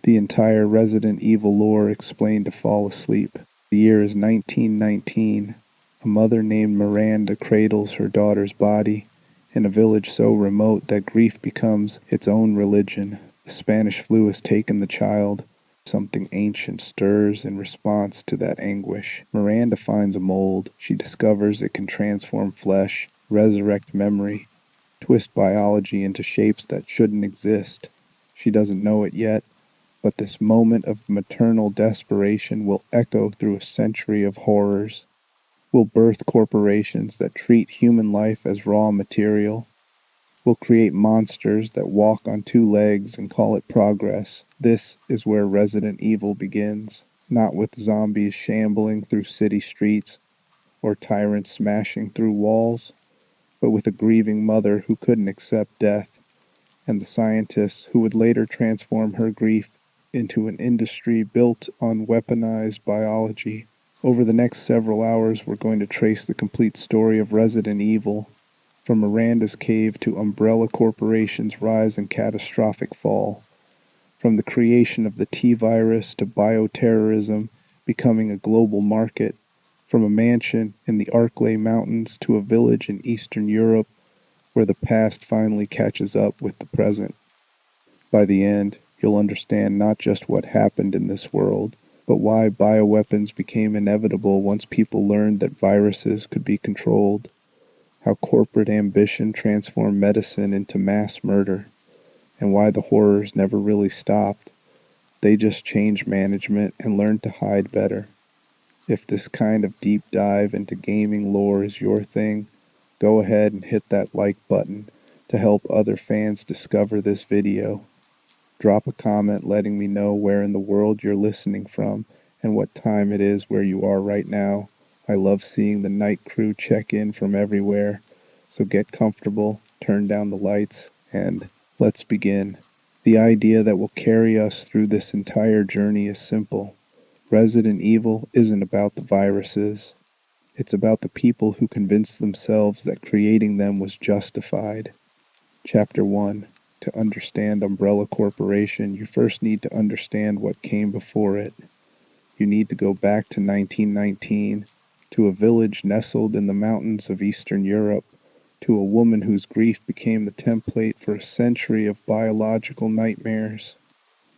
The entire Resident Evil lore explained to fall asleep. The year is 1919. A mother named Miranda cradles her daughter's body in a village so remote that grief becomes its own religion. The Spanish flu has taken the child. Something ancient stirs in response to that anguish. Miranda finds a mold. She discovers it can transform flesh, resurrect memory, twist biology into shapes that shouldn't exist. She doesn't know it yet, but this moment of maternal desperation will echo through a century of horrors. Will birth corporations that treat human life as raw material. Will create monsters that walk on two legs and call it progress. This is where Resident Evil begins, not with zombies shambling through city streets or tyrants smashing through walls, but with a grieving mother who couldn't accept death, and the scientists who would later transform her grief into an industry built on weaponized biology. Over the next several hours, we're going to trace the complete story of Resident Evil, from Miranda's cave to Umbrella Corporation's rise and catastrophic fall, from the creation of the T-virus to bioterrorism becoming a global market, from a mansion in the Arklay Mountains to a village in Eastern Europe where the past finally catches up with the present. By the end, you'll understand not just what happened in this world, but why bioweapons became inevitable once people learned that viruses could be controlled, how corporate ambition transformed medicine into mass murder, and why the horrors never really stopped. They just changed management and learned to hide better. If this kind of deep dive into gaming lore is your thing, go ahead and hit that like button to help other fans discover this video. Drop a comment letting me know where in the world you're listening from and what time it is where you are right now. I love seeing the night crew check in from everywhere, so get comfortable, turn down the lights, and let's begin. The idea that will carry us through this entire journey is simple. Resident Evil isn't about the viruses. It's about the people who convinced themselves that creating them was justified. Chapter 1. To understand Umbrella Corporation, you first need to understand what came before it. You need to go back to 1919, to a village nestled in the mountains of Eastern Europe, to a woman whose grief became the template for a century of biological nightmares.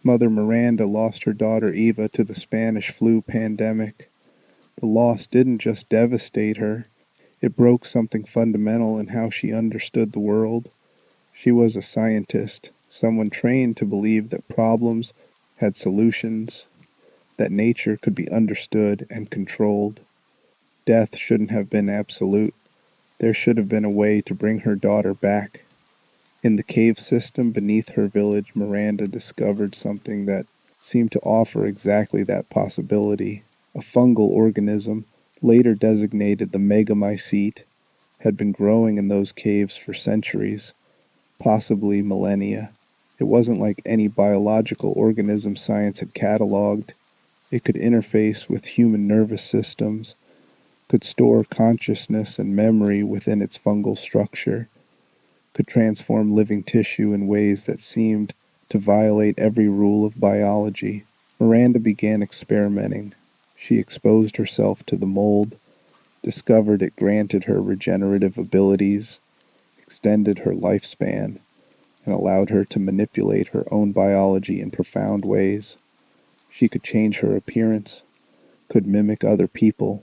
Mother Miranda lost her daughter Eva to the Spanish flu pandemic. The loss didn't just devastate her, it broke something fundamental in how she understood the world. She was a scientist, someone trained to believe that problems had solutions, that nature could be understood and controlled. Death shouldn't have been absolute. There should have been a way to bring her daughter back. In the cave system beneath her village, Miranda discovered something that seemed to offer exactly that possibility. A fungal organism, later designated the Megamycete, had been growing in those caves for centuries, possibly millennia. It wasn't like any biological organism science had cataloged. It could interface with human nervous systems, could store consciousness and memory within its fungal structure, could transform living tissue in ways that seemed to violate every rule of biology. Miranda began experimenting. She exposed herself to the mold, discovered it granted her regenerative abilities, extended her lifespan, and allowed her to manipulate her own biology in profound ways. She could change her appearance, could mimic other people,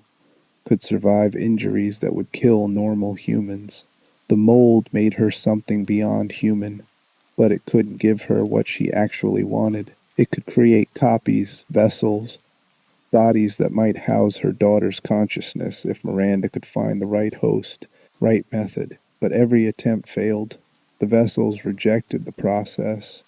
could survive injuries that would kill normal humans. The mold made her something beyond human, but it couldn't give her what she actually wanted. It could create copies, vessels, bodies that might house her daughter's consciousness if Miranda could find the right host, right method. But every attempt failed. The vessels rejected the process,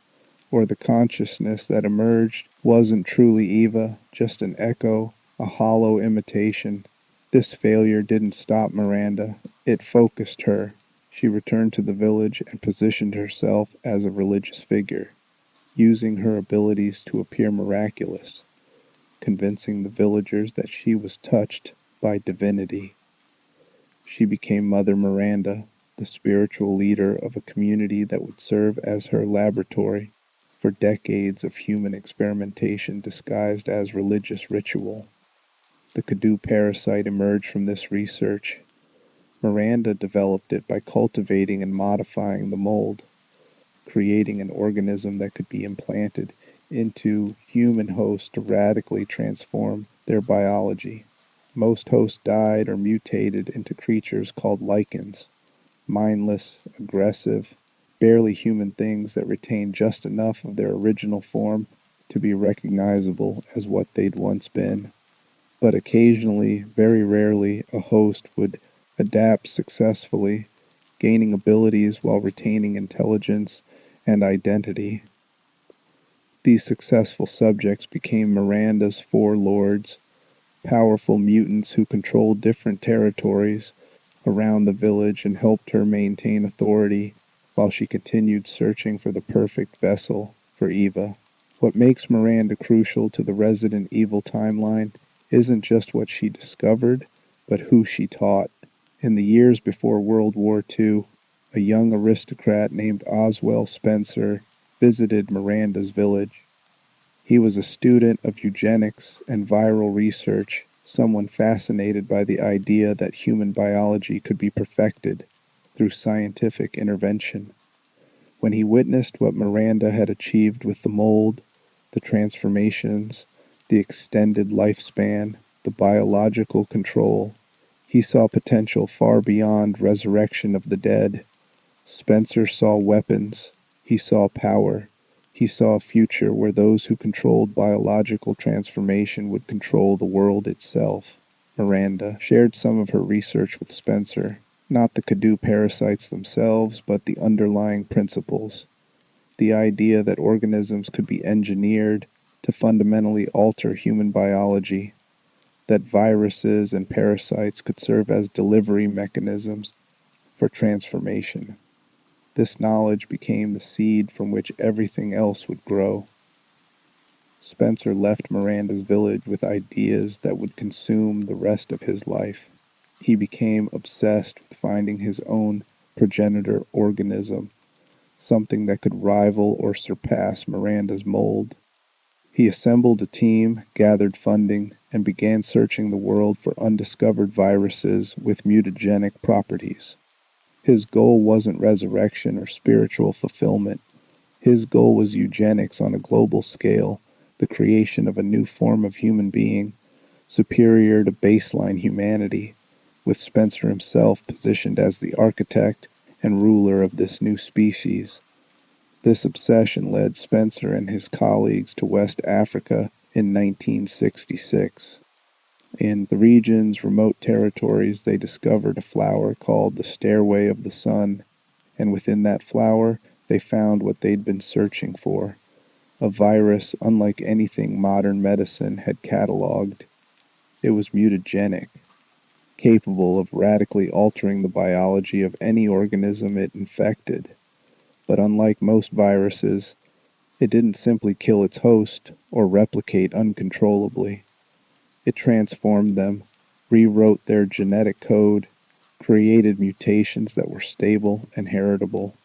or the consciousness that emerged wasn't truly Eva, just an echo, a hollow imitation. This failure didn't stop Miranda. It focused her. She returned to the village and positioned herself as a religious figure, using her abilities to appear miraculous, convincing the villagers that she was touched by divinity. She became Mother Miranda, the spiritual leader of a community that would serve as her laboratory for decades of human experimentation disguised as religious ritual. The Kadu parasite emerged from this research. Miranda developed it by cultivating and modifying the mold, creating an organism that could be implanted into human hosts to radically transform their biology. Most hosts died or mutated into creatures called lichens, mindless, aggressive, barely human things that retained just enough of their original form to be recognizable as what they'd once been. But occasionally, very rarely, a host would adapt successfully, gaining abilities while retaining intelligence and identity. These successful subjects became Miranda's four lords, powerful mutants who controlled different territories around the village and helped her maintain authority while she continued searching for the perfect vessel for Eva. What makes Miranda crucial to the Resident Evil timeline isn't just what she discovered, but who she taught. In the years before World War II, a young aristocrat named Oswell Spencer visited Miranda's village. He was a student of eugenics and viral research, someone fascinated by the idea that human biology could be perfected through scientific intervention. When he witnessed what Miranda had achieved with the mold, the transformations, the extended lifespan, the biological control, he saw potential far beyond resurrection of the dead. Spencer saw weapons. He saw power. He saw a future where those who controlled biological transformation would control the world itself. Miranda shared some of her research with Spencer, not the Kadu parasites themselves, but the underlying principles. The idea that organisms could be engineered to fundamentally alter human biology, that viruses and parasites could serve as delivery mechanisms for transformation. This knowledge became the seed from which everything else would grow. Spencer left Miranda's village with ideas that would consume the rest of his life. He became obsessed with finding his own progenitor organism, something that could rival or surpass Miranda's mold. He assembled a team, gathered funding, and began searching the world for undiscovered viruses with mutagenic properties. His goal wasn't resurrection or spiritual fulfillment. His goal was eugenics on a global scale, the creation of a new form of human being, superior to baseline humanity, with Spencer himself positioned as the architect and ruler of this new species. This obsession led Spencer and his colleagues to West Africa in 1966. In the region's remote territories, they discovered a flower called the Stairway of the Sun, and within that flower, they found what they'd been searching for, a virus unlike anything modern medicine had cataloged. It was mutagenic, capable of radically altering the biology of any organism it infected. But unlike most viruses, it didn't simply kill its host or replicate uncontrollably. It transformed them, rewrote their genetic code, created mutations that were stable and heritable.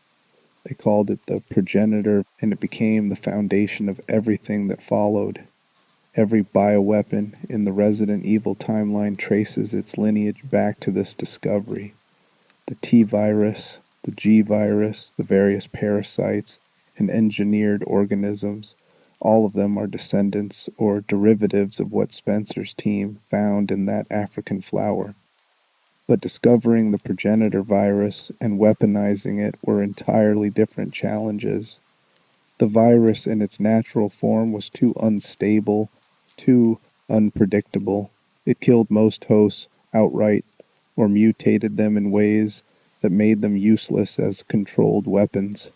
They called it the progenitor, and it became the foundation of everything that followed. Every bioweapon in the Resident Evil timeline traces its lineage back to this discovery. The T virus, the G virus, the various parasites, and engineered organisms, all of them are descendants or derivatives of what Spencer's team found in that African flower. But discovering the progenitor virus and weaponizing it were entirely different challenges. The virus in its natural form was too unstable, too unpredictable. It killed most hosts outright or mutated them in ways that made them useless as controlled weapons.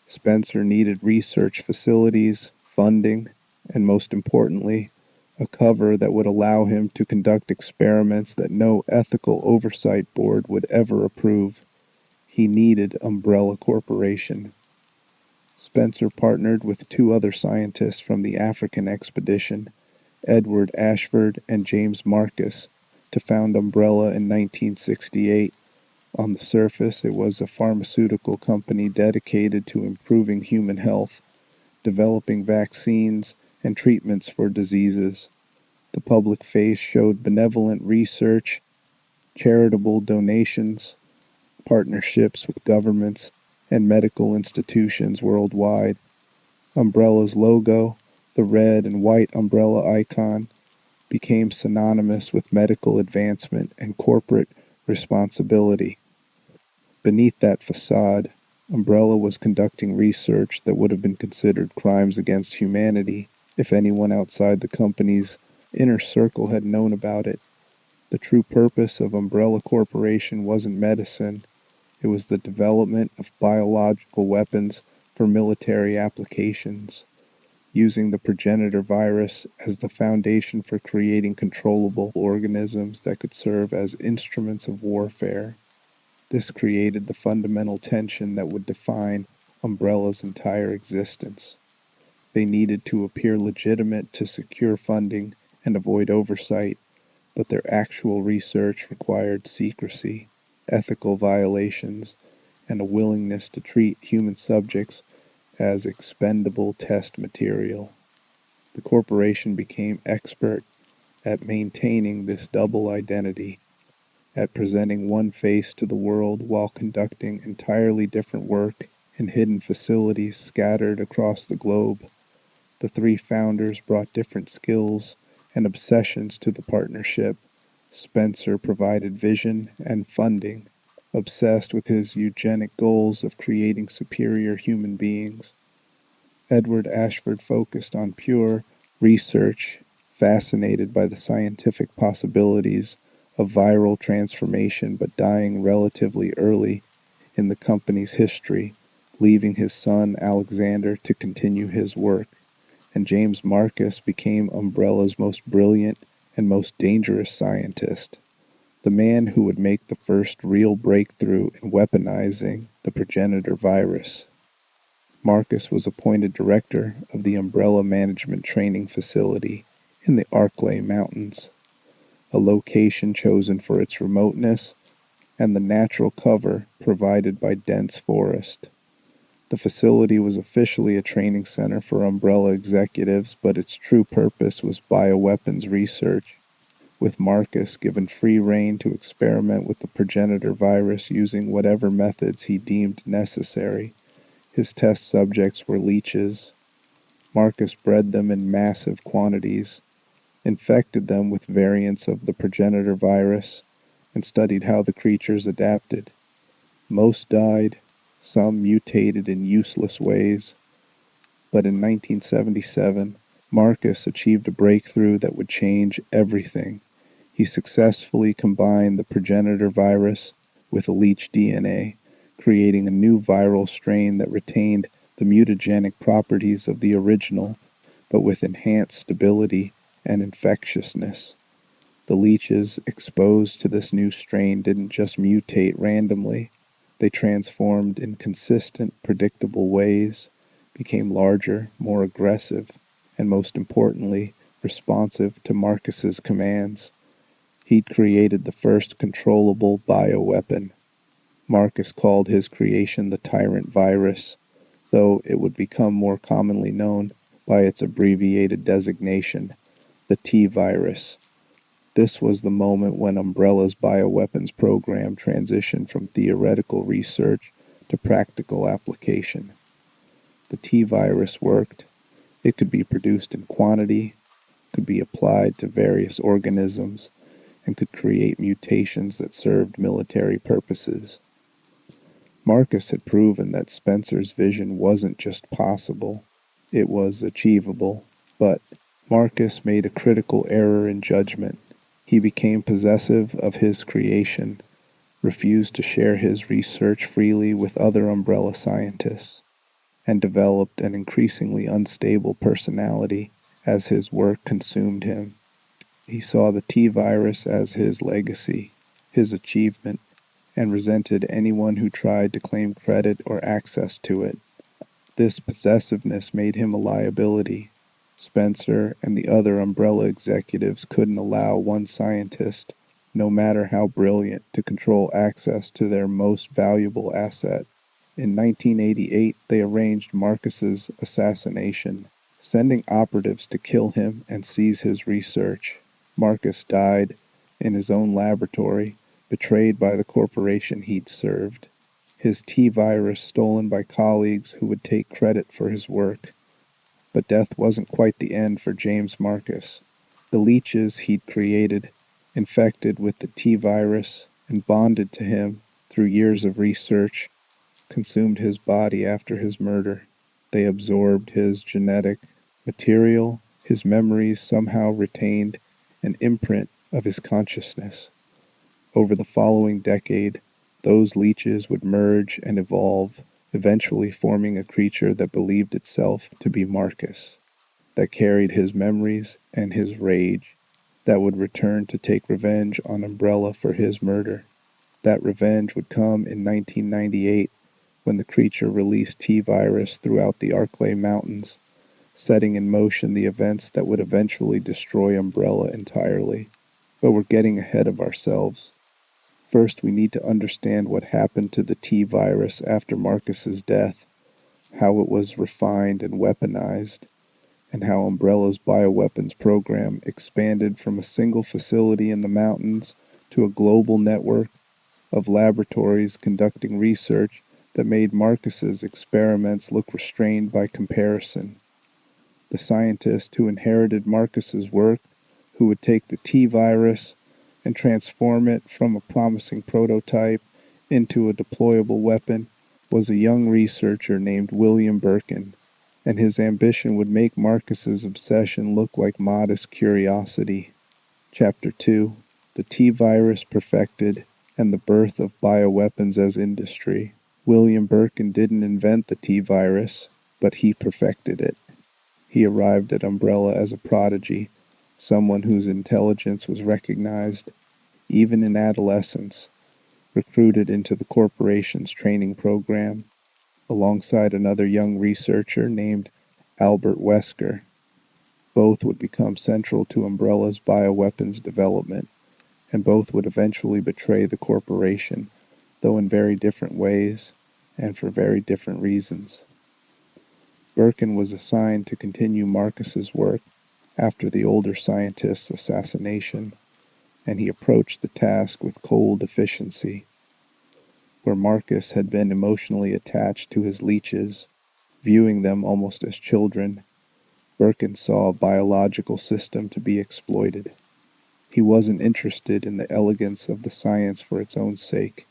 Spencer needed research facilities, funding, and most importantly, a cover that would allow him to conduct experiments that no ethical oversight board would ever approve. He needed Umbrella Corporation. Spencer partnered with two other scientists from the African expedition, Edward Ashford and James Marcus, to found Umbrella in 1968. On the surface, it was a pharmaceutical company dedicated to improving human health, developing vaccines and treatments for diseases. The public face showed benevolent research, charitable donations, partnerships with governments and medical institutions worldwide. Umbrella's logo, the red and white umbrella icon, became synonymous with medical advancement and corporate responsibility. Beneath that facade, Umbrella was conducting research that would have been considered crimes against humanity if anyone outside the company's inner circle had known about it. The true purpose of Umbrella Corporation wasn't medicine, it was the development of biological weapons for military applications, using the progenitor virus as the foundation for creating controllable organisms that could serve as instruments of warfare. This created the fundamental tension that would define Umbrella's entire existence. They needed to appear legitimate to secure funding and avoid oversight, but their actual research required secrecy, ethical violations, and a willingness to treat human subjects as expendable test material. The corporation became expert at maintaining this double identity, at presenting one face to the world while conducting entirely different work in hidden facilities scattered across the globe. The three founders brought different skills and obsessions to the partnership. Spencer provided vision and funding, obsessed with his eugenic goals of creating superior human beings. Edward Ashford focused on pure research, fascinated by the scientific possibilities of viral transformation but dying relatively early in the company's history, leaving his son Alexander to continue his work. And James Marcus became Umbrella's most brilliant and most dangerous scientist, the man who would make the first real breakthrough in weaponizing the progenitor virus. Marcus was appointed director of the Umbrella Management Training Facility in the Arklay Mountains, a location chosen for its remoteness and the natural cover provided by dense forest. The facility was officially a training center for Umbrella executives, but its true purpose was bioweapons research, with Marcus given free rein to experiment with the progenitor virus using whatever methods he deemed necessary. His test subjects were leeches. Marcus bred them in massive quantities, infected them with variants of the progenitor virus, and studied how the creatures adapted. Most died, some mutated in useless ways. But in 1977, Marcus achieved a breakthrough that would change everything. He successfully combined the progenitor virus with leech DNA, creating a new viral strain that retained the mutagenic properties of the original, but with enhanced stability and infectiousness. The leeches exposed to this new strain didn't just mutate randomly, they transformed in consistent, predictable ways, became larger, more aggressive, and most importantly, responsive to Marcus's commands. He'd created the first controllable bioweapon. Marcus called his creation the tyrant virus, though it would become more commonly known by its abbreviated designation, the T-virus. This was the moment when Umbrella's bioweapons program transitioned from theoretical research to practical application. The T-virus worked. It could be produced in quantity, could be applied to various organisms, and could create mutations that served military purposes. Marcus had proven that Spencer's vision wasn't just possible, it was achievable. But Marcus made a critical error in judgment. He became possessive of his creation, refused to share his research freely with other Umbrella scientists, and developed an increasingly unstable personality as his work consumed him. He saw the T-virus as his legacy, his achievement, and resented anyone who tried to claim credit or access to it. This possessiveness made him a liability. Spencer and the other Umbrella executives couldn't allow one scientist, no matter how brilliant, to control access to their most valuable asset. In 1988, they arranged Marcus's assassination, sending operatives to kill him and seize his research. Marcus died in his own laboratory, betrayed by the corporation he'd served. His T-virus stolen by colleagues who would take credit for his work. But death wasn't quite the end for James Marcus. The leeches he'd created, infected with the T-virus and bonded to him through years of research, consumed his body after his murder. They absorbed his genetic material, his memories somehow retained an imprint of his consciousness. Over the following decade, those leeches would merge and evolve, eventually forming a creature that believed itself to be Marcus, that carried his memories and his rage, that would return to take revenge on Umbrella for his murder. That revenge would come in 1998 when the creature released T-virus throughout the Arklay Mountains, setting in motion the events that would eventually destroy Umbrella entirely. But we're getting ahead of ourselves. First, we need to understand what happened to the T-virus after Marcus's death, how it was refined and weaponized, and how Umbrella's bioweapons program expanded from a single facility in the mountains to a global network of laboratories conducting research that made Marcus's experiments look restrained by comparison. The scientist who inherited Marcus's work, who would take the T-virus and transform it from a promising prototype into a deployable weapon, was a young researcher named William Birkin, and his ambition would make Marcus's obsession look like modest curiosity. Chapter 2: The T-virus Perfected and the Birth of Bioweapons as Industry. William Birkin didn't invent the T-virus, but he perfected it. He arrived at Umbrella as a prodigy, someone whose intelligence was recognized, even in adolescence, recruited into the corporation's training program, alongside another young researcher named Albert Wesker. Both would become central to Umbrella's bioweapons development, and both would eventually betray the corporation, though in very different ways and for very different reasons. Birkin was assigned to continue Marcus's work after the older scientist's assassination, and he approached the task with cold efficiency. Where Marcus had been emotionally attached to his leeches, viewing them almost as children, Birkin saw a biological system to be exploited. He wasn't interested in the elegance of the science for its own sake.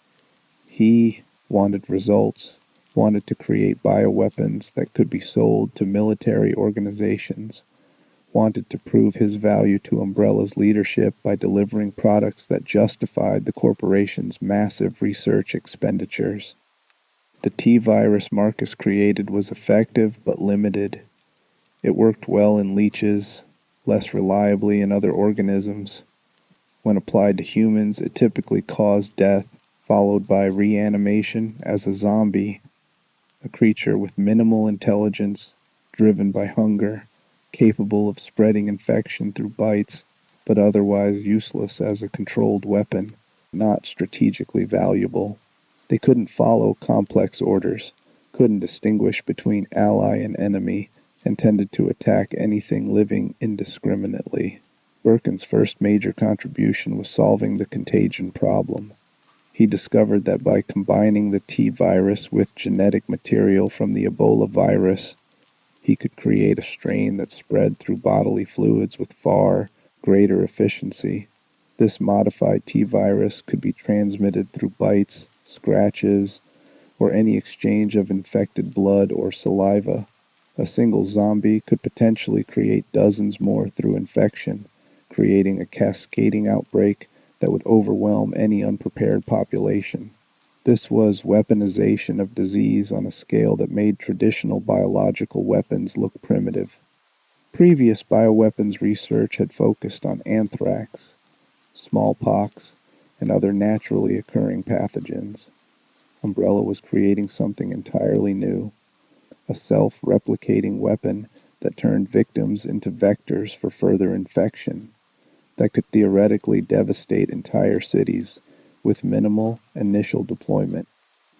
He wanted results, wanted to create bioweapons that could be sold to military organizations, wanted to prove his value to Umbrella's leadership by delivering products that justified the corporation's massive research expenditures. The T-virus Marcus created was effective but limited. It worked well in leeches, less reliably in other organisms. When applied to humans, it typically caused death, followed by reanimation as a zombie, a creature with minimal intelligence, driven by hunger, capable of spreading infection through bites, but otherwise useless as a controlled weapon, not strategically valuable. They couldn't follow complex orders, couldn't distinguish between ally and enemy, and tended to attack anything living indiscriminately. Birkin's first major contribution was solving the contagion problem. He discovered that by combining the T-virus with genetic material from the Ebola virus, he could create a strain that spread through bodily fluids with far greater efficiency. This modified T-virus could be transmitted through bites, scratches, or any exchange of infected blood or saliva. A single zombie could potentially create dozens more through infection, creating a cascading outbreak that would overwhelm any unprepared population. This was weaponization of disease on a scale that made traditional biological weapons look primitive. Previous bioweapons research had focused on anthrax, smallpox, and other naturally occurring pathogens. Umbrella was creating something entirely new, a self-replicating weapon that turned victims into vectors for further infection, that could theoretically devastate entire cities with minimal initial deployment.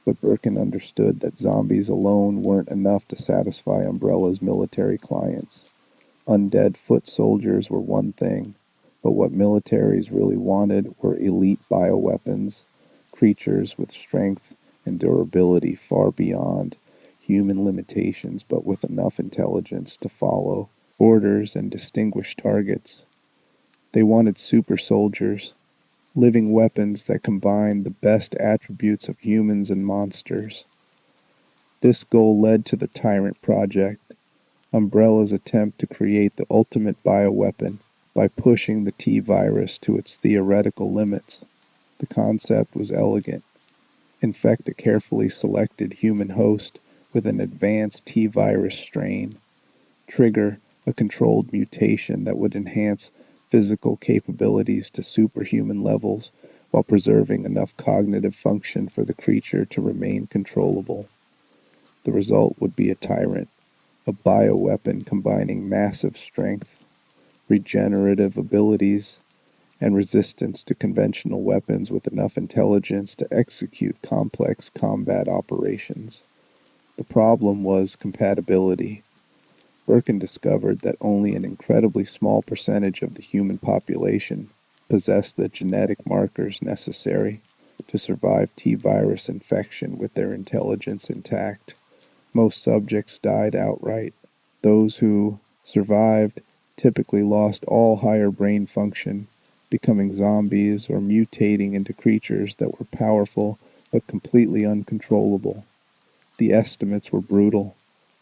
But Birkin understood that zombies alone weren't enough to satisfy Umbrella's military clients. Undead foot soldiers were one thing, but what militaries really wanted were elite bioweapons, creatures with strength and durability far beyond human limitations, but with enough intelligence to follow orders and distinguish targets. They wanted super soldiers, living weapons that combined the best attributes of humans and monsters. This goal led to the Tyrant Project, Umbrella's attempt to create the ultimate bioweapon by pushing the T-virus to its theoretical limits. The concept was elegant. Infect a carefully selected human host with an advanced T-virus strain. Trigger a controlled mutation that would enhance physical capabilities to superhuman levels while preserving enough cognitive function for the creature to remain controllable. The result would be a tyrant, a bioweapon combining massive strength, regenerative abilities, and resistance to conventional weapons with enough intelligence to execute complex combat operations. The problem was compatibility. Birkin discovered that only an incredibly small percentage of the human population possessed the genetic markers necessary to survive T-virus infection with their intelligence intact. Most subjects died outright. Those who survived typically lost all higher brain function, becoming zombies or mutating into creatures that were powerful but completely uncontrollable. The estimates were brutal.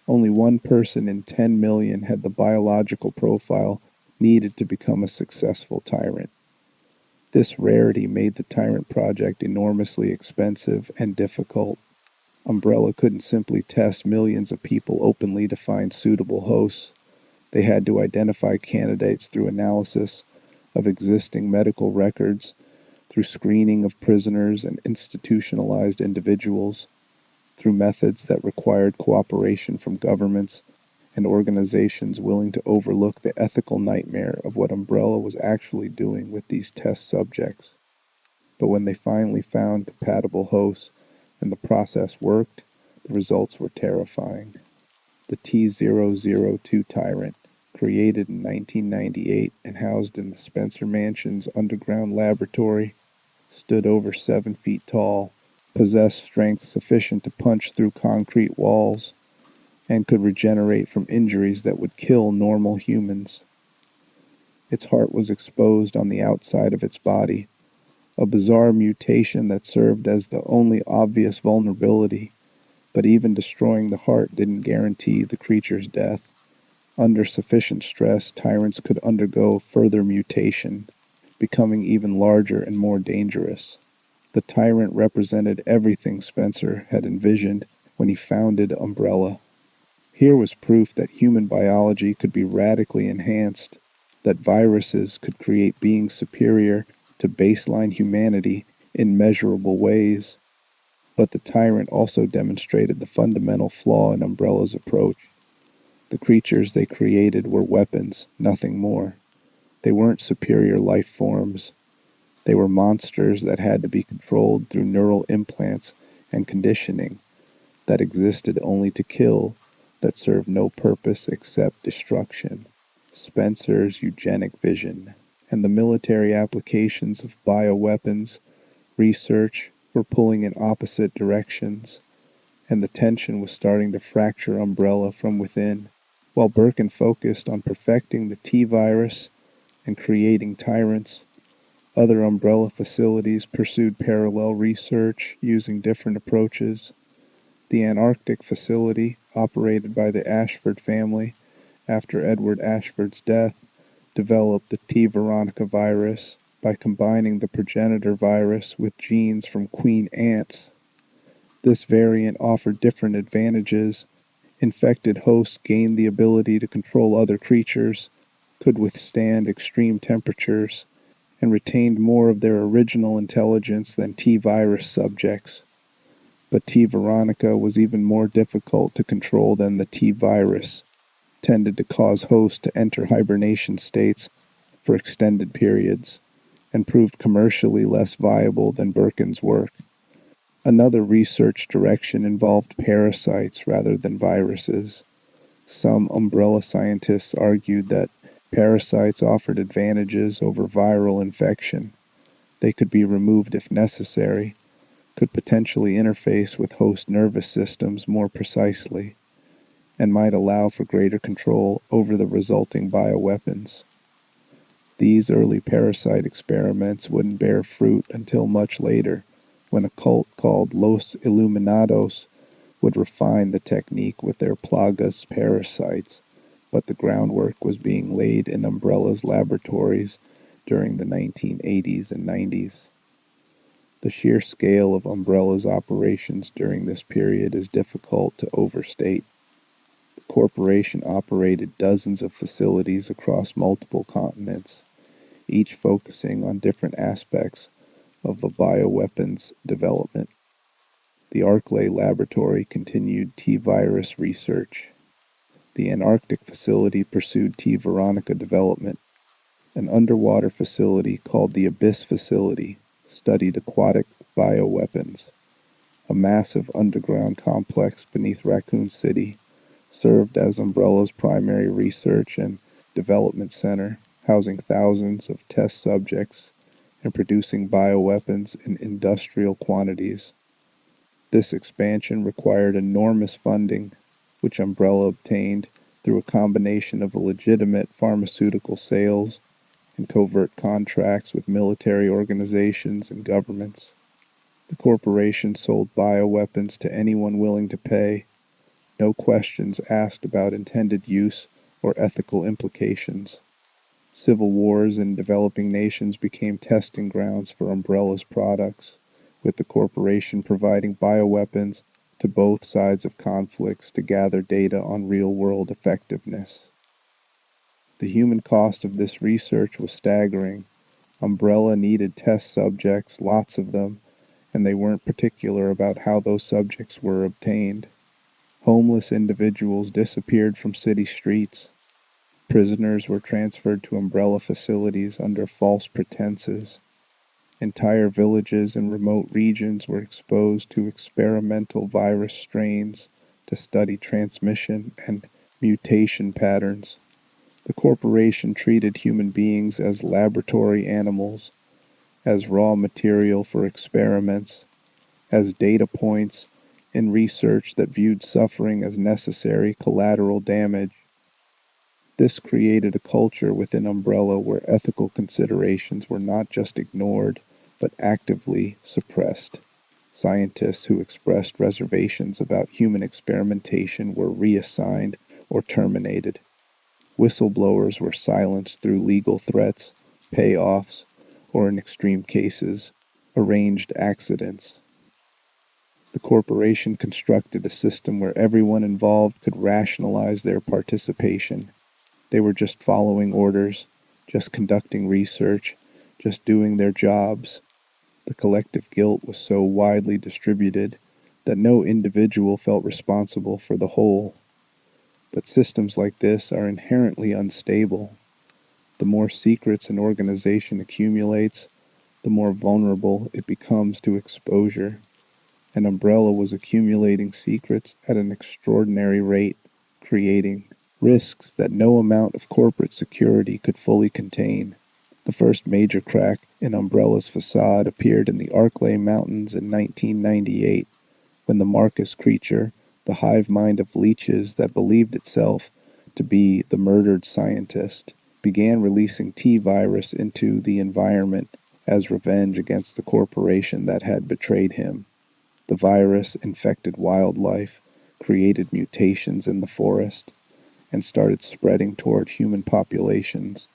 Only one person in 10 million had the biological profile needed to become a successful tyrant. This rarity made the Tyrant Project enormously expensive and difficult. Umbrella couldn't simply test millions of people openly to find suitable hosts. They had to identify candidates through analysis of existing medical records, through screening of prisoners and institutionalized individuals, through methods that required cooperation from governments and organizations willing to overlook the ethical nightmare of what Umbrella was actually doing with these test subjects. But when they finally found compatible hosts and the process worked, the results were terrifying. The T-002 Tyrant, created in 1998 and housed in the Spencer Mansion's underground laboratory, stood over 7 feet tall, possessed strength sufficient to punch through concrete walls, and could regenerate from injuries that would kill normal humans. Its heart was exposed on the outside of its body, a bizarre mutation that served as the only obvious vulnerability, but even destroying the heart didn't guarantee the creature's death. Under sufficient stress, tyrants could undergo further mutation, becoming even larger and more dangerous. The tyrant represented everything Spencer had envisioned when he founded Umbrella. Here was proof that human biology could be radically enhanced, that viruses could create beings superior to baseline humanity in measurable ways. But the tyrant also demonstrated the fundamental flaw in Umbrella's approach. The creatures they created were weapons, nothing more. They weren't superior life forms. They were monsters that had to be controlled through neural implants and conditioning, that existed only to kill, that served no purpose except destruction. Spencer's eugenic vision and the military applications of bioweapons research were pulling in opposite directions, and the tension was starting to fracture Umbrella from within. While Birkin focused on perfecting the T-virus and creating tyrants, other Umbrella facilities pursued parallel research using different approaches. The Antarctic facility, operated by the Ashford family after Edward Ashford's death, developed the T. veronica virus by combining the progenitor virus with genes from queen ants. This variant offered different advantages. Infected hosts gained the ability to control other creatures, could withstand extreme temperatures, and retained more of their original intelligence than T-virus subjects. But T. veronica was even more difficult to control than the T-virus, tended to cause hosts to enter hibernation states for extended periods, and proved commercially less viable than Birkin's work. Another research direction involved parasites rather than viruses. Some umbrella scientists argued that parasites offered advantages over viral infection. They could be removed if necessary, could potentially interface with host nervous systems more precisely, and might allow for greater control over the resulting bioweapons. These early parasite experiments wouldn't bear fruit until much later, when a cult called Los Illuminados would refine the technique with their plagas parasites, but the groundwork was being laid in Umbrella's laboratories during the 1980s and 90s. The sheer scale of Umbrella's operations during this period is difficult to overstate. The corporation operated dozens of facilities across multiple continents, each focusing on different aspects of the bioweapons development. The Arklay laboratory continued T-virus research. The Antarctic facility pursued T. veronica development. An underwater facility called the Abyss Facility studied aquatic bioweapons. A massive underground complex beneath Raccoon City served as Umbrella's primary research and development center, housing thousands of test subjects and producing bioweapons in industrial quantities. This expansion required enormous funding, which Umbrella obtained through a combination of legitimate pharmaceutical sales and covert contracts with military organizations and governments. The corporation sold bioweapons to anyone willing to pay, no questions asked about intended use or ethical implications. Civil wars in developing nations became testing grounds for Umbrella's products, with the corporation providing bioweapons to both sides of conflicts to gather data on real-world effectiveness. The human cost of this research was staggering. Umbrella needed test subjects, lots of them, and they weren't particular about how those subjects were obtained. Homeless individuals disappeared from city streets. Prisoners were transferred to Umbrella facilities under false pretenses. Entire villages in remote regions were exposed to experimental virus strains to study transmission and mutation patterns. The corporation treated human beings as laboratory animals, as raw material for experiments, as data points in research that viewed suffering as necessary collateral damage. This created a culture within Umbrella where ethical considerations were not just ignored, but actively suppressed. Scientists who expressed reservations about human experimentation were reassigned or terminated. Whistleblowers were silenced through legal threats, payoffs, or in extreme cases, arranged accidents. The corporation constructed a system where everyone involved could rationalize their participation. They were just following orders, just conducting research, just doing their jobs. The collective guilt was so widely distributed that no individual felt responsible for the whole. But systems like this are inherently unstable. The more secrets an organization accumulates, the more vulnerable it becomes to exposure. And Umbrella was accumulating secrets at an extraordinary rate, creating risks that no amount of corporate security could fully contain. The first major crack in Umbrella's facade appeared in the Arklay Mountains in 1998, when the Marcus creature, the hive mind of leeches that believed itself to be the murdered scientist, began releasing T-virus into the environment as revenge against the corporation that had betrayed him. The virus infected wildlife, created mutations in the forest, and started spreading toward human populations.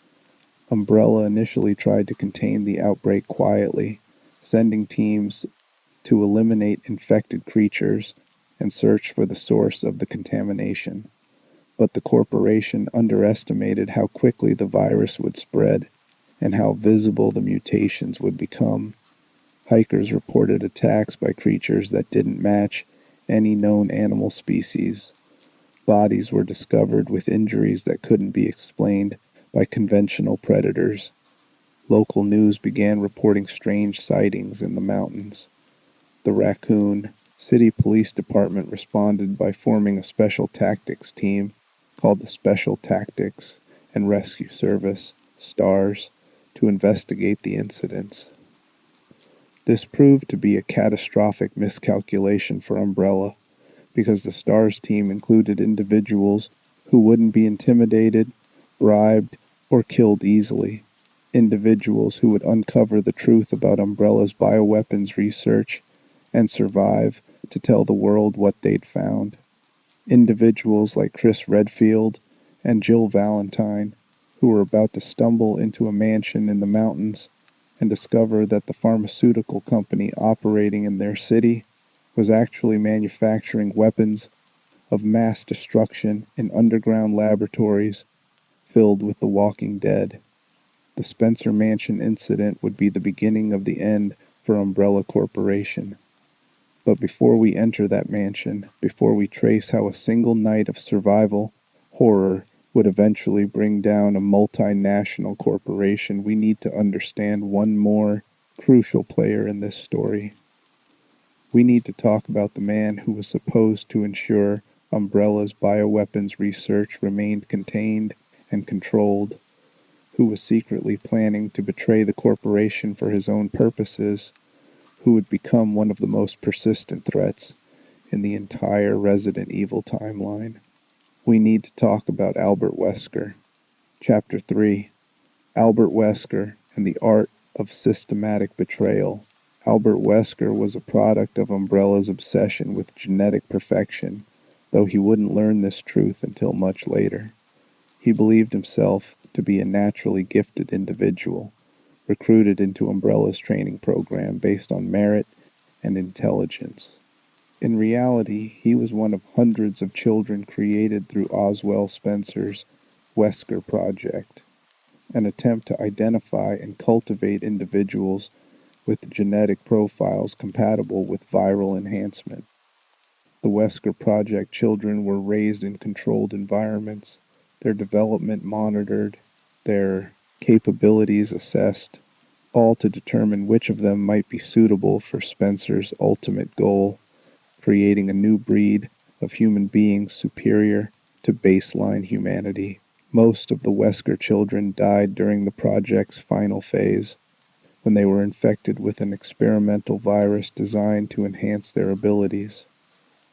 Umbrella initially tried to contain the outbreak quietly, sending teams to eliminate infected creatures and search for the source of the contamination. But the corporation underestimated how quickly the virus would spread and how visible the mutations would become. Hikers reported attacks by creatures that didn't match any known animal species. Bodies were discovered with injuries that couldn't be explained by conventional predators. Local news began reporting strange sightings in the mountains. The The Raccoon City Police Department responded by forming a special tactics team called the Special Tactics and Rescue Service, STARS, to investigate the incidents. This proved to be a catastrophic miscalculation for Umbrella, because the STARS team included individuals who wouldn't be intimidated, bribed, or killed easily. Individuals who would uncover the truth about Umbrella's bioweapons research and survive to tell the world what they'd found. Individuals like Chris Redfield and Jill Valentine, who were about to stumble into a mansion in the mountains and discover that the pharmaceutical company operating in their city was actually manufacturing weapons of mass destruction in underground laboratories filled with the walking dead. The Spencer Mansion incident would be the beginning of the end for Umbrella Corporation. But before we enter that mansion, before we trace how a single night of survival horror would eventually bring down a multinational corporation, we need to understand one more crucial player in this story. We need to talk about the man who was supposed to ensure Umbrella's bioweapons research remained contained and controlled, who was secretly planning to betray the corporation for his own purposes, who would become one of the most persistent threats in the entire Resident Evil timeline. We need to talk about Albert Wesker. Chapter 3, Albert Wesker and the Art of Systematic Betrayal. Albert Wesker was a product of Umbrella's obsession with genetic perfection, though he wouldn't learn this truth until much later. He believed himself to be a naturally gifted individual, recruited into Umbrella's training program based on merit and intelligence. In reality, he was one of hundreds of children created through Oswell Spencer's Wesker Project, an attempt to identify and cultivate individuals with genetic profiles compatible with viral enhancement. The Wesker Project children were raised in controlled environments, their development monitored, their capabilities assessed, all to determine which of them might be suitable for Spencer's ultimate goal, creating a new breed of human beings superior to baseline humanity. Most of the Wesker children died during the project's final phase, when they were infected with an experimental virus designed to enhance their abilities.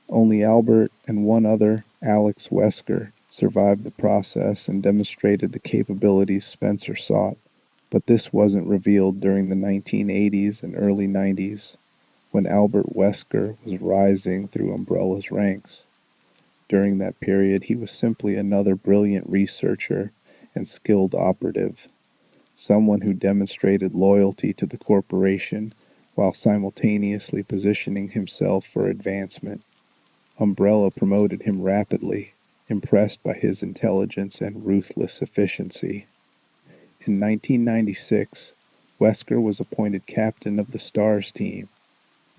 Only Albert and one other, Alex Wesker, survived the process and demonstrated the capabilities Spencer sought. But this wasn't revealed during the 1980s and early 90s, when Albert Wesker was rising through Umbrella's ranks. During that period, he was simply another brilliant researcher and skilled operative, someone who demonstrated loyalty to the corporation while simultaneously positioning himself for advancement. Umbrella promoted him rapidly, impressed by his intelligence and ruthless efficiency. In 1996, Wesker was appointed captain of the STARS team,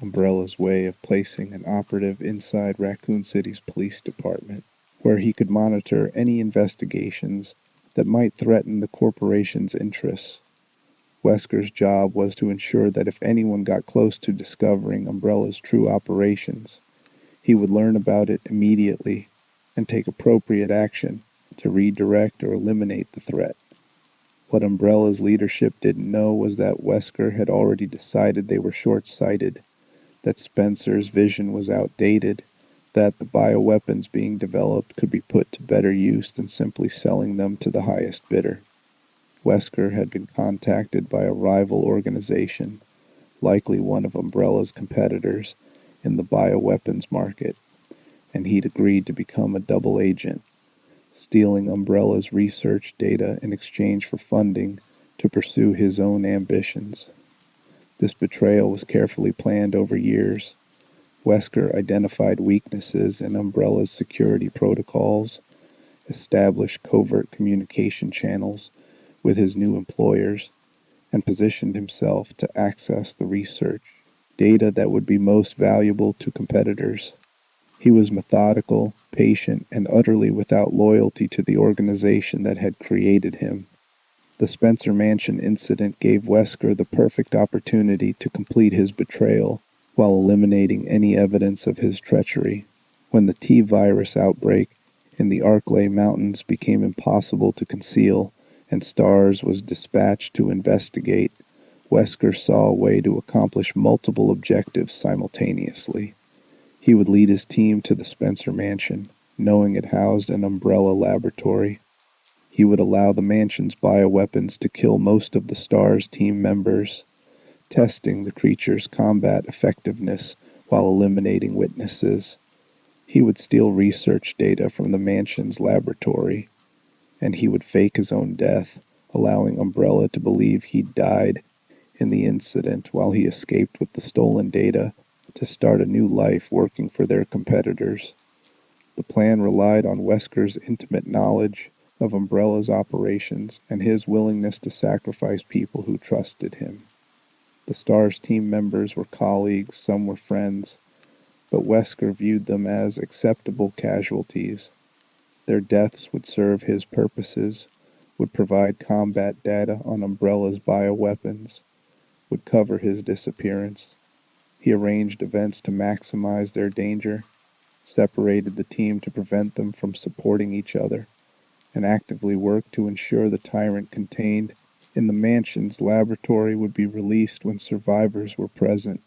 Umbrella's way of placing an operative inside Raccoon City's police department, where he could monitor any investigations that might threaten the corporation's interests. Wesker's job was to ensure that if anyone got close to discovering Umbrella's true operations, he would learn about it immediately and take appropriate action to redirect or eliminate the threat. What Umbrella's leadership didn't know was that Wesker had already decided they were short-sighted, that Spencer's vision was outdated, that the bioweapons being developed could be put to better use than simply selling them to the highest bidder. Wesker had been contacted by a rival organization, likely one of Umbrella's competitors in the bioweapons market, and he'd agreed to become a double agent, stealing Umbrella's research data in exchange for funding to pursue his own ambitions. This betrayal was carefully planned over years. Wesker identified weaknesses in Umbrella's security protocols, established covert communication channels with his new employers, and positioned himself to access the research data that would be most valuable to competitors. He was methodical, patient, and utterly without loyalty to the organization that had created him. The Spencer Mansion incident gave Wesker the perfect opportunity to complete his betrayal, while eliminating any evidence of his treachery. When the T-virus outbreak in the Arklay Mountains became impossible to conceal, and STARS was dispatched to investigate, Wesker saw a way to accomplish multiple objectives simultaneously. He would lead his team to the Spencer Mansion, knowing it housed an Umbrella laboratory. He would allow the mansion's bioweapons to kill most of the STARS team members, testing the creature's combat effectiveness while eliminating witnesses. He would steal research data from the mansion's laboratory, and he would fake his own death, allowing Umbrella to believe he'd died in the incident while he escaped with the stolen data to start a new life working for their competitors. The plan relied on Wesker's intimate knowledge of Umbrella's operations and his willingness to sacrifice people who trusted him. The STARS team members were colleagues, some were friends, but Wesker viewed them as acceptable casualties. Their deaths would serve his purposes, would provide combat data on Umbrella's bioweapons, would cover his disappearance. He arranged events to maximize their danger, separated the team to prevent them from supporting each other, and actively worked to ensure the tyrant contained in the mansion's laboratory would be released when survivors were present.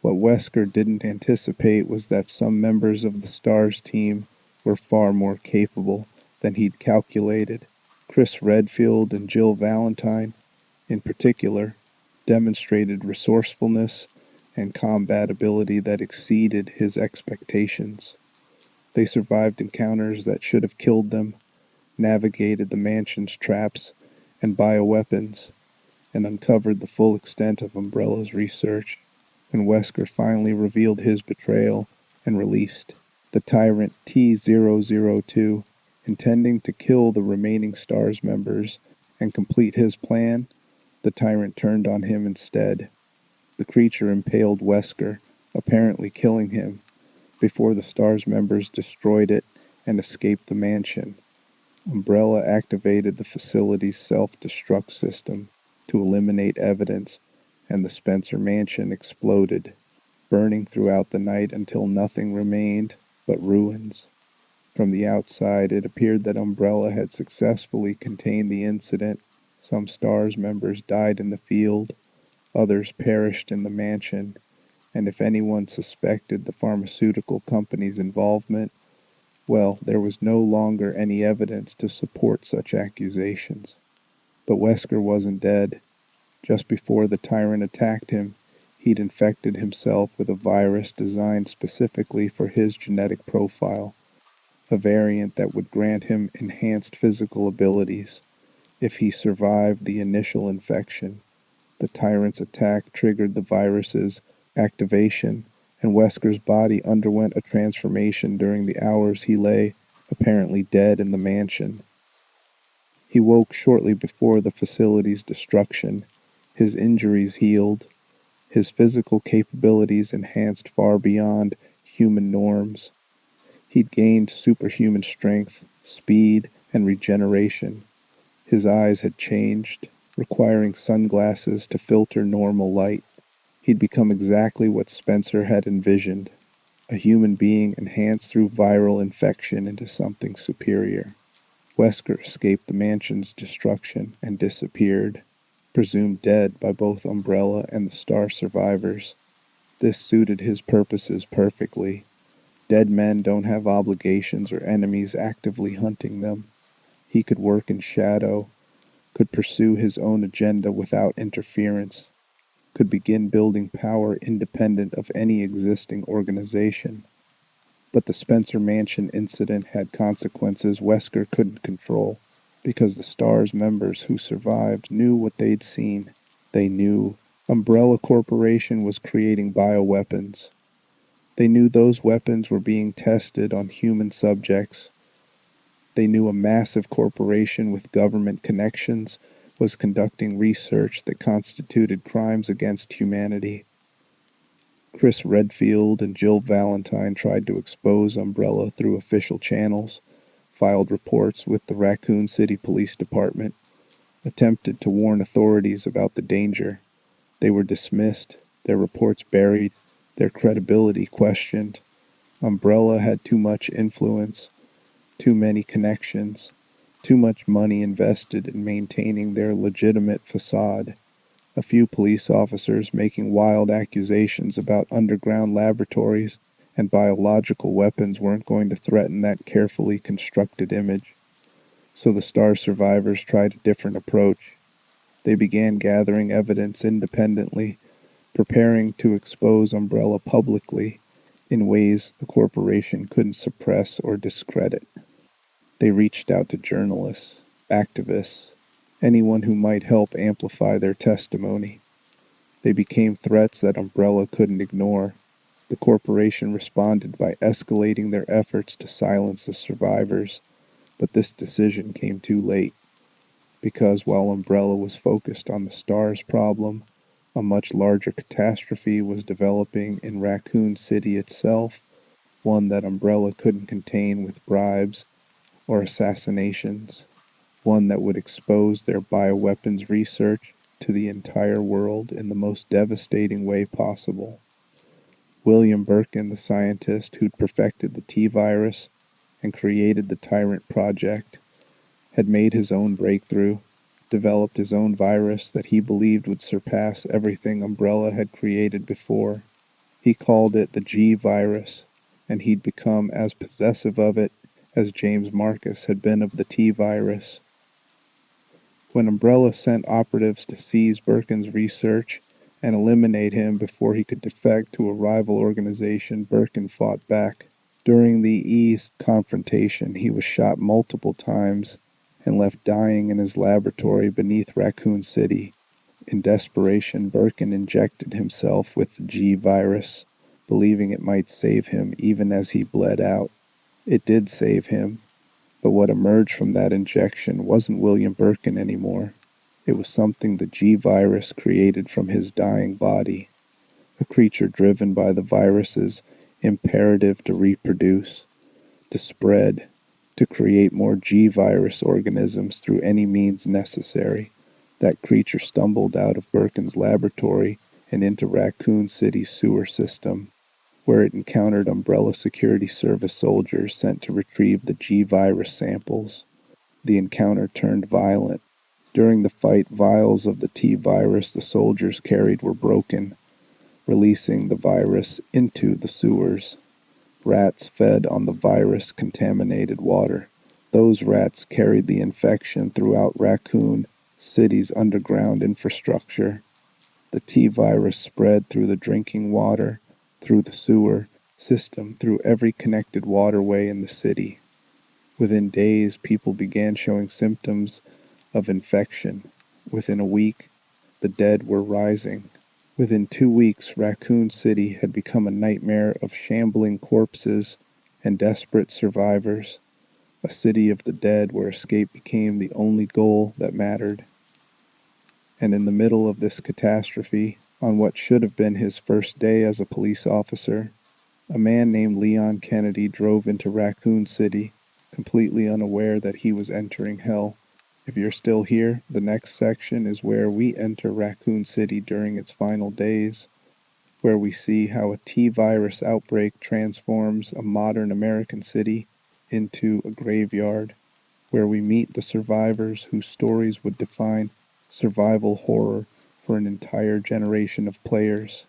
What Wesker didn't anticipate was that some members of the STARS team were far more capable than he'd calculated. Chris Redfield and Jill Valentine, in particular, demonstrated resourcefulness and combat ability that exceeded his expectations. They survived encounters that should have killed them, navigated the mansion's traps and bioweapons, and uncovered the full extent of Umbrella's research when Wesker finally revealed his betrayal and released the tyrant T-002, intending to kill the remaining STARS members and complete his plan. The tyrant turned on him instead. The creature impaled Wesker, apparently killing him, before the STARS members destroyed it and escaped the mansion. Umbrella activated the facility's self-destruct system to eliminate evidence, and the Spencer Mansion exploded, burning throughout the night until nothing remained but ruins. From the outside, it appeared that Umbrella had successfully contained the incident. Some STARS members died in the field, others perished in the mansion, and if anyone suspected the pharmaceutical company's involvement, well, there was no longer any evidence to support such accusations. But Wesker wasn't dead. Just before the tyrant attacked him, he'd infected himself with a virus designed specifically for his genetic profile, a variant that would grant him enhanced physical abilities. If he survived the initial infection, the tyrant's attack triggered the virus's activation, and Wesker's body underwent a transformation during the hours he lay, apparently dead, in the mansion. He woke shortly before the facility's destruction, his injuries healed, his physical capabilities enhanced far beyond human norms. He'd gained superhuman strength, speed, and regeneration. His eyes had changed, requiring sunglasses to filter normal light. He'd become exactly what Spencer had envisioned, a human being enhanced through viral infection into something superior. Wesker escaped the mansion's destruction and disappeared, presumed dead by both Umbrella and the STAR survivors. This suited his purposes perfectly. Dead men don't have obligations or enemies actively hunting them. He could work in shadow, could pursue his own agenda without interference, could begin building power independent of any existing organization. But the Spencer Mansion incident had consequences Wesker couldn't control, because the STARS members who survived knew what they'd seen. They knew Umbrella Corporation was creating bioweapons. They knew those weapons were being tested on human subjects. They knew a massive corporation with government connections was conducting research that constituted crimes against humanity. Chris Redfield and Jill Valentine tried to expose Umbrella through official channels, filed reports with the Raccoon City Police Department, attempted to warn authorities about the danger. They were dismissed, their reports buried, their credibility questioned. Umbrella had too much influence, too many connections, too much money invested in maintaining their legitimate facade. A few police officers making wild accusations about underground laboratories and biological weapons weren't going to threaten that carefully constructed image. So the Star survivors tried a different approach. They began gathering evidence independently, preparing to expose Umbrella publicly in ways the corporation couldn't suppress or discredit. They reached out to journalists, activists, anyone who might help amplify their testimony. They became threats that Umbrella couldn't ignore. The corporation responded by escalating their efforts to silence the survivors, but this decision came too late, because while Umbrella was focused on the Star's problem, a much larger catastrophe was developing in Raccoon City itself, one that Umbrella couldn't contain with bribes or assassinations, one that would expose their bioweapons research to the entire world in the most devastating way possible. William Birkin, the scientist who'd perfected the T-virus and created the Tyrant Project, had made his own breakthrough, developed his own virus that he believed would surpass everything Umbrella had created before. He called it the G virus, and he'd become as possessive of it as James Marcus had been of the T virus. When Umbrella sent operatives to seize Birkin's research and eliminate him before he could defect to a rival organization, Birkin fought back. During the East confrontation, he was shot multiple times and left dying in his laboratory beneath Raccoon City. In desperation, Birkin injected himself with the G virus, believing it might save him even as he bled out. It did save him, but what emerged from that injection wasn't William Birkin anymore. It was something the G virus created from his dying body, a creature driven by the virus's imperative to reproduce, to spread, to create more G-virus organisms through any means necessary. That creature stumbled out of Birkin's laboratory and into Raccoon City's sewer system, where it encountered Umbrella Security Service soldiers sent to retrieve the G-virus samples. The encounter turned violent. During the fight, vials of the T-virus the soldiers carried were broken, releasing the virus into the sewers. Rats fed on the virus-contaminated water. Those rats carried the infection throughout Raccoon City's underground infrastructure. The T-virus spread through the drinking water, through the sewer system, through every connected waterway in the city. Within days, people began showing symptoms of infection. Within a week, the dead were rising. Within 2 weeks, Raccoon City had become a nightmare of shambling corpses and desperate survivors, a city of the dead where escape became the only goal that mattered. And in the middle of this catastrophe, on what should have been his first day as a police officer, a man named Leon Kennedy drove into Raccoon City, completely unaware that he was entering hell. If you're still here, the next section is where we enter Raccoon City during its final days, where we see how a T-virus outbreak transforms a modern American city into a graveyard, where we meet the survivors whose stories would define survival horror for an entire generation of players,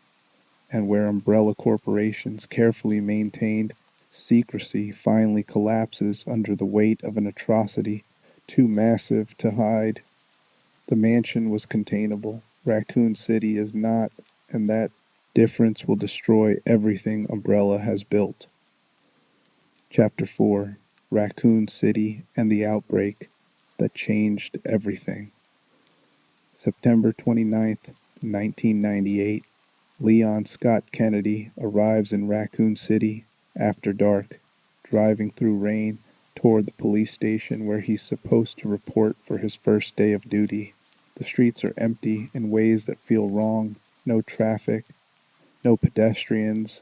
and where Umbrella Corporation's carefully maintained secrecy finally collapses under the weight of an atrocity too massive to hide. The mansion was containable. Raccoon City is not, and that difference will destroy everything Umbrella has built. Chapter 4: Raccoon City and the Outbreak That Changed Everything. September 29th, 1998. Leon Scott Kennedy arrives in Raccoon City after dark, driving through rain toward the police station where he's supposed to report for his first day of duty. The streets are empty in ways that feel wrong. No traffic, no pedestrians,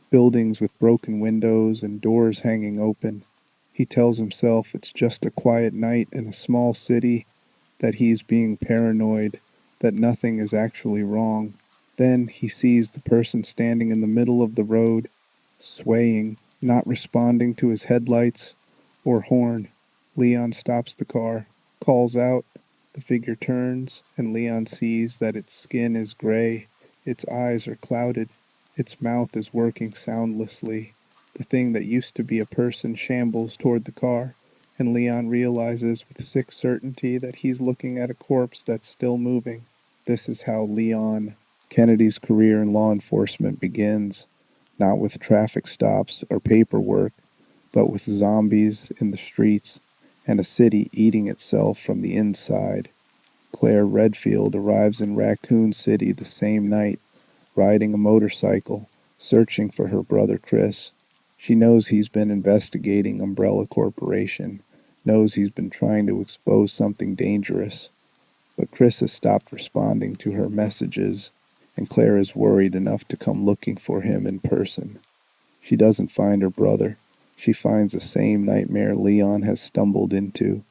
buildings with broken windows and doors hanging open. He tells himself it's just a quiet night in a small city, that he's being paranoid, that nothing is actually wrong. Then he sees the person standing in the middle of the road, swaying, not responding to his headlights or horn. Leon stops the car, calls out. The figure turns, and Leon sees that its skin is gray, its eyes are clouded, its mouth is working soundlessly. The thing that used to be a person shambles toward the car, and Leon realizes with sick certainty that he's looking at a corpse that's still moving. This is how Leon Kennedy's career in law enforcement begins, not with traffic stops or paperwork, but with zombies in the streets and a city eating itself from the inside. Claire Redfield arrives in Raccoon City the same night, riding a motorcycle, searching for her brother Chris. She knows he's been investigating Umbrella Corporation, knows he's been trying to expose something dangerous. But Chris has stopped responding to her messages, and Claire is worried enough to come looking for him in person. She doesn't find her brother. She finds the same nightmare Leon has stumbled into.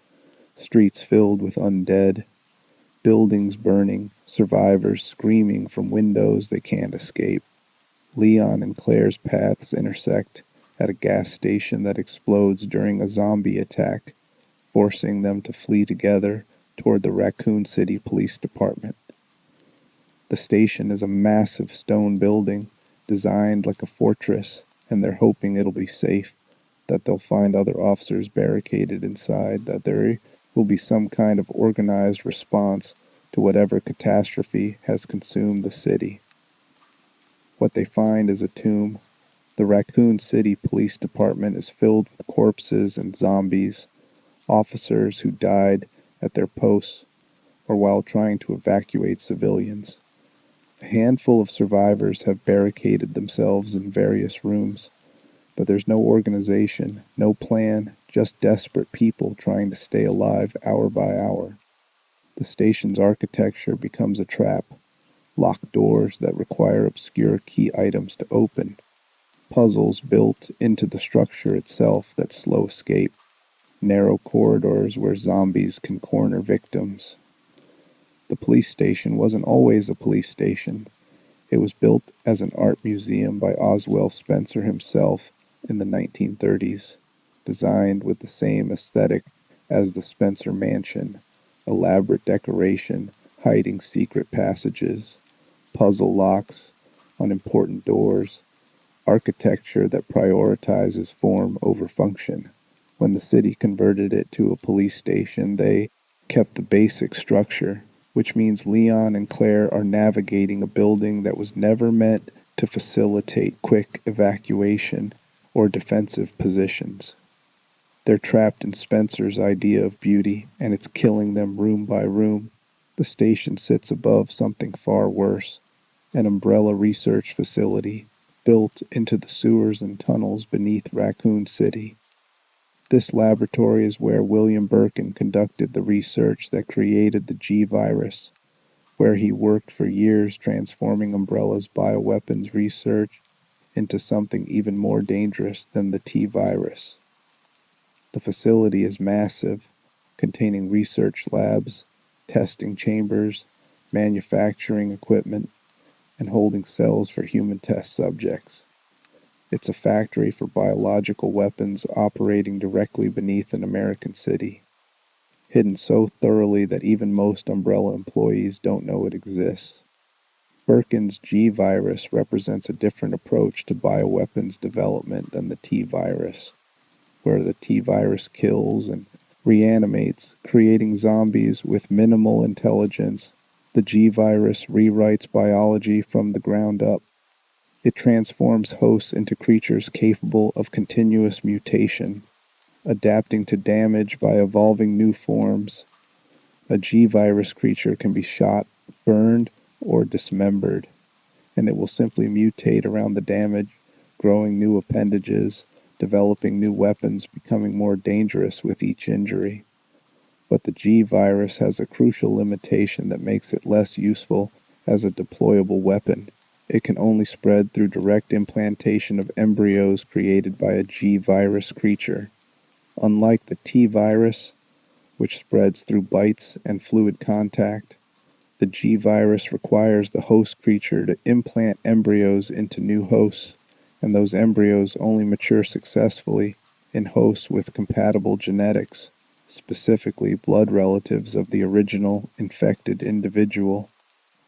Streets filled with undead, buildings burning, survivors screaming from windows they can't escape. Leon and Claire's paths intersect at a gas station that explodes during a zombie attack, forcing them to flee together toward the Raccoon City Police Department. The station is a massive stone building designed like a fortress, and they're hoping it'll be safe, that they'll find other officers barricaded inside, that there will be some kind of organized response to whatever catastrophe has consumed the city. What they find is a tomb. The Raccoon City Police Department is filled with corpses and zombies, officers who died at their posts or while trying to evacuate civilians. A handful of survivors have barricaded themselves in various rooms, but there's no organization, no plan, just desperate people trying to stay alive hour by hour. The station's architecture becomes a trap, locked doors that require obscure key items to open, puzzles built into the structure itself that slow escape, narrow corridors where zombies can corner victims. The police station wasn't always a police station. It was built as an art museum by Oswell Spencer himself in the 1930s, designed with the same aesthetic as the Spencer Mansion, elaborate decoration hiding secret passages, puzzle locks on important doors, architecture that prioritizes form over function. When the city converted it to a police station, they kept the basic structure, which means Leon and Claire are navigating a building that was never meant to facilitate quick evacuation or defensive positions. They're trapped in Spencer's idea of beauty, and it's killing them room by room. The station sits above something far worse, an umbrella research facility built into the sewers and tunnels beneath Raccoon City. This laboratory is where William Birkin conducted the research that created the G virus, where he worked for years transforming Umbrella's bioweapons research into something even more dangerous than the T virus. The facility is massive, containing research labs, testing chambers, manufacturing equipment, and holding cells for human test subjects. It's a factory for biological weapons operating directly beneath an American city, hidden so thoroughly that even most Umbrella employees don't know it exists. Birkin's G virus represents a different approach to bioweapons development than the T virus, where the T virus kills and reanimates, creating zombies with minimal intelligence. The G virus rewrites biology from the ground up. It transforms hosts into creatures capable of continuous mutation, adapting to damage by evolving new forms. A G virus creature can be shot, burned, or dismembered, and it will simply mutate around the damage, growing new appendages, developing new weapons, becoming more dangerous with each injury. But the G virus has a crucial limitation that makes it less useful as a deployable weapon. It can only spread through direct implantation of embryos created by a G virus creature. Unlike the T virus, which spreads through bites and fluid contact, The G virus requires the host creature to implant embryos into new hosts, and those embryos only mature successfully in hosts with compatible genetics, specifically blood relatives of the original infected individual.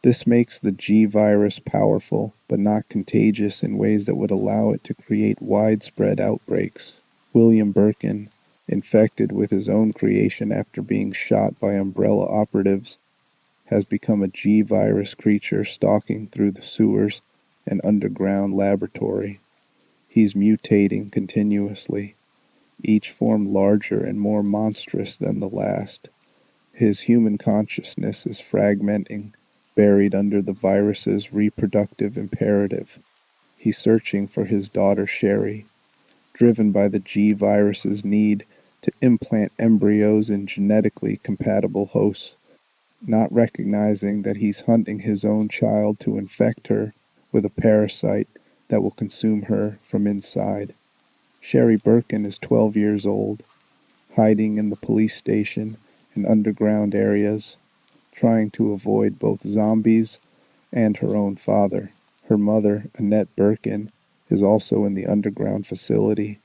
This makes the G virus powerful, but not contagious in ways that would allow it to create widespread outbreaks. William Birkin, infected with his own creation after being shot by Umbrella operatives, has become a G virus creature stalking through the sewers and underground laboratory. He's mutating continuously, each form larger and more monstrous than the last. His human consciousness is fragmenting, buried under the virus's reproductive imperative. He's searching for his daughter Sherry, driven by the G virus's need to implant embryos in genetically compatible hosts, not recognizing that he's hunting his own child to infect her with a parasite that will consume her from inside. Sherry Birkin is 12 years old, hiding in the police station and underground areas, trying to avoid both zombies and her own father. Her mother, Annette Birkin, is also in the underground facility,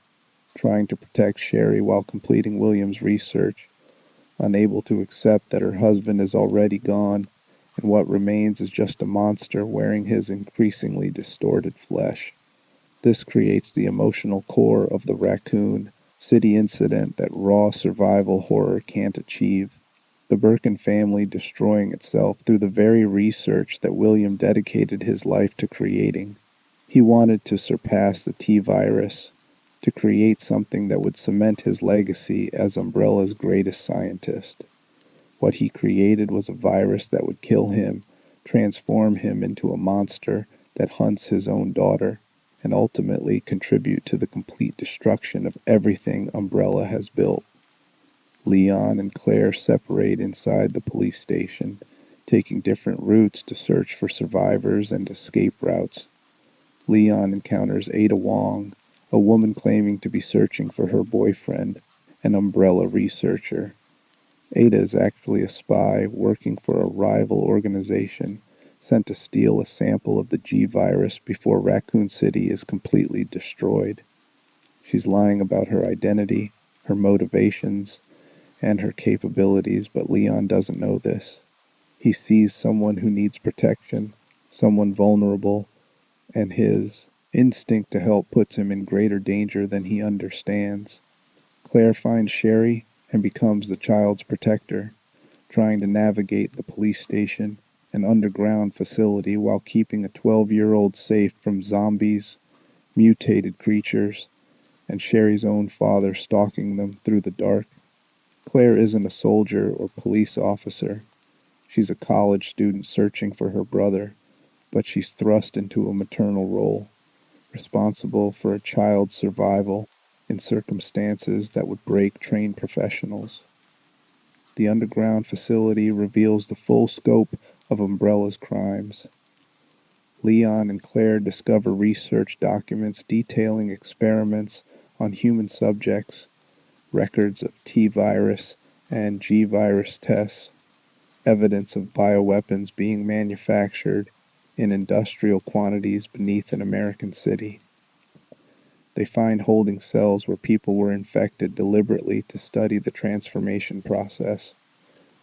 trying to protect Sherry while completing William's research, unable to accept that her husband is already gone and what remains is just a monster wearing his increasingly distorted flesh. This creates the emotional core of the Raccoon City incident that raw survival horror can't achieve. The Birkin family destroying itself through the very research that William dedicated his life to creating. He wanted to surpass the T-virus, to create something that would cement his legacy as Umbrella's greatest scientist. What he created was a virus that would kill him, transform him into a monster that hunts his own daughter, and ultimately contribute to the complete destruction of everything Umbrella has built. Leon and Claire separate inside the police station, taking different routes to search for survivors and escape routes. Leon encounters Ada Wong, a woman claiming to be searching for her boyfriend, an Umbrella researcher. Ada is actually a spy working for a rival organization sent to steal a sample of the G virus before Raccoon City is completely destroyed. She's lying about her identity, her motivations, and her capabilities, but Leon doesn't know this. He sees someone who needs protection, someone vulnerable, and his instinct to help puts him in greater danger than he understands. Claire finds Sherry and becomes the child's protector, trying to navigate the police station and underground facility while keeping a 12-year-old safe from zombies, mutated creatures, and Sherry's own father stalking them through the dark. Claire isn't a soldier or police officer. She's a college student searching for her brother, but she's thrust into a maternal role, responsible for a child's survival in circumstances that would break trained professionals. The underground facility reveals the full scope of Umbrella's crimes. Leon and Claire discover research documents detailing experiments on human subjects, records of T-virus and G-virus tests, evidence of bioweapons being manufactured in industrial quantities beneath an American city. They find holding cells where people were infected deliberately to study the transformation process.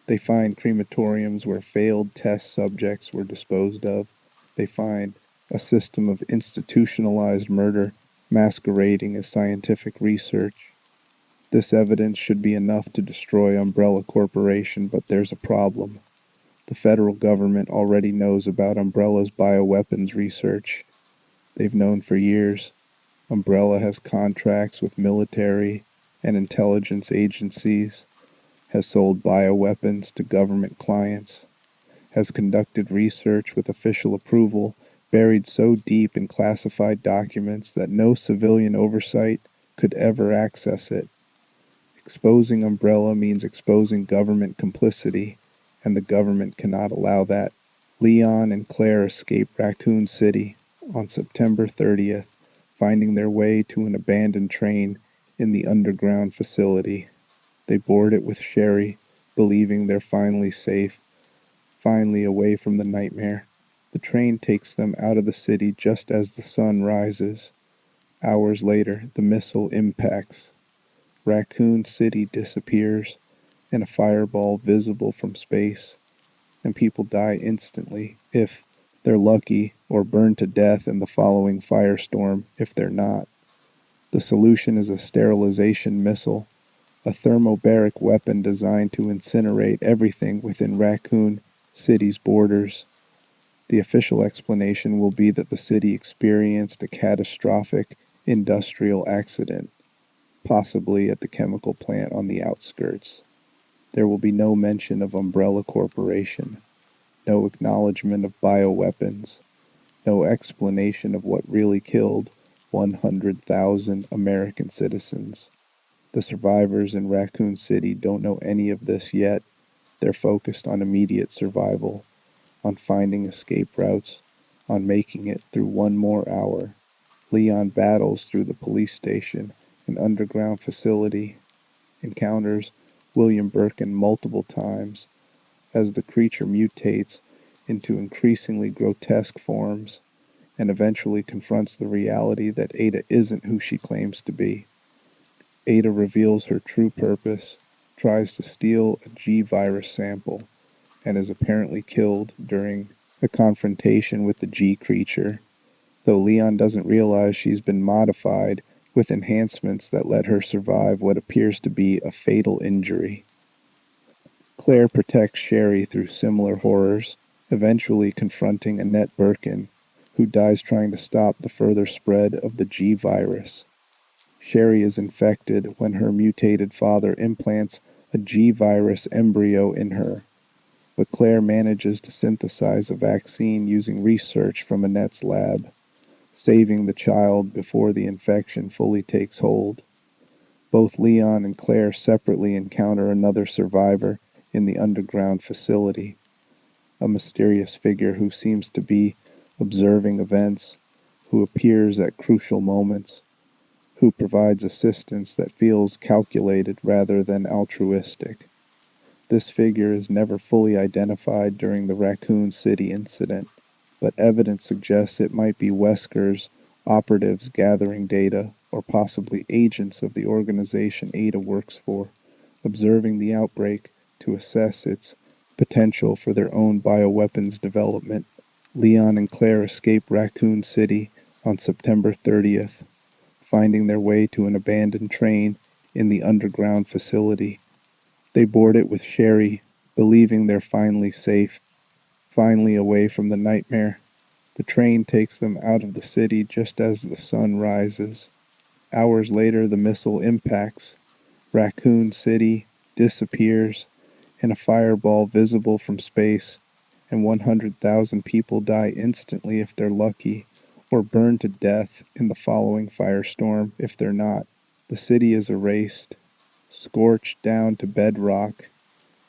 They find crematoriums where failed test subjects were disposed of. They find a system of institutionalized murder masquerading as scientific research. This evidence should be enough to destroy Umbrella Corporation, but there's a problem. The federal government already knows about Umbrella's bioweapons research. They've known for years. Umbrella has contracts with military and intelligence agencies, has sold bioweapons to government clients, has conducted research with official approval buried so deep in classified documents that no civilian oversight could ever access it. Exposing Umbrella means exposing government complicity, and the government cannot allow that. Leon and Claire escape Raccoon City on September 30th, finding their way to an abandoned train in the underground facility. They board it with Sherry, believing they're finally safe finally away from the nightmare. The train takes them out of the city just as the sun rises. Hours later, the missile impacts. Raccoon City disappears in a fireball visible from space, and people die instantly if they're lucky, or burn to death in the following firestorm if they're not. The solution is a sterilization missile, a thermobaric weapon designed to incinerate everything within Raccoon City's borders. The official explanation will be that the city experienced a catastrophic industrial accident, possibly at the chemical plant on the outskirts. There will be no mention of Umbrella Corporation, no acknowledgement of bioweapons, no explanation of what really killed 100,000 American citizens. The survivors in Raccoon City don't know any of this yet. They're focused on immediate survival, on finding escape routes, on making it through one more hour. Leon battles through the police station and underground facility, encounters William Birkin multiple times as the creature mutates into increasingly grotesque forms, and eventually confronts the reality that Ada isn't who she claims to be. Ada reveals her true purpose, tries to steal a G-virus sample, and is apparently killed during a confrontation with the G creature, though Leon doesn't realize she's been modified with enhancements that let her survive what appears to be a fatal injury. Claire protects Sherry through similar horrors, eventually confronting Annette Birkin, who dies trying to stop the further spread of the G virus. Sherry is infected when her mutated father implants a G virus embryo in her, but Claire manages to synthesize a vaccine using research from Annette's lab, saving the child before the infection fully takes hold. Both Leon and Claire separately encounter another survivor in the underground facility, a mysterious figure who seems to be observing events, who appears at crucial moments, who provides assistance that feels calculated rather than altruistic. This figure is never fully identified during the Raccoon City incident, but evidence suggests it might be Wesker's operatives gathering data, or possibly agents of the organization Ada works for, observing the outbreak to assess its potential for their own bioweapons development. Leon and Claire escape Raccoon City on September 30th, finding their way to an abandoned train in the underground facility. They board it with Sherry, believing they're finally safe, finally away from the nightmare. The train takes them out of the city just as the sun rises. Hours later, the missile impacts. Raccoon City disappears in a fireball visible from space, and 100,000 people die instantly if they're lucky, or burn to death in the following firestorm if they're not. The city is erased, scorched down to bedrock,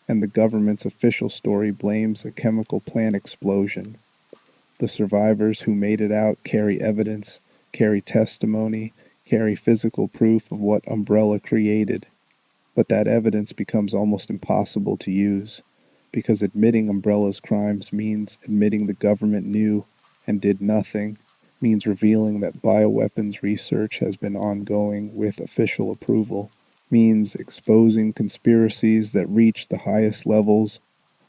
and the government's official story blames a chemical plant explosion. The survivors who made it out carry evidence, carry testimony, carry physical proof of what Umbrella created. But that evidence becomes almost impossible to use, because admitting Umbrella's crimes means admitting the government knew and did nothing, means revealing that bioweapons research has been ongoing with official approval, means exposing conspiracies that reach the highest levels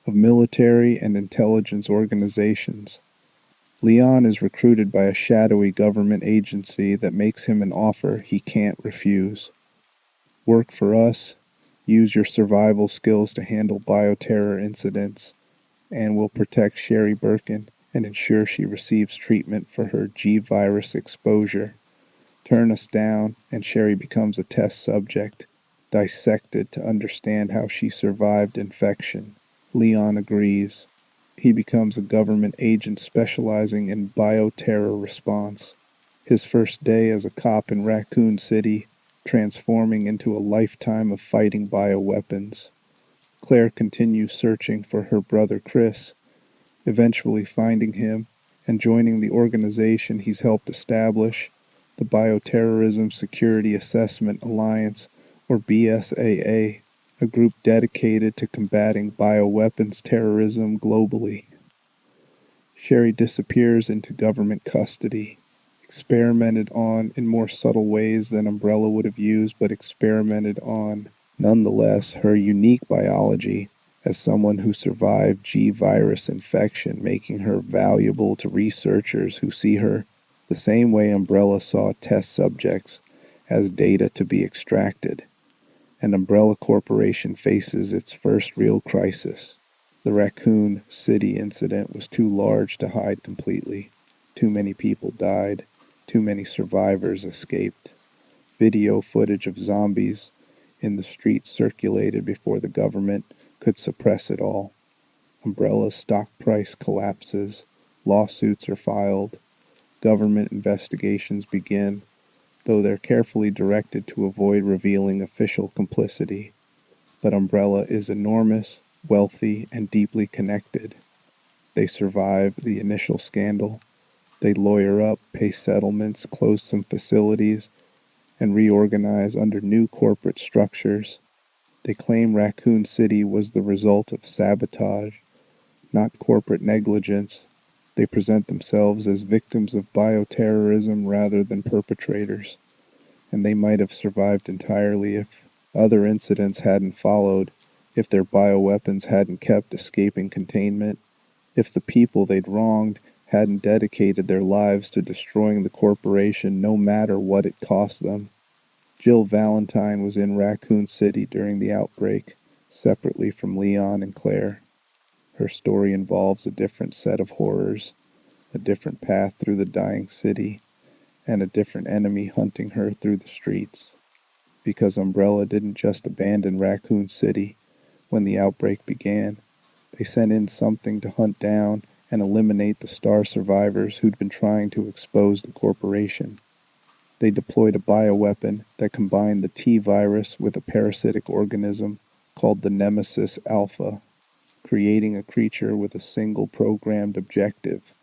of military and intelligence organizations. Leon is recruited by a shadowy government agency that makes him an offer he can't refuse. Work for us, use your survival skills to handle bioterror incidents, and we'll protect Sherry Birkin and ensure she receives treatment for her G-virus exposure. Turn us down, and Sherry becomes a test subject, dissected to understand how she survived infection. Leon agrees. He becomes a government agent specializing in bioterror response. His first day as a cop in Raccoon City, transforming into a lifetime of fighting bioweapons. Claire continues searching for her brother Chris, eventually finding him and joining the organization he's helped establish, the Bioterrorism Security Assessment Alliance, or BSAA. a group dedicated to combating bioweapons terrorism globally. Sherry disappears into government custody, experimented on in more subtle ways than Umbrella would have used, but experimented on nonetheless. Her unique biology as someone who survived G virus infection, making her valuable to researchers who see her the same way Umbrella saw test subjects as data to be extracted. And Umbrella Corporation faces its first real crisis. The Raccoon City incident was too large to hide completely. Too many people died. Too many survivors escaped. Video footage of zombies in the streets circulated before the government could suppress it all. Umbrella's stock price collapses. Lawsuits are filed. Government investigations begin, though they're carefully directed to avoid revealing official complicity. But Umbrella is enormous, wealthy, and deeply connected. They survive the initial scandal. They lawyer up, pay settlements, close some facilities, and reorganize under new corporate structures. They claim Raccoon City was the result of sabotage, not corporate negligence. They present themselves as victims of bioterrorism rather than perpetrators, and they might have survived entirely if other incidents hadn't followed, if their bioweapons hadn't kept escaping containment, if the people they'd wronged hadn't dedicated their lives to destroying the corporation no matter what it cost them. Jill Valentine was in Raccoon City during the outbreak, separately from Leon and Claire. Her story involves a different set of horrors, a different path through the dying city, and a different enemy hunting her through the streets. Because Umbrella didn't just abandon Raccoon City when the outbreak began. They sent in something to hunt down and eliminate the star survivors who'd been trying to expose the corporation. They deployed a bioweapon that combined the T virus with a parasitic organism called the Nemesis Alpha, creating a creature with a single programmed objective: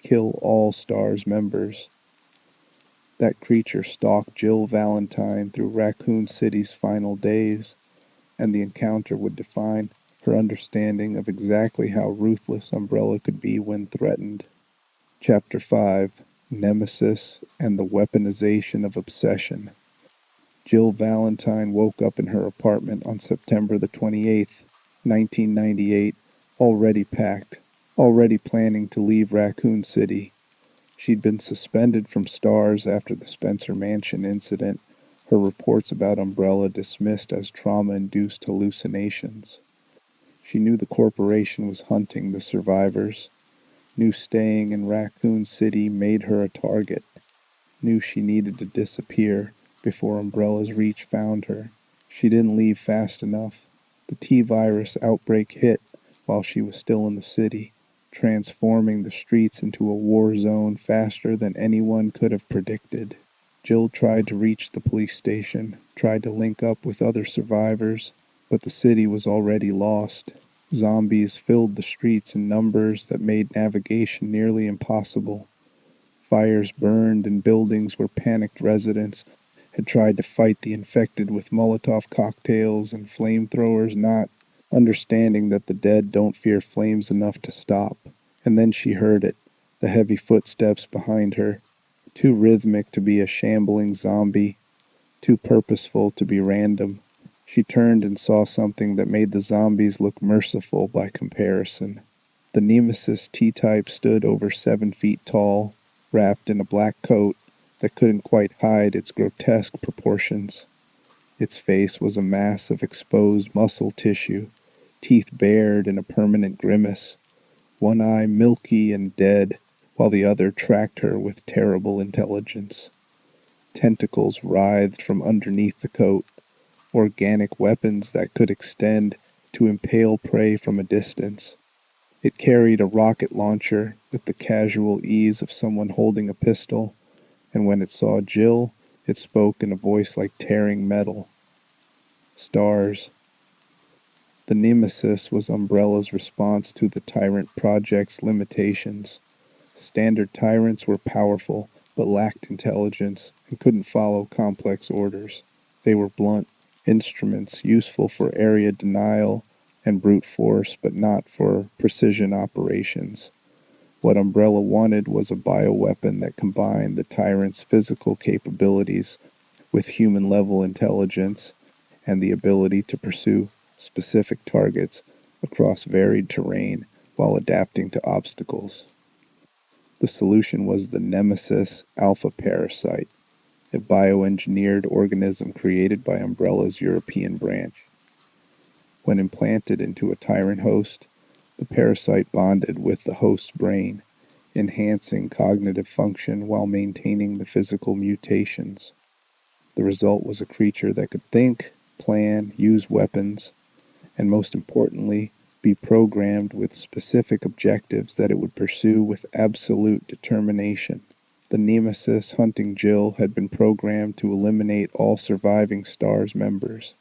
kill all STAR's members. That creature stalked Jill Valentine through Raccoon City's final days, and the encounter would define her understanding of exactly how ruthless Umbrella could be when threatened. Chapter 5: Nemesis and the Weaponization of Obsession. Jill Valentine woke up in her apartment on September the 28th, 1998, already packed, already planning to leave Raccoon City. She'd been suspended from STARS after the Spencer Mansion incident, her reports about Umbrella dismissed as trauma-induced hallucinations. She knew the corporation was hunting the survivors, knew staying in Raccoon City made her a target, knew she needed to disappear before Umbrella's reach found her. She didn't leave fast enough. The T-virus outbreak hit while she was still in the city, transforming the streets into a war zone faster than anyone could have predicted. Jill tried to reach the police station, tried to link up with other survivors, but the city was already lost. Zombies filled the streets in numbers that made navigation nearly impossible. Fires burned in buildings where panicked residents had tried to fight the infected with Molotov cocktails and flamethrowers, not understanding that the dead don't fear flames enough to stop. And then she heard it, the heavy footsteps behind her, too rhythmic to be a shambling zombie, too purposeful to be random. She turned and saw something that made the zombies look merciful by comparison. The Nemesis T-type stood over 7 feet tall, wrapped in a black coat that couldn't quite hide its grotesque proportions. Its face was a mass of exposed muscle tissue, teeth bared in a permanent grimace, one eye milky and dead, while the other tracked her with terrible intelligence. Tentacles writhed from underneath the coat, organic weapons that could extend to impale prey from a distance. It carried a rocket launcher with the casual ease of someone holding a pistol, and when it saw Jill, it spoke in a voice like tearing metal. Stars. The Nemesis was Umbrella's response to the Tyrant Project's limitations. Standard tyrants were powerful, but lacked intelligence and couldn't follow complex orders. They were blunt, instruments useful for area denial and brute force, but not for precision operations. What Umbrella wanted was a bioweapon that combined the tyrant's physical capabilities with human-level intelligence and the ability to pursue specific targets across varied terrain while adapting to obstacles. The solution was the Nemesis alpha parasite, a bioengineered organism created by Umbrella's European branch. When implanted into a tyrant host, the parasite bonded with the host's brain, enhancing cognitive function while maintaining the physical mutations. The result was a creature that could think, plan, use weapons, and most importantly, be programmed with specific objectives that it would pursue with absolute determination. The Nemesis hunting Jill had been programmed to eliminate all surviving STARS members.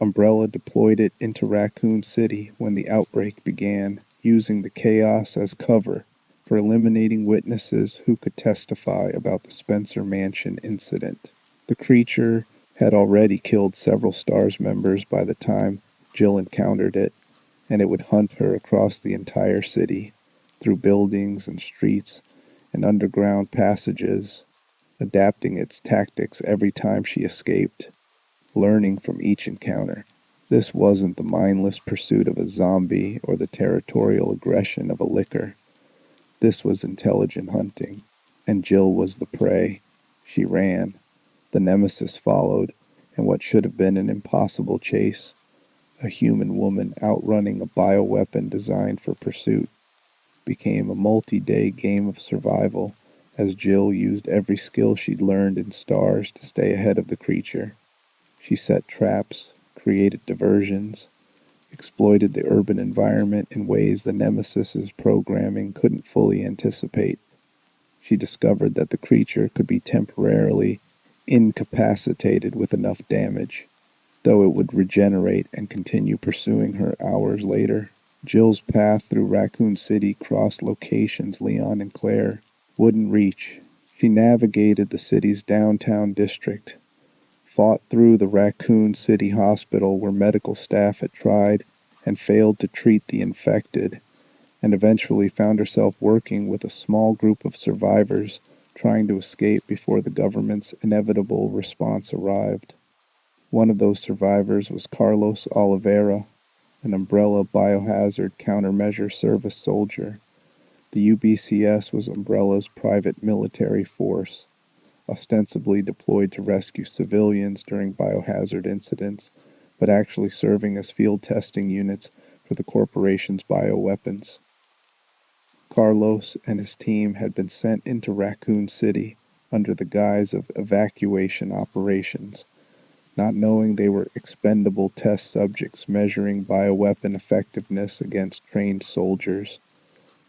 Umbrella deployed it into Raccoon City when the outbreak began, using the chaos as cover for eliminating witnesses who could testify about the Spencer Mansion incident. The creature had already killed several STARS members by the time Jill encountered it, and it would hunt her across the entire city, through buildings and streets and underground passages, adapting its tactics every time she escaped, learning from each encounter. This wasn't the mindless pursuit of a zombie or the territorial aggression of a licker. This was intelligent hunting, and Jill was the prey. She ran. The Nemesis followed, and what should have been an impossible chase, a human woman outrunning a bioweapon designed for pursuit, became a multi-day game of survival as Jill used every skill she'd learned in STARS to stay ahead of the creature. She set traps, created diversions, exploited the urban environment in ways the Nemesis's programming couldn't fully anticipate. She discovered that the creature could be temporarily incapacitated with enough damage, though it would regenerate and continue pursuing her hours later. Jill's path through Raccoon City crossed locations Leon and Claire wouldn't reach. She navigated the city's downtown district, fought through the Raccoon City Hospital where medical staff had tried and failed to treat the infected, and eventually found herself working with a small group of survivors trying to escape before the government's inevitable response arrived. One of those survivors was Carlos Oliveira, an Umbrella Biohazard Countermeasure Service soldier. The UBCS was Umbrella's private military force, ostensibly deployed to rescue civilians during biohazard incidents, but actually serving as field testing units for the corporation's bioweapons. Carlos and his team had been sent into Raccoon City under the guise of evacuation operations, not knowing they were expendable test subjects measuring bioweapon effectiveness against trained soldiers.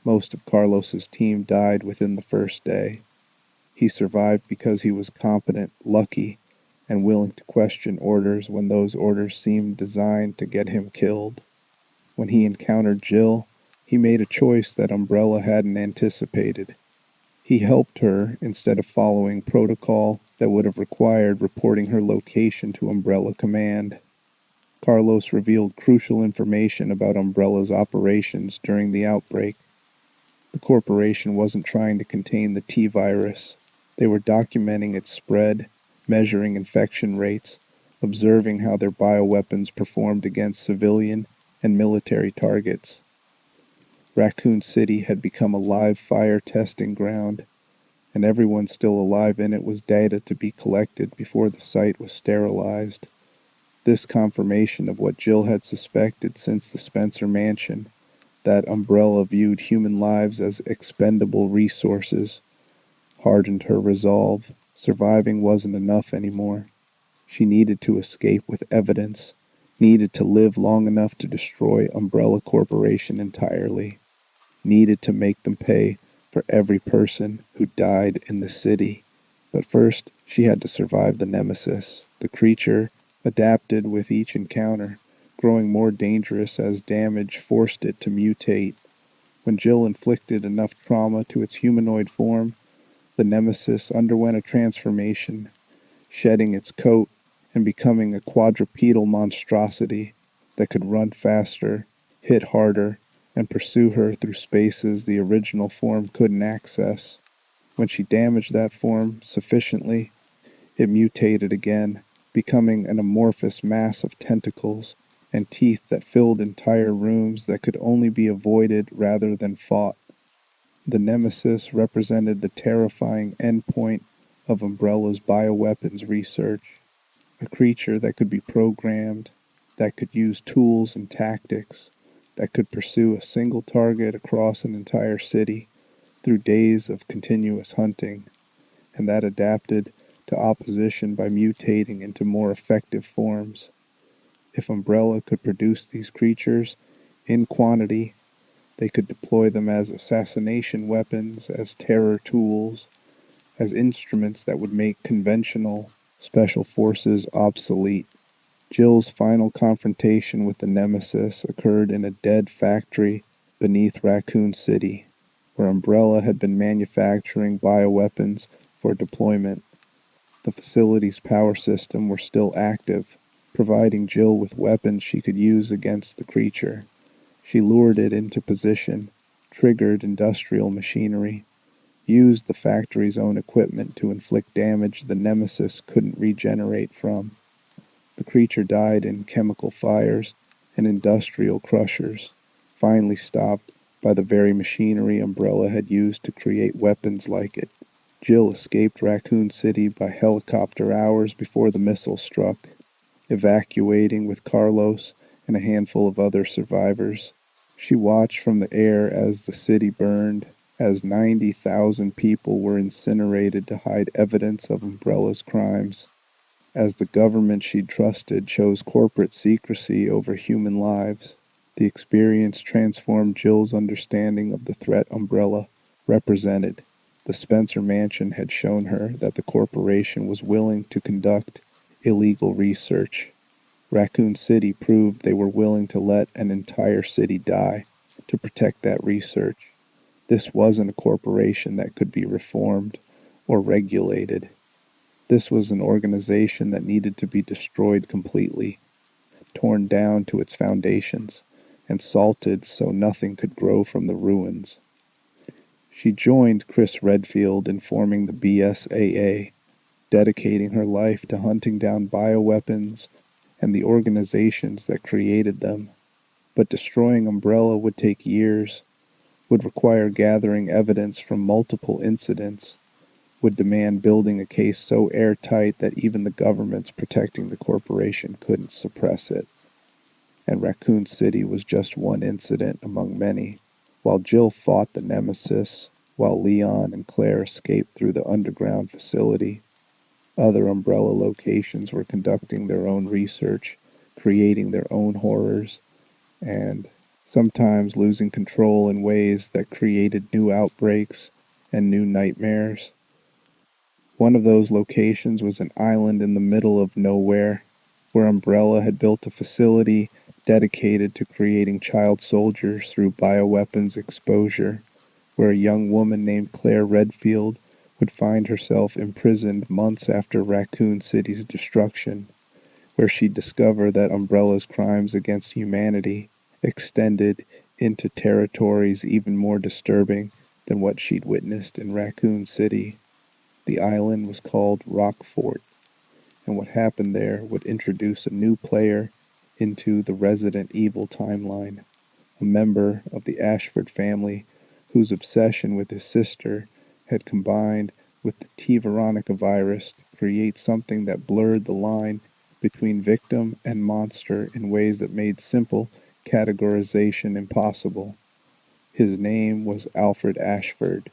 Most of Carlos's team died within the first day. He survived because he was competent, lucky, and willing to question orders when those orders seemed designed to get him killed. When he encountered Jill, he made a choice that Umbrella hadn't anticipated. He helped her instead of following protocol that would have required reporting her location to Umbrella Command. Carlos revealed crucial information about Umbrella's operations during the outbreak. The corporation wasn't trying to contain the T-virus. They were documenting its spread, measuring infection rates, observing how their bioweapons performed against civilian and military targets. Raccoon City had become a live fire testing ground, and everyone still alive in it was data to be collected before the site was sterilized. This confirmation of what Jill had suspected since the Spencer Mansion, that Umbrella viewed human lives as expendable resources, hardened her resolve. Surviving wasn't enough anymore. She needed to escape with evidence, needed to live long enough to destroy Umbrella Corporation entirely, needed to make them pay for every person who died in the city. But first, she had to survive the Nemesis. The creature adapted with each encounter, growing more dangerous as damage forced it to mutate. When Jill inflicted enough trauma to its humanoid form, the Nemesis underwent a transformation, shedding its coat and becoming a quadrupedal monstrosity that could run faster, hit harder, and pursue her through spaces the original form couldn't access. When she damaged that form sufficiently, it mutated again, becoming an amorphous mass of tentacles and teeth that filled entire rooms that could only be avoided rather than fought. The Nemesis represented the terrifying endpoint of Umbrella's bioweapons research, a creature that could be programmed, that could use tools and tactics, that could pursue a single target across an entire city through days of continuous hunting, and that adapted to opposition by mutating into more effective forms. If Umbrella could produce these creatures in quantity, they could deploy them as assassination weapons, as terror tools, as instruments that would make conventional special forces obsolete. Jill's final confrontation with the Nemesis occurred in a dead factory beneath Raccoon City, where Umbrella had been manufacturing bioweapons for deployment. The facility's power system were still active, providing Jill with weapons she could use against the creature. She lured it into position, triggered industrial machinery, used the factory's own equipment to inflict damage the Nemesis couldn't regenerate from. The creature died in chemical fires and industrial crushers, finally stopped by the very machinery Umbrella had used to create weapons like it. Jill escaped Raccoon City by helicopter hours before the missile struck, evacuating with Carlos and a handful of other survivors. She watched from the air as the city burned, as 90,000 people were incinerated to hide evidence of Umbrella's crimes, as the government she'd trusted chose corporate secrecy over human lives. The experience transformed Jill's understanding of the threat Umbrella represented. The Spencer Mansion had shown her that the corporation was willing to conduct illegal research. Raccoon City proved they were willing to let an entire city die to protect that research. This wasn't a corporation that could be reformed or regulated. This was an organization that needed to be destroyed completely, torn down to its foundations, and salted so nothing could grow from the ruins. She joined Chris Redfield in forming the BSAA, dedicating her life to hunting down bioweapons and the organizations that created them. But destroying Umbrella would take years, would require gathering evidence from multiple incidents, would demand building a case so airtight that even the governments protecting the corporation couldn't suppress it. And Raccoon City was just one incident among many. While Jill fought the Nemesis, while Leon and Claire escaped through the underground facility, other Umbrella locations were conducting their own research, creating their own horrors, and sometimes losing control in ways that created new outbreaks and new nightmares. One of those locations was an island in the middle of nowhere, where Umbrella had built a facility dedicated to creating child soldiers through bioweapons exposure, where a young woman named Claire Redfield would find herself imprisoned months after Raccoon City's destruction, where she'd discover that Umbrella's crimes against humanity extended into territories even more disturbing than what she'd witnessed in Raccoon City. The island was called Rockfort, and what happened there would introduce a new player into the Resident Evil timeline, a member of the Ashford family whose obsession with his sister had combined with the T. Veronica virus to create something that blurred the line between victim and monster in ways that made simple categorization impossible. His name was Alfred Ashford,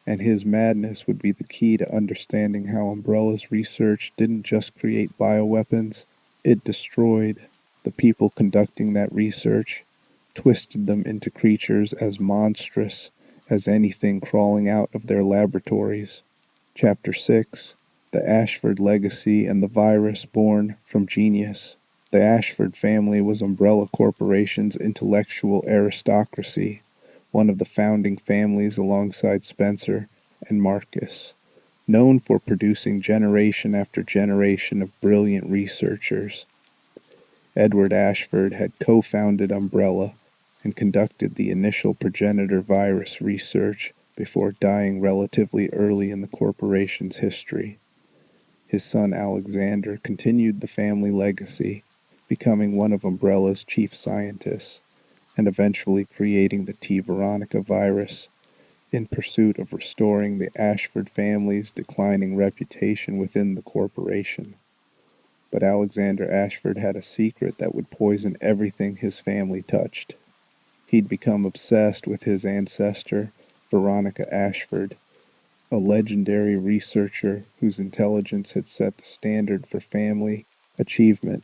and his madness would be the key to understanding how Umbrella's research didn't just create bioweapons, it destroyed the people conducting that research, twisted them into creatures as monstrous as anything crawling out of their laboratories. Chapter 6: The Ashford Legacy and the Virus Born from Genius. The Ashford family was Umbrella Corporation's intellectual aristocracy, one of the founding families alongside Spencer and Marcus. known for producing generation after generation of brilliant researchers. Edward Ashford had co-founded Umbrella and conducted the initial progenitor virus research before dying relatively early in the corporation's history. His son Alexander continued the family legacy, becoming one of Umbrella's chief scientists, and eventually creating the T. Veronica virus in pursuit of restoring the Ashford family's declining reputation within the corporation. But Alexander Ashford had a secret that would poison everything his family touched. He'd become obsessed with his ancestor, Veronica Ashford, a legendary researcher whose intelligence had set the standard for family achievement.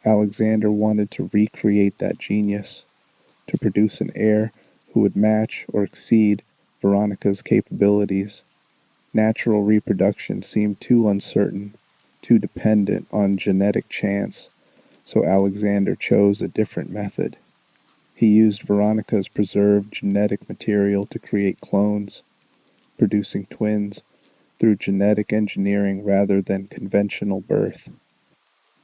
Alexander wanted to recreate that genius, to produce an heir who would match or exceed Veronica's capabilities. Natural reproduction seemed too uncertain, too dependent on genetic chance, so Alexander chose a different method. He used Veronica's preserved genetic material to create clones, producing twins through genetic engineering rather than conventional birth.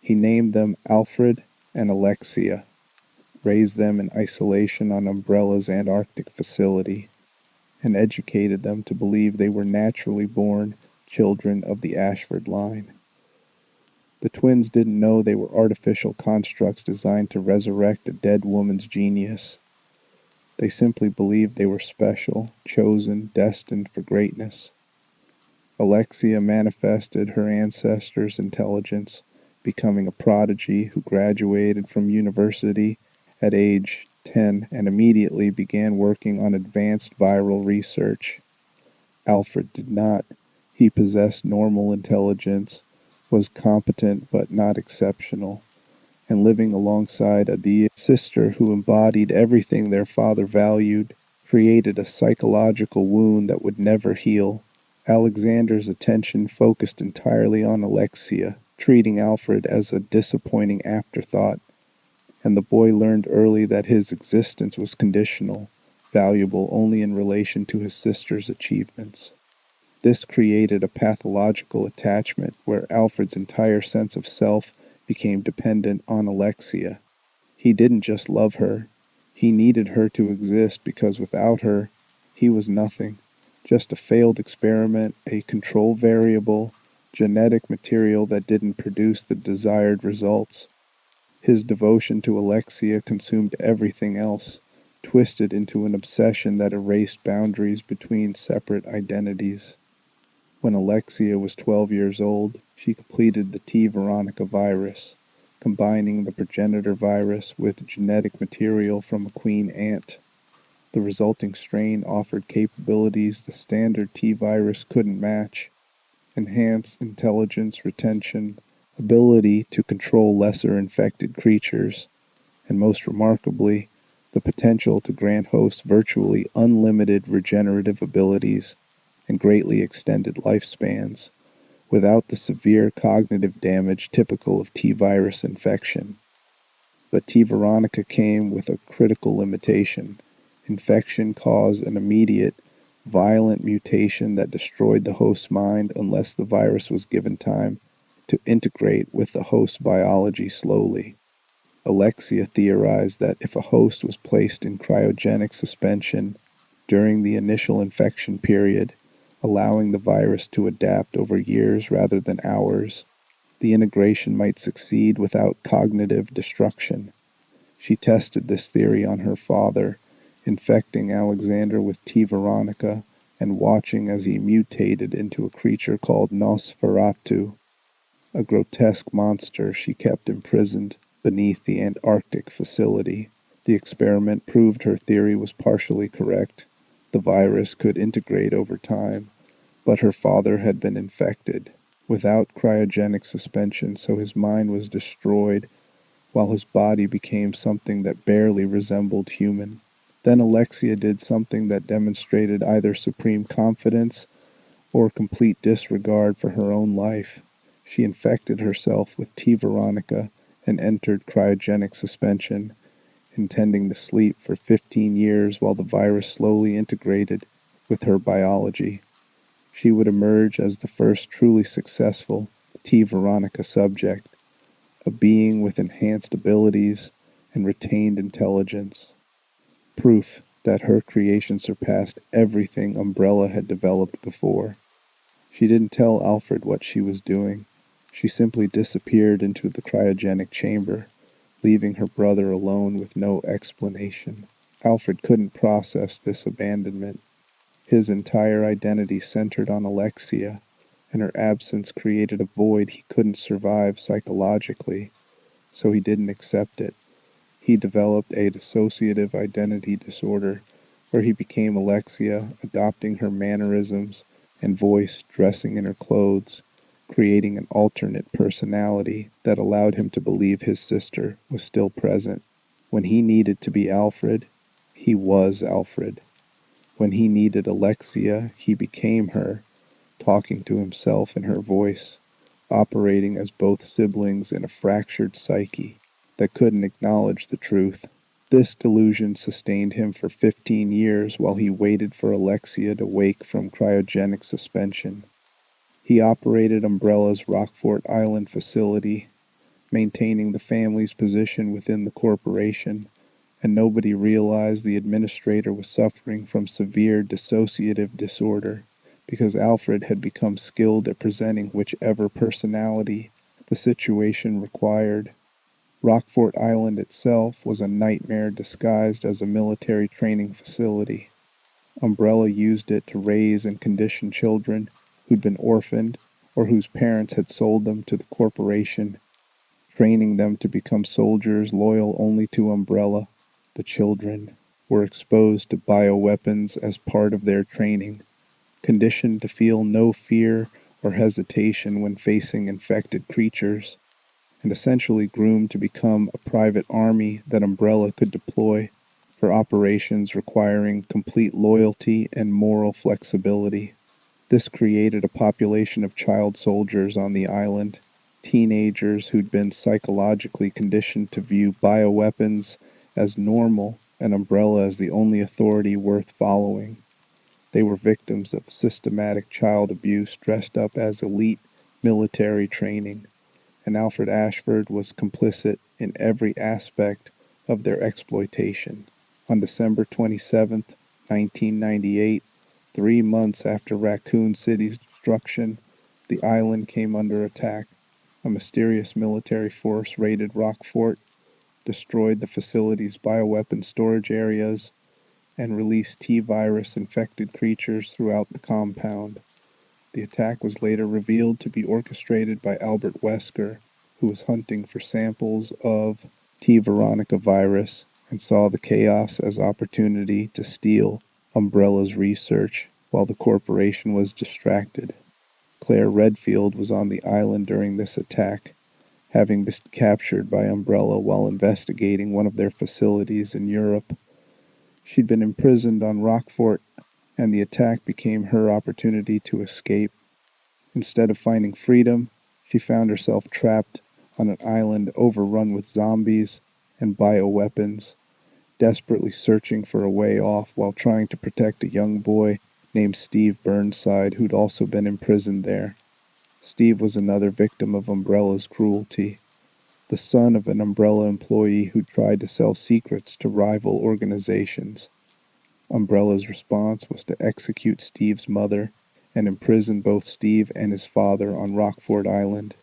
He named them Alfred and Alexia, raised them in isolation on Umbrella's Antarctic facility, and educated them to believe they were naturally born children of the Ashford line. The twins didn't know they were artificial constructs designed to resurrect a dead woman's genius. They simply believed they were special, chosen, destined for greatness. Alexia manifested her ancestors' intelligence, becoming a prodigy who graduated from university at age 10 and immediately began working on advanced viral research. Alfred did not. He possessed normal intelligence, was competent but not exceptional, and living alongside Adia's sister who embodied everything their father valued, created a psychological wound that would never heal. Alexander's attention focused entirely on Alexia, treating Alfred as a disappointing afterthought, and the boy learned early that his existence was conditional, valuable only in relation to his sister's achievements. This created a pathological attachment where Alfred's entire sense of self became dependent on Alexia. He didn't just love her, he needed her to exist because without her, he was nothing, just a failed experiment, a control variable, genetic material that didn't produce the desired results. His devotion to Alexia consumed everything else, twisted into an obsession that erased boundaries between separate identities. When Alexia was 12 years old, she completed the T. Veronica virus, combining the progenitor virus with genetic material from a queen ant. The resulting strain offered capabilities the standard T virus couldn't match: enhanced intelligence retention, ability to control lesser infected creatures, and most remarkably, the potential to grant hosts virtually unlimited regenerative abilities and greatly extended lifespans, without the severe cognitive damage typical of T-virus infection. But T. Veronica came with a critical limitation. Infection caused an immediate, violent mutation that destroyed the host's mind unless the virus was given time to integrate with the host's biology slowly. Alexia theorized that if a host was placed in cryogenic suspension during the initial infection period, allowing the virus to adapt over years rather than hours, the integration might succeed without cognitive destruction. She tested this theory on her father, infecting Alexander with T. Veronica and watching as he mutated into a creature called Nosferatu, a grotesque monster she kept imprisoned beneath the Antarctic facility. The experiment proved her theory was partially correct. The virus could integrate over time, but her father had been infected without cryogenic suspension, so his mind was destroyed while his body became something that barely resembled human. Then Alexia did something that demonstrated either supreme confidence or complete disregard for her own life. She infected herself with T. Veronica and entered cryogenic suspension, intending to sleep for 15 years while the virus slowly integrated with her biology. She would emerge as the first truly successful T. Veronica subject, a being with enhanced abilities and retained intelligence, proof that her creation surpassed everything Umbrella had developed before. She didn't tell Alfred what she was doing. She simply disappeared into the cryogenic chamber, leaving her brother alone with no explanation. Alfred couldn't process this abandonment. His entire identity centered on Alexia, and her absence created a void he couldn't survive psychologically, so he didn't accept it. He developed a dissociative identity disorder where he became Alexia, adopting her mannerisms and voice, dressing in her clothes, creating an alternate personality that allowed him to believe his sister was still present. When he needed to be Alfred, he was Alfred. When he needed Alexia, he became her, talking to himself in her voice, operating as both siblings in a fractured psyche that couldn't acknowledge the truth. This delusion sustained him for 15 years while he waited for Alexia to wake from cryogenic suspension. He operated Umbrella's Rockfort Island facility, maintaining the family's position within the corporation, and nobody realized the administrator was suffering from severe dissociative disorder because Alfred had become skilled at presenting whichever personality the situation required. Rockfort Island itself was a nightmare disguised as a military training facility. Umbrella used it to raise and condition children who'd been orphaned or whose parents had sold them to the corporation, training them to become soldiers loyal only to Umbrella. The children were exposed to bioweapons as part of their training, conditioned to feel no fear or hesitation when facing infected creatures, and essentially groomed to become a private army that Umbrella could deploy for operations requiring complete loyalty and moral flexibility. This created a population of child soldiers on the island, teenagers who'd been psychologically conditioned to view bioweapons as normal and Umbrella as the only authority worth following. They were victims of systematic child abuse dressed up as elite military training, and Alfred Ashford was complicit in every aspect of their exploitation. On December 27th, 1998, 3 months after Raccoon City's destruction, the island came under attack. A mysterious military force raided Rockfort, destroyed the facility's bioweapon storage areas, and released T-virus infected creatures throughout the compound. The attack was later revealed to be orchestrated by Albert Wesker, who was hunting for samples of T. Veronica virus and saw the chaos as opportunity to steal Umbrella's research while the corporation was distracted. Claire Redfield was on the island during this attack, having been captured by Umbrella while investigating one of their facilities in Europe. She'd been imprisoned on Rockfort, and the attack became her opportunity to escape. Instead of finding freedom, she found herself trapped on an island overrun with zombies and bioweapons, desperately searching for a way off while trying to protect a young boy named Steve Burnside who'd also been imprisoned there. Steve was another victim of Umbrella's cruelty, the son of an Umbrella employee who tried to sell secrets to rival organizations. Umbrella's response was to execute Steve's mother and imprison both Steve and his father on Rockfort Island.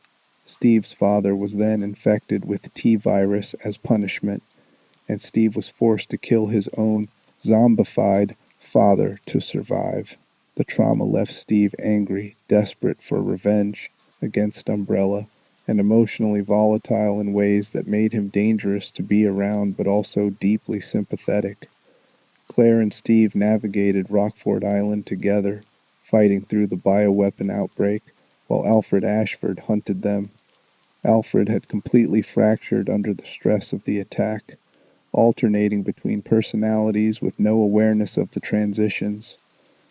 Steve's father was then infected with T-virus as punishment, and Steve was forced to kill his own zombified father to survive. The trauma left Steve angry, desperate for revenge against Umbrella, and emotionally volatile in ways that made him dangerous to be around but also deeply sympathetic. Claire and Steve navigated Rockfort Island together, fighting through the bioweapon outbreak, while Alfred Ashford hunted them. Alfred had completely fractured under the stress of the attack, alternating between personalities with no awareness of the transitions,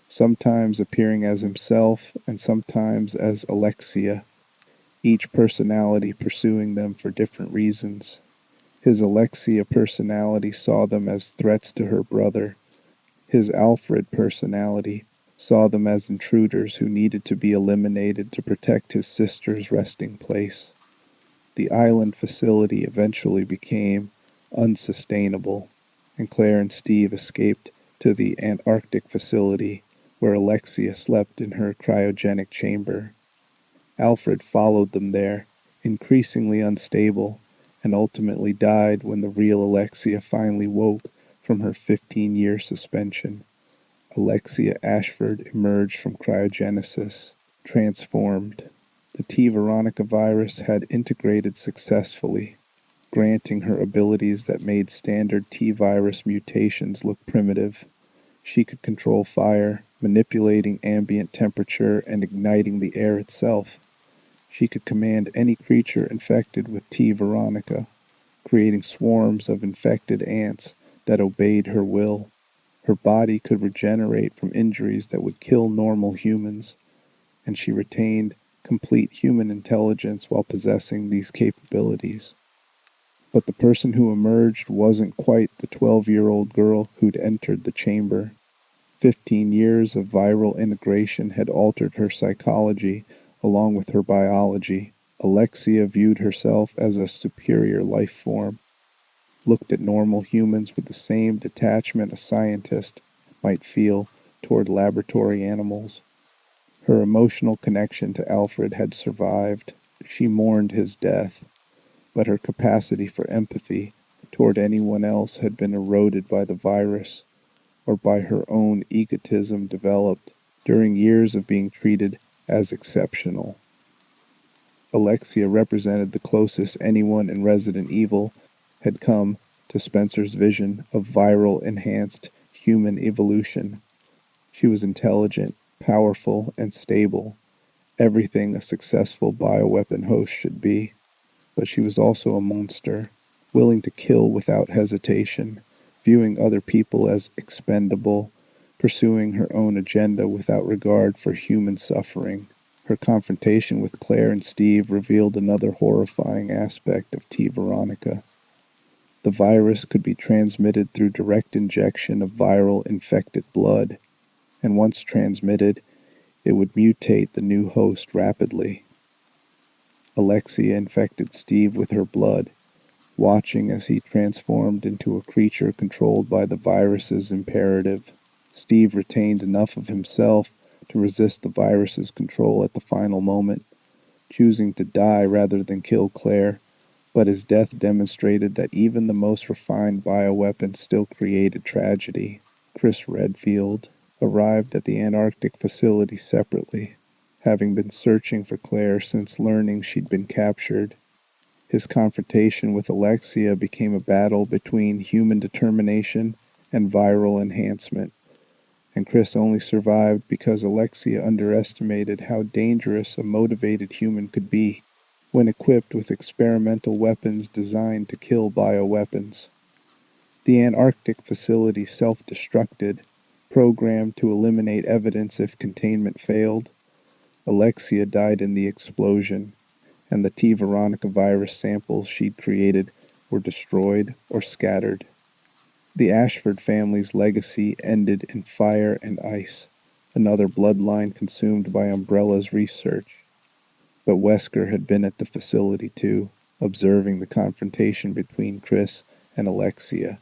sometimes appearing as himself and sometimes as Alexia, each personality pursuing them for different reasons. His Alexia personality saw them as threats to her brother. His Alfred personality saw them as intruders who needed to be eliminated to protect his sister's resting place. The island facility eventually became unsustainable, and Claire and Steve escaped to the Antarctic facility where Alexia slept in her cryogenic chamber. Alfred followed them there, increasingly unstable, and ultimately died when the real Alexia finally woke from her 15-year suspension. Alexia Ashford emerged from cryogenesis, transformed. The T. Veronica virus had integrated successfully, granting her abilities that made standard T virus mutations look primitive. She could control fire, manipulating ambient temperature and igniting the air itself. She could command any creature infected with T. Veronica, creating swarms of infected ants that obeyed her will. Her body could regenerate from injuries that would kill normal humans, and she retained complete human intelligence while possessing these capabilities. But the person who emerged wasn't quite the 12-year-old girl who'd entered the chamber. 15 years of viral integration had altered her psychology along with her biology. Alexia viewed herself as a superior life form, looked at normal humans with the same detachment a scientist might feel toward laboratory animals. Her emotional connection to Alfred had survived. She mourned his death, but her capacity for empathy toward anyone else had been eroded by the virus or by her own egotism developed during years of being treated as exceptional. Alexia represented the closest anyone in Resident Evil had come to Spencer's vision of viral enhanced human evolution. She was intelligent, powerful, and stable, everything a successful bioweapon host should be. But she was also a monster, willing to kill without hesitation, viewing other people as expendable, pursuing her own agenda without regard for human suffering. Her confrontation with Claire and Steve revealed another horrifying aspect of T. Veronica. The virus could be transmitted through direct injection of viral infected blood, and once transmitted, it would mutate the new host rapidly. Alexia infected Steve with her blood, watching as he transformed into a creature controlled by the virus's imperative. Steve retained enough of himself to resist the virus's control at the final moment, choosing to die rather than kill Claire, but his death demonstrated that even the most refined bioweapons still created tragedy. Chris Redfield arrived at the Antarctic facility separately, having been searching for Claire since learning she'd been captured. His confrontation with Alexia became a battle between human determination and viral enhancement, and Chris only survived because Alexia underestimated how dangerous a motivated human could be when equipped with experimental weapons designed to kill bioweapons. The Antarctic facility self-destructed, programmed to eliminate evidence if containment failed. Alexia died in the explosion, and the T. Veronica virus samples she'd created were destroyed or scattered. The Ashford family's legacy ended in fire and ice, another bloodline consumed by Umbrella's research. But Wesker had been at the facility too, observing the confrontation between Chris and Alexia.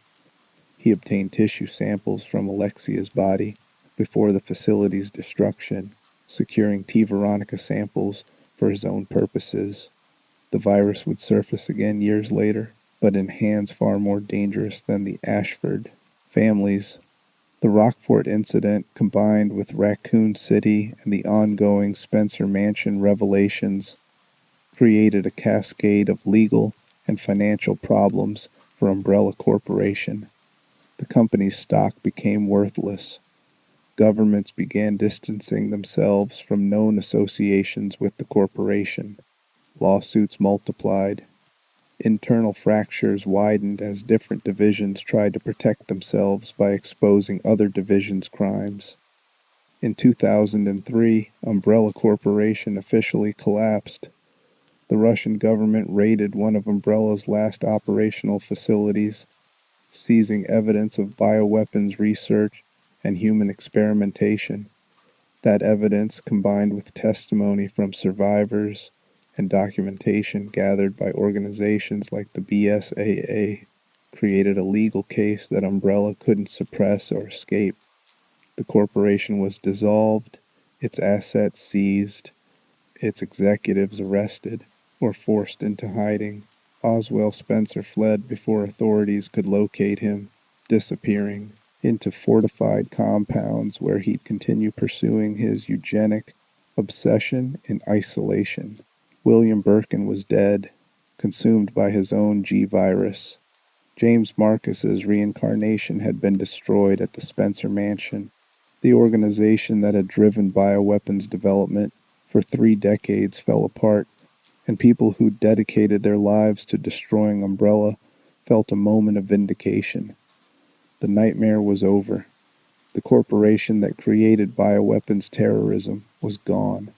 He obtained tissue samples from Alexia's body before the facility's destruction, securing T. Veronica samples for his own purposes. The virus would surface again years later, but in hands far more dangerous than the Ashford families. The Rockfort incident, combined with Raccoon City and the ongoing Spencer Mansion revelations, created a cascade of legal and financial problems for Umbrella Corporation. The company's stock became worthless. Governments began distancing themselves from known associations with the corporation. Lawsuits multiplied. Internal fractures widened as different divisions tried to protect themselves by exposing other divisions' crimes. In 2003, Umbrella Corporation officially collapsed. The Russian government raided one of Umbrella's last operational facilities, seizing evidence of bioweapons research and human experimentation. That evidence, combined with testimony from survivors and documentation gathered by organizations like the BSAA, created a legal case that Umbrella couldn't suppress or escape. The corporation was dissolved, its assets seized, its executives arrested or forced into hiding. Oswell Spencer fled before authorities could locate him, disappearing into fortified compounds where he'd continue pursuing his eugenic obsession in isolation. William Birkin was dead, consumed by his own G-virus. James Marcus's reincarnation had been destroyed at the Spencer Mansion. The organization that had driven bioweapons development for 3 decades fell apart, and people who dedicated their lives to destroying Umbrella felt a moment of vindication. The nightmare was over. The corporation that created bioweapons terrorism was gone.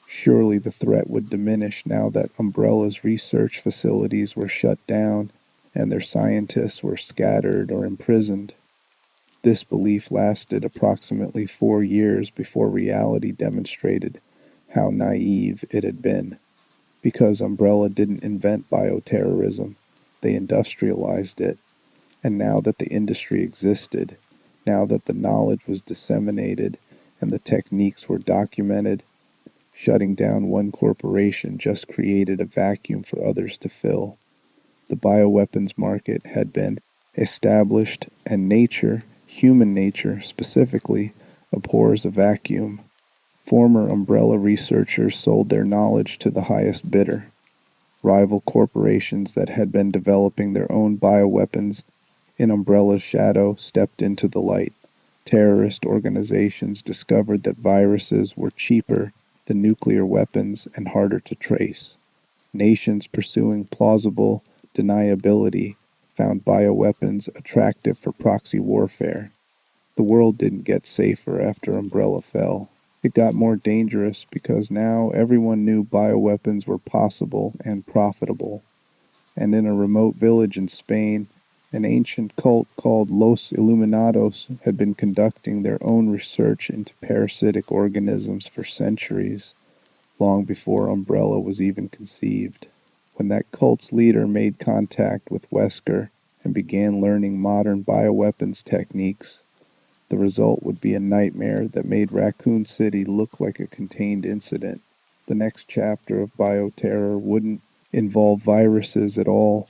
Surely the threat would diminish now that Umbrella's research facilities were shut down and their scientists were scattered or imprisoned. This belief lasted approximately 4 years before reality demonstrated how naive it had been. Because Umbrella didn't invent bioterrorism, they industrialized it. And now that the industry existed, now that the knowledge was disseminated and the techniques were documented, shutting down one corporation just created a vacuum for others to fill. The bioweapons market had been established, and nature, human nature specifically, abhors a vacuum. Former Umbrella researchers sold their knowledge to the highest bidder. Rival corporations that had been developing their own bioweapons in Umbrella's shadow stepped into the light. Terrorist organizations discovered that viruses were cheaper than nuclear weapons and harder to trace. Nations pursuing plausible deniability found bioweapons attractive for proxy warfare. The world didn't get safer after Umbrella fell. It got more dangerous because now everyone knew bioweapons were possible and profitable. And in a remote village in Spain, an ancient cult called Los Illuminados had been conducting their own research into parasitic organisms for centuries, long before Umbrella was even conceived. When that cult's leader made contact with Wesker and began learning modern bioweapons techniques, the result would be a nightmare that made Raccoon City look like a contained incident. The next chapter of bioterror wouldn't involve viruses at all.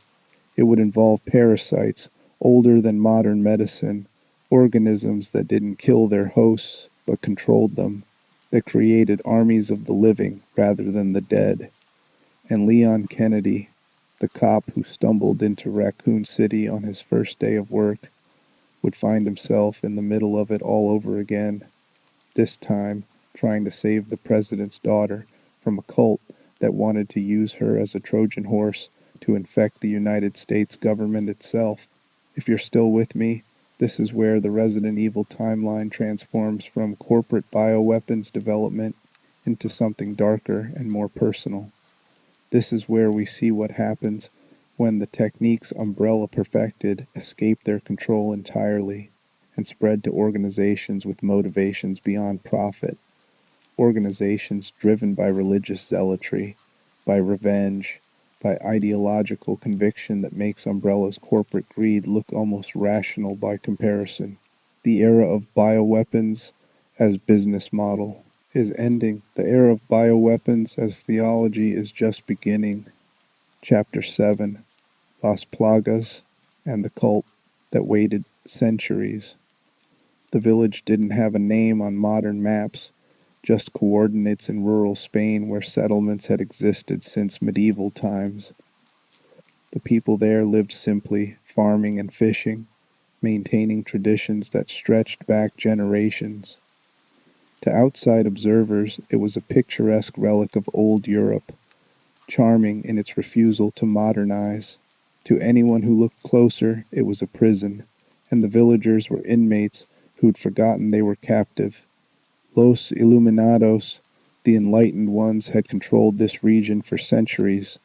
It would involve parasites older than modern medicine, organisms that didn't kill their hosts but controlled them, that created armies of the living rather than the dead. And Leon Kennedy, the cop who stumbled into Raccoon City on his first day of work, would find himself in the middle of it all over again, this time trying to save the president's daughter from a cult that wanted to use her as a Trojan horse to infect the United States government itself. If you're still with me, this is where the Resident Evil timeline transforms from corporate bioweapons development into something darker and more personal. This is where we see what happens when the techniques Umbrella perfected escape their control entirely and spread to organizations with motivations beyond profit, organizations driven by religious zealotry, by revenge, by ideological conviction that makes Umbrella's corporate greed look almost rational by comparison. The era of bioweapons as business model is ending. The era of bioweapons as theology is just beginning. Chapter 7, Las Plagas and the Cult That Waited Centuries. The village didn't have a name on modern maps, just coordinates in rural Spain where settlements had existed since medieval times. The people there lived simply, farming and fishing, maintaining traditions that stretched back generations. To outside observers, it was a picturesque relic of old Europe, charming in its refusal to modernize. To anyone who looked closer, it was a prison, and the villagers were inmates who'd forgotten they were captive. Los Illuminados, the enlightened ones, had controlled this region for centuries,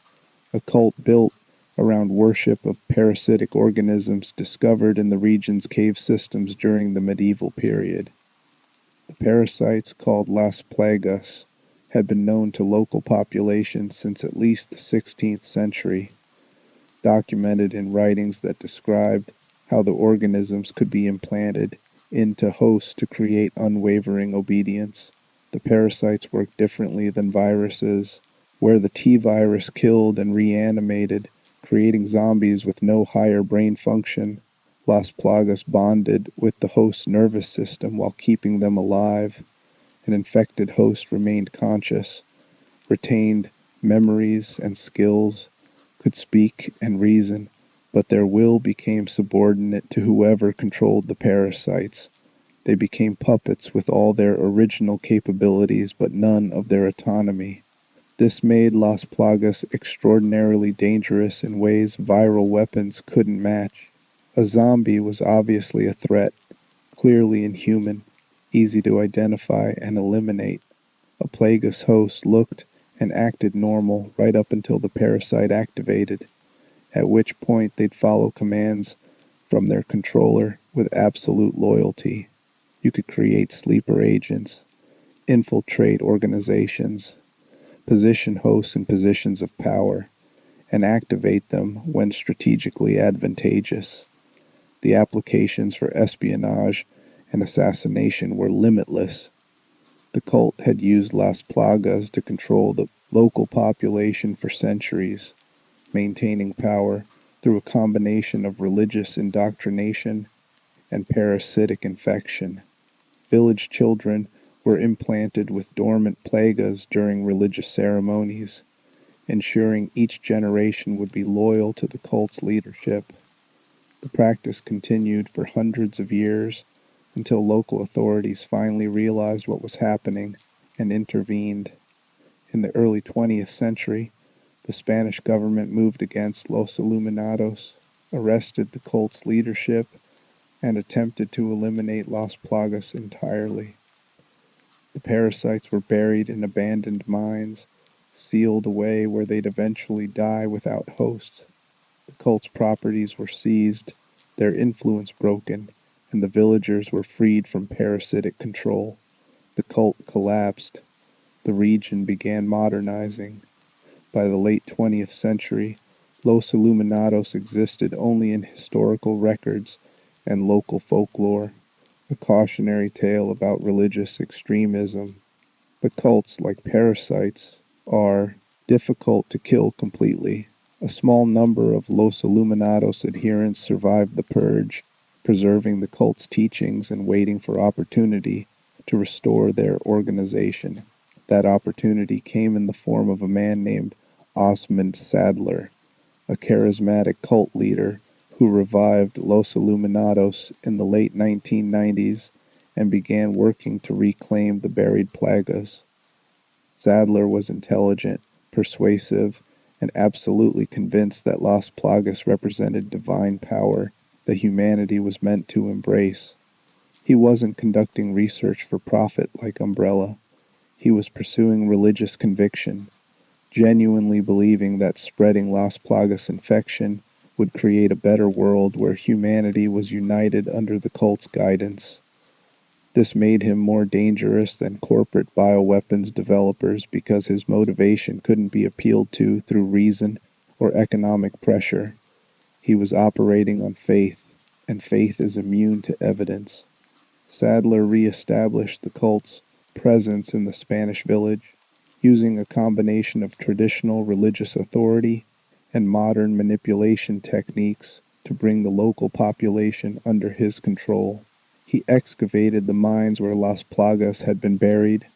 a cult built around worship of parasitic organisms discovered in the region's cave systems during the medieval period. The parasites, called Las Plagas, had been known to local populations since at least the 16th century, documented in writings that described how the organisms could be implanted into hosts to create unwavering obedience. The parasites work differently than viruses, where the T virus killed and reanimated, creating zombies with no higher brain function. Las Plagas bonded with the host's nervous system while keeping them alive. An infected host remained conscious, retained memories and skills, could speak and reason, but their will became subordinate to whoever controlled the parasites. They became puppets with all their original capabilities but none of their autonomy. This made Las Plagas extraordinarily dangerous in ways viral weapons couldn't match. A zombie was obviously a threat, clearly inhuman, easy to identify and eliminate. A Plagas host looked and acted normal right up until the parasite activated, at which point they'd follow commands from their controller with absolute loyalty. You could create sleeper agents, infiltrate organizations, position hosts in positions of power, and activate them when strategically advantageous. The applications for espionage and assassination were limitless. The cult had used Las Plagas to control the local population for centuries, maintaining power through a combination of religious indoctrination and parasitic infection. Village children were implanted with dormant plagas during religious ceremonies, ensuring each generation would be loyal to the cult's leadership. The practice continued for hundreds of years until local authorities finally realized what was happening and intervened. In the early 20th century, the Spanish government moved against Los Illuminados, arrested the cult's leadership, and attempted to eliminate Las Plagas entirely. The parasites were buried in abandoned mines, sealed away where they'd eventually die without hosts. The cult's properties were seized, their influence broken, and the villagers were freed from parasitic control. The cult collapsed. The region began modernizing. By the late 20th century, Los Illuminados existed only in historical records and local folklore, a cautionary tale about religious extremism. But cults, like parasites, are difficult to kill completely. A small number of Los Illuminados adherents survived the purge, preserving the cult's teachings and waiting for opportunity to restore their organization. That opportunity came in the form of a man named Osmond Sadler, a charismatic cult leader who revived Los Illuminados in the late 1990s and began working to reclaim the buried plagas. Sadler was intelligent, persuasive, and absolutely convinced that Las Plagas represented divine power that humanity was meant to embrace. He wasn't conducting research for profit like Umbrella. He was pursuing religious conviction, genuinely believing that spreading Las Plagas infection would create a better world where humanity was united under the cult's guidance. This made him more dangerous than corporate bioweapons developers because his motivation couldn't be appealed to through reason or economic pressure. He was operating on faith, and faith is immune to evidence. Sadler re-established the cult's presence in the Spanish village, using a combination of traditional religious authority and modern manipulation techniques to bring the local population under his control. He excavated the mines where Las Plagas had been buried,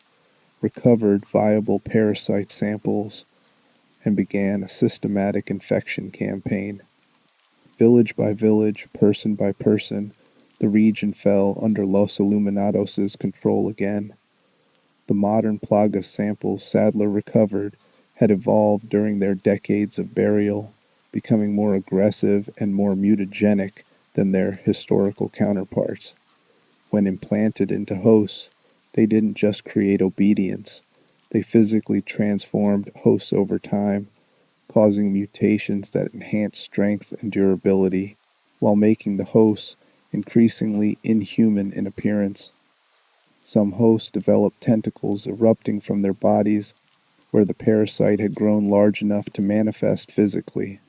recovered viable parasite samples, and began a systematic infection campaign. Village by village, person by person, the region fell under Los Illuminados' control again. The modern Plagas samples Sadler recovered had evolved during their decades of burial, becoming more aggressive and more mutagenic than their historical counterparts. When implanted into hosts, they didn't just create obedience, they physically transformed hosts over time, causing mutations that enhance strength and durability, while making the hosts increasingly inhuman in appearance. Some hosts developed tentacles erupting from their bodies where the parasite had grown large enough to manifest physically.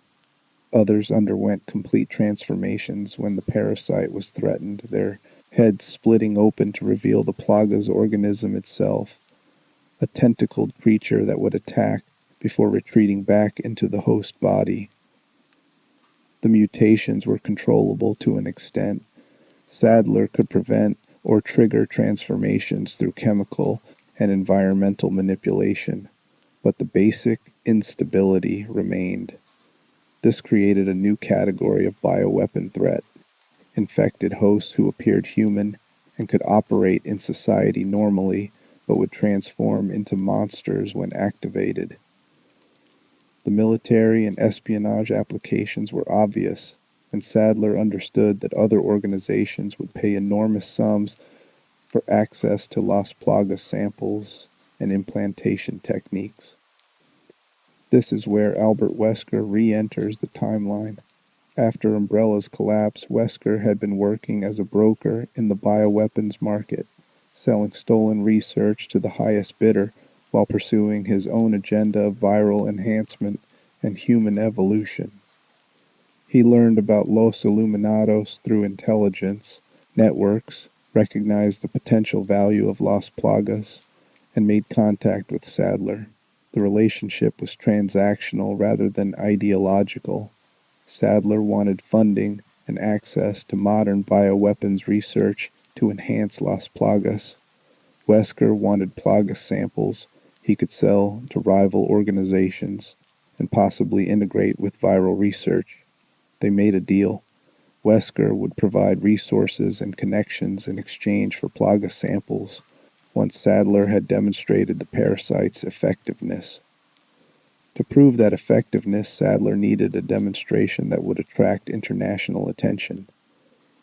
Others underwent complete transformations when the parasite was threatened, their heads splitting open to reveal the plaga's organism itself, a tentacled creature that would attack before retreating back into the host body. The mutations were controllable to an extent. Sadler could prevent or trigger transformations through chemical and environmental manipulation, but the basic instability remained. This created a new category of bioweapon threat: infected hosts who appeared human and could operate in society normally, but would transform into monsters when activated. The military and espionage applications were obvious, and Sadler understood that other organizations would pay enormous sums for access to Las Plagas samples and implantation techniques. This is where Albert Wesker re-enters the timeline. After Umbrella's collapse, Wesker had been working as a broker in the bioweapons market, selling stolen research to the highest bidder while pursuing his own agenda of viral enhancement and human evolution. He learned about Los Illuminados through intelligence networks, recognized the potential value of Las Plagas, and made contact with Sadler. The relationship was transactional rather than ideological. Sadler wanted funding and access to modern bioweapons research to enhance Las Plagas. Wesker wanted Plagas samples he could sell to rival organizations and possibly integrate with viral research. They made a deal. Wesker would provide resources and connections in exchange for Plagas samples once Sadler had demonstrated the parasite's effectiveness. To prove that effectiveness, Sadler needed a demonstration that would attract international attention.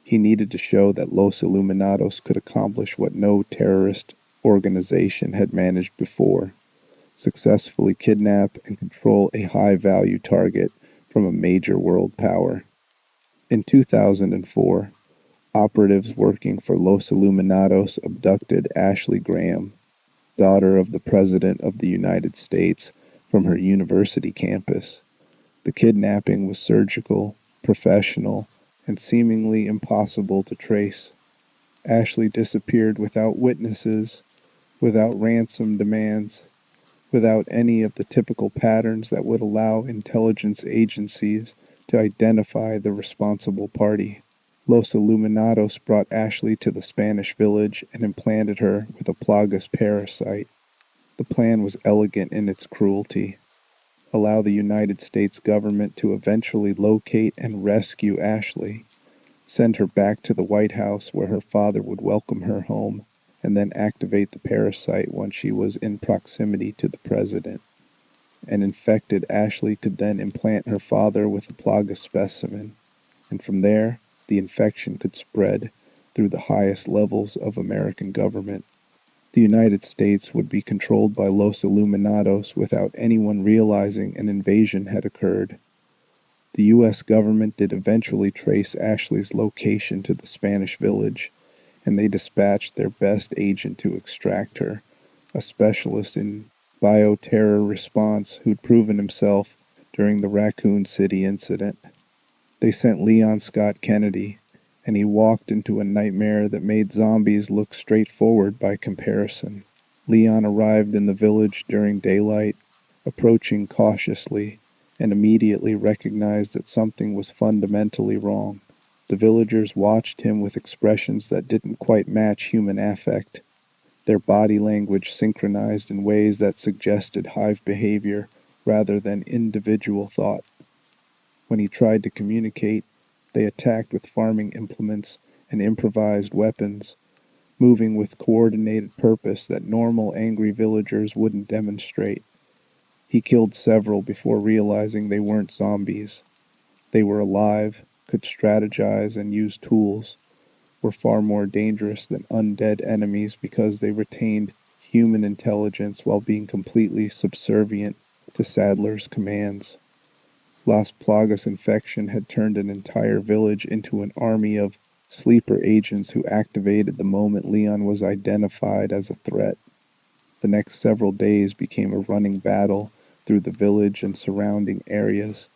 He needed to show that Los Illuminados could accomplish what no terrorist organization had managed before: successfully kidnap and control a high-value target from a major world power. In 2004, operatives working for Los Illuminados abducted Ashley Graham, daughter of the President of the United States, from her university campus. The kidnapping was surgical, professional, and seemingly impossible to trace. Ashley disappeared without witnesses, without ransom demands, without any of the typical patterns that would allow intelligence agencies to identify the responsible party. Los Illuminados brought Ashley to the Spanish village and implanted her with a Plagas parasite. The plan was elegant in its cruelty: allow the United States government to eventually locate and rescue Ashley, send her back to the White House where her father would welcome her home, and then activate the parasite once she was in proximity to the president. An infected Ashley could then implant her father with a Plagas specimen, and from there, the infection could spread through the highest levels of American government. The United States would be controlled by Los Illuminados without anyone realizing an invasion had occurred. The U.S. government did eventually trace Ashley's location to the Spanish village, and they dispatched their best agent to extract her, a specialist in bioterror response who'd proven himself during the Raccoon City incident. They sent Leon Scott Kennedy, and he walked into a nightmare that made zombies look straightforward by comparison. Leon arrived in the village during daylight, approaching cautiously, and immediately recognized that something was fundamentally wrong. The villagers watched him with expressions that didn't quite match human affect. Their body language synchronized in ways that suggested hive behavior rather than individual thought. When he tried to communicate, they attacked with farming implements and improvised weapons, moving with coordinated purpose that normal angry villagers wouldn't demonstrate. He killed several before realizing they weren't zombies. They were alive, could strategize and use tools, were far more dangerous than undead enemies because they retained human intelligence while being completely subservient to Sadler's commands. Las Plagas infection had turned an entire village into an army of sleeper agents who activated the moment Leon was identified as a threat. The next several days became a running battle through the village and surrounding areas,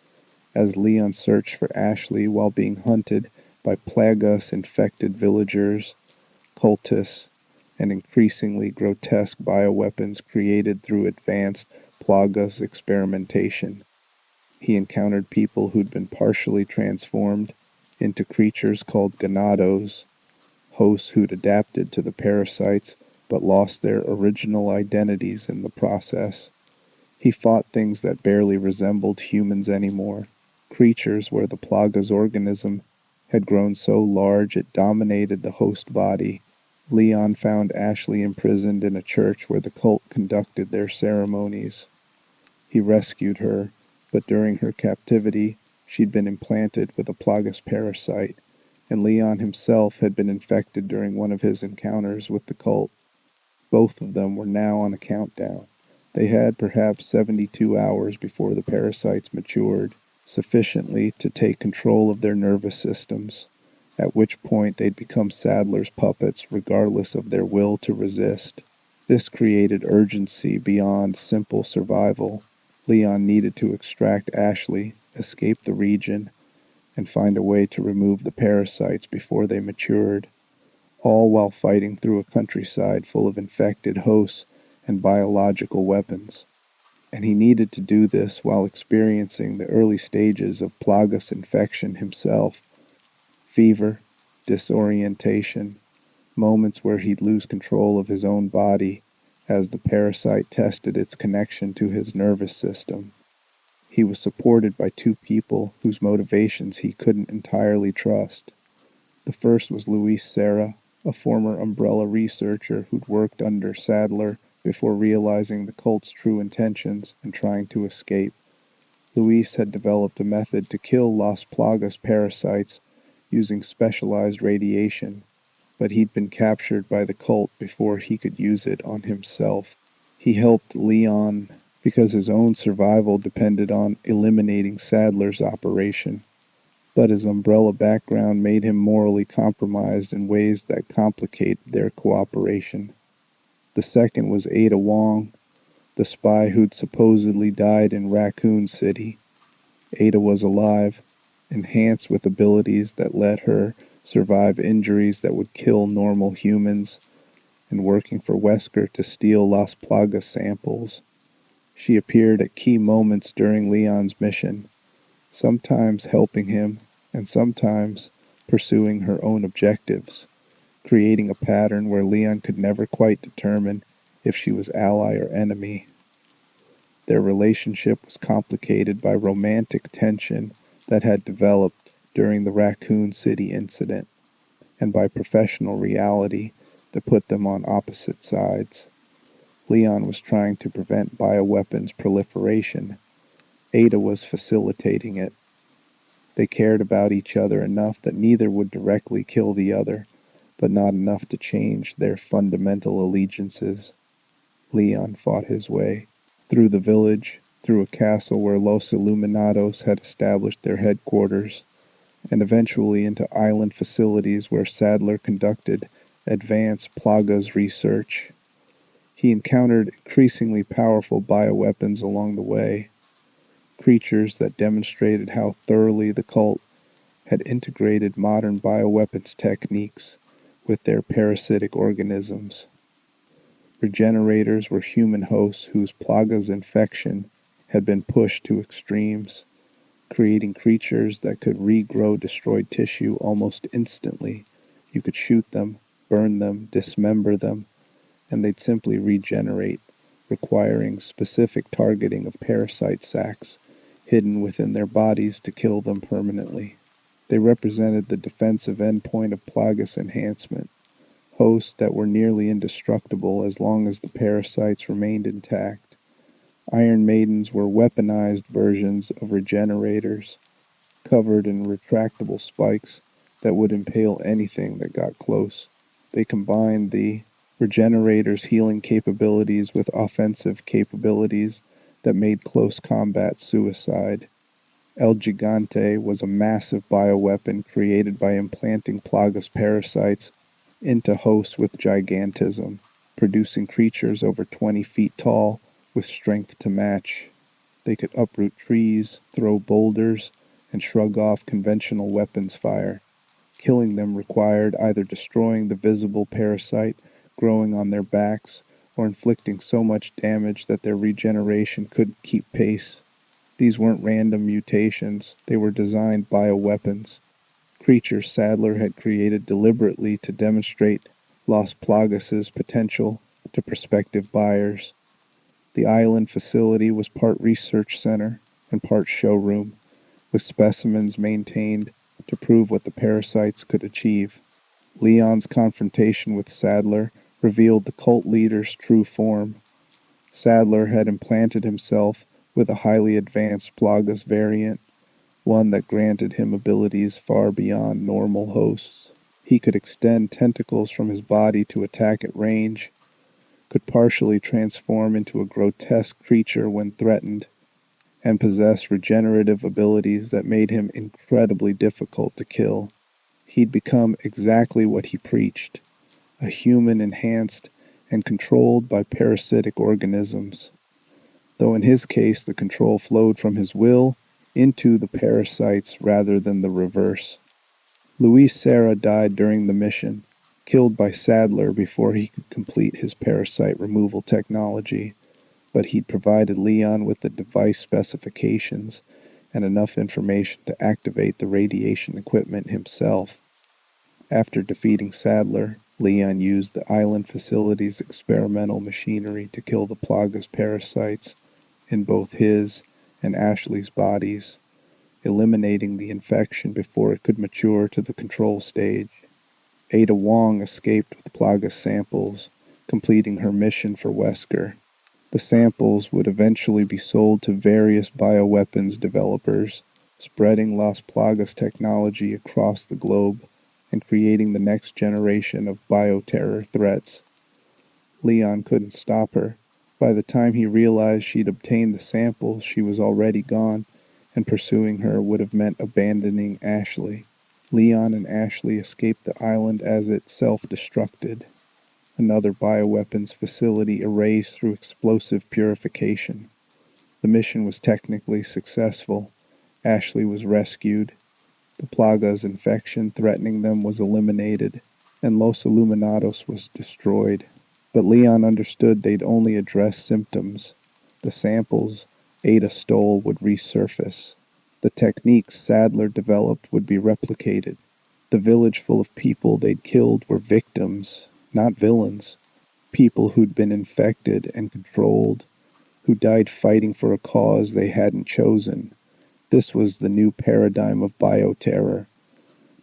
as Leon searched for Ashley while being hunted by Plagas-infected villagers, cultists, and increasingly grotesque bioweapons created through advanced Plagas experimentation. He encountered people who'd been partially transformed into creatures called ganados, hosts who'd adapted to the parasites but lost their original identities in the process. He fought things that barely resembled humans anymore, creatures where the Plaga's organism had grown so large it dominated the host body. Leon found Ashley imprisoned in a church where the cult conducted their ceremonies. He rescued her, but during her captivity, she'd been implanted with a Plagas parasite, and Leon himself had been infected during one of his encounters with the cult. Both of them were now on a countdown. They had perhaps 72 hours before the parasites matured, sufficiently to take control of their nervous systems, at which point they'd become Sadler's puppets regardless of their will to resist. This created urgency beyond simple survival. Leon needed to extract Ashley, escape the region, and find a way to remove the parasites before they matured, all while fighting through a countryside full of infected hosts and biological weapons. And he needed to do this while experiencing the early stages of Plagas infection himself: fever, disorientation, moments where he'd lose control of his own body as the parasite tested its connection to his nervous system. He was supported by two people whose motivations he couldn't entirely trust. The first was Luis Serra, a former Umbrella researcher who'd worked under Sadler before realizing the cult's true intentions and trying to escape. Luis had developed a method to kill Las Plagas parasites using specialized radiation, but he'd been captured by the cult before he could use it on himself. He helped Leon because his own survival depended on eliminating Sadler's operation, but his Umbrella background made him morally compromised in ways that complicated their cooperation. The second was Ada Wong, the spy who'd supposedly died in Raccoon City. Ada was alive, enhanced with abilities that let her survive injuries that would kill normal humans, and working for Wesker to steal Las Plagas samples. She appeared at key moments during Leon's mission, sometimes helping him, and sometimes pursuing her own objectives, creating a pattern where Leon could never quite determine if she was ally or enemy. Their relationship was complicated by romantic tension that had developed during the Raccoon City incident, and by professional reality that put them on opposite sides. Leon was trying to prevent bioweapons proliferation. Ada was facilitating it. They cared about each other enough that neither would directly kill the other, but not enough to change their fundamental allegiances. Leon fought his way through the village, through a castle where Los Illuminados had established their headquarters, and eventually into island facilities where Sadler conducted advanced Plagas research. He encountered increasingly powerful bioweapons along the way, creatures that demonstrated how thoroughly the cult had integrated modern bioweapons techniques with their parasitic organisms. Regenerators were human hosts whose Plagas infection had been pushed to extremes, creating creatures that could regrow destroyed tissue almost instantly. You could shoot them, burn them, dismember them, and they'd simply regenerate, requiring specific targeting of parasite sacs hidden within their bodies to kill them permanently. They represented the defensive endpoint of Plagas enhancement, hosts that were nearly indestructible as long as the parasites remained intact. Iron Maidens were weaponized versions of regenerators, covered in retractable spikes that would impale anything that got close. They combined the regenerators' healing capabilities with offensive capabilities that made close combat suicide. El Gigante was a massive bioweapon created by implanting Plagas parasites into hosts with gigantism, producing creatures over 20 feet tall with strength to match. They could uproot trees, throw boulders, and shrug off conventional weapons fire. Killing them required either destroying the visible parasite growing on their backs or inflicting so much damage that their regeneration couldn't keep pace. These weren't random mutations, they were designed bioweapons, creatures Sadler had created deliberately to demonstrate Las Plagas' potential to prospective buyers. The island facility was part research center and part showroom, with specimens maintained to prove what the parasites could achieve. Leon's confrontation with Sadler revealed the cult leader's true form. Sadler had implanted himself with a highly advanced Plagas variant, one that granted him abilities far beyond normal hosts. He could extend tentacles from his body to attack at range, could partially transform into a grotesque creature when threatened, and possessed regenerative abilities that made him incredibly difficult to kill. He'd become exactly what he preached, a human enhanced and controlled by parasitic organisms, though in his case the control flowed from his will into the parasites rather than the reverse. Luis Serra died during the mission, killed by Sadler before he could complete his parasite removal technology, but he'd provided Leon with the device specifications and enough information to activate the radiation equipment himself. After defeating Sadler, Leon used the island facility's experimental machinery to kill the Plagas parasites in both his and Ashley's bodies, eliminating the infection before it could mature to the control stage. Ada Wong escaped with Plagas samples, completing her mission for Wesker. The samples would eventually be sold to various bioweapons developers, spreading Las Plagas technology across the globe and creating the next generation of bioterror threats. Leon couldn't stop her. By the time he realized she'd obtained the samples, she was already gone, and pursuing her would have meant abandoning Ashley. Leon and Ashley escaped the island as it self-destructed. Another bioweapons facility erased through explosive purification. The mission was technically successful. Ashley was rescued. The Plagas infection threatening them was eliminated, and Los Illuminados was destroyed. But Leon understood they'd only address symptoms. The samples Ada stole would resurface. The techniques Sadler developed would be replicated. The village full of people they'd killed were victims, not villains. People who'd been infected and controlled, who died fighting for a cause they hadn't chosen. This was the new paradigm of bioterror.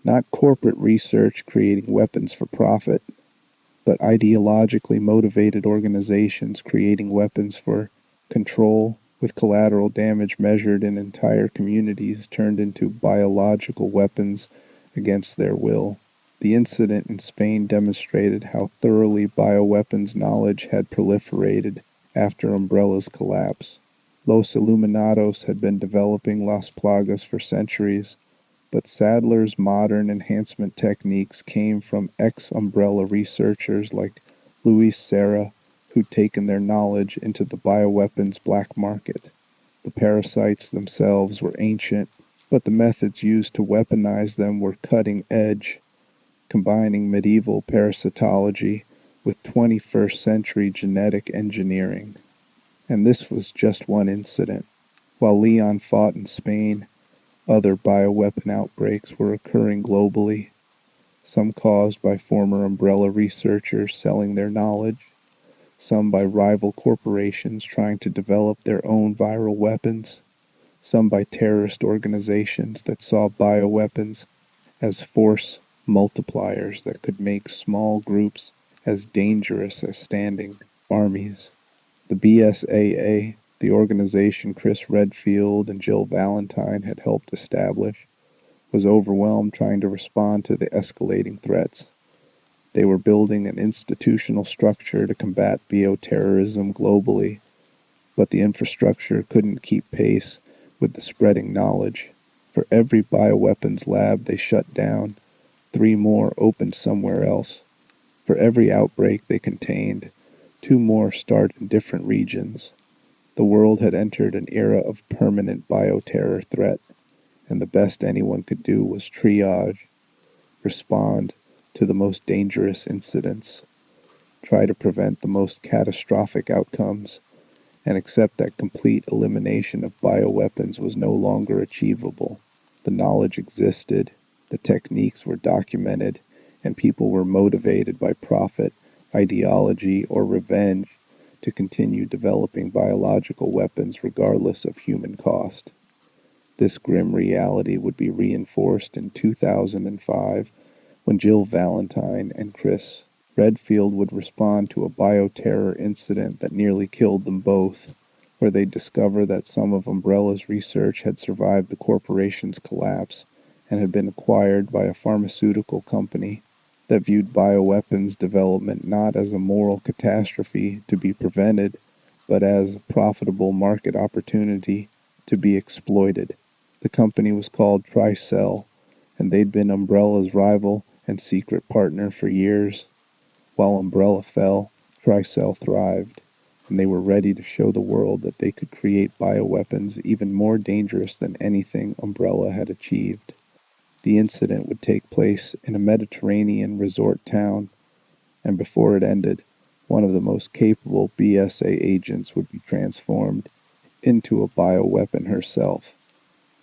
Not corporate research creating weapons for profit, but ideologically motivated organizations creating weapons for control, with collateral damage measured in entire communities turned into biological weapons against their will. The incident in Spain demonstrated how thoroughly bioweapons knowledge had proliferated after Umbrella's collapse. Los Illuminados had been developing Las Plagas for centuries, but Sadler's modern enhancement techniques came from ex-Umbrella researchers like Luis Serra, who'd taken their knowledge into the bioweapons black market. The parasites themselves were ancient, but the methods used to weaponize them were cutting edge, combining medieval parasitology with 21st century genetic engineering. And this was just one incident. While Leon fought in Spain, other bioweapon outbreaks were occurring globally, some caused by former Umbrella researchers selling their knowledge, some by rival corporations trying to develop their own viral weapons, some by terrorist organizations that saw bioweapons as force multipliers that could make small groups as dangerous as standing armies. The BSAA, the organization Chris Redfield and Jill Valentine had helped establish, was overwhelmed trying to respond to the escalating threats. They were building an institutional structure to combat bioterrorism globally, but the infrastructure couldn't keep pace with the spreading knowledge. For every bioweapons lab they shut down, 3 more opened somewhere else. For every outbreak they contained, 2 more started in different regions. The world had entered an era of permanent bioterror threat, and the best anyone could do was triage, respond to the most dangerous incidents, try to prevent the most catastrophic outcomes, and accept that complete elimination of bioweapons was no longer achievable. The knowledge existed, the techniques were documented, and people were motivated by profit, ideology, or revenge to continue developing biological weapons regardless of human cost. This grim reality would be reinforced in 2005 when Jill Valentine and Chris Redfield would respond to a bioterror incident that nearly killed them both, where they'd discover that some of Umbrella's research had survived the corporation's collapse and had been acquired by a pharmaceutical company that viewed bioweapons development not as a moral catastrophe to be prevented, but as a profitable market opportunity to be exploited. The company was called Tricell, and they'd been Umbrella's rival and secret partner for years. While Umbrella fell, Tricell thrived, and they were ready to show the world that they could create bioweapons even more dangerous than anything Umbrella had achieved. The incident would take place in a Mediterranean resort town, and before it ended, one of the most capable BSA agents would be transformed into a bioweapon herself.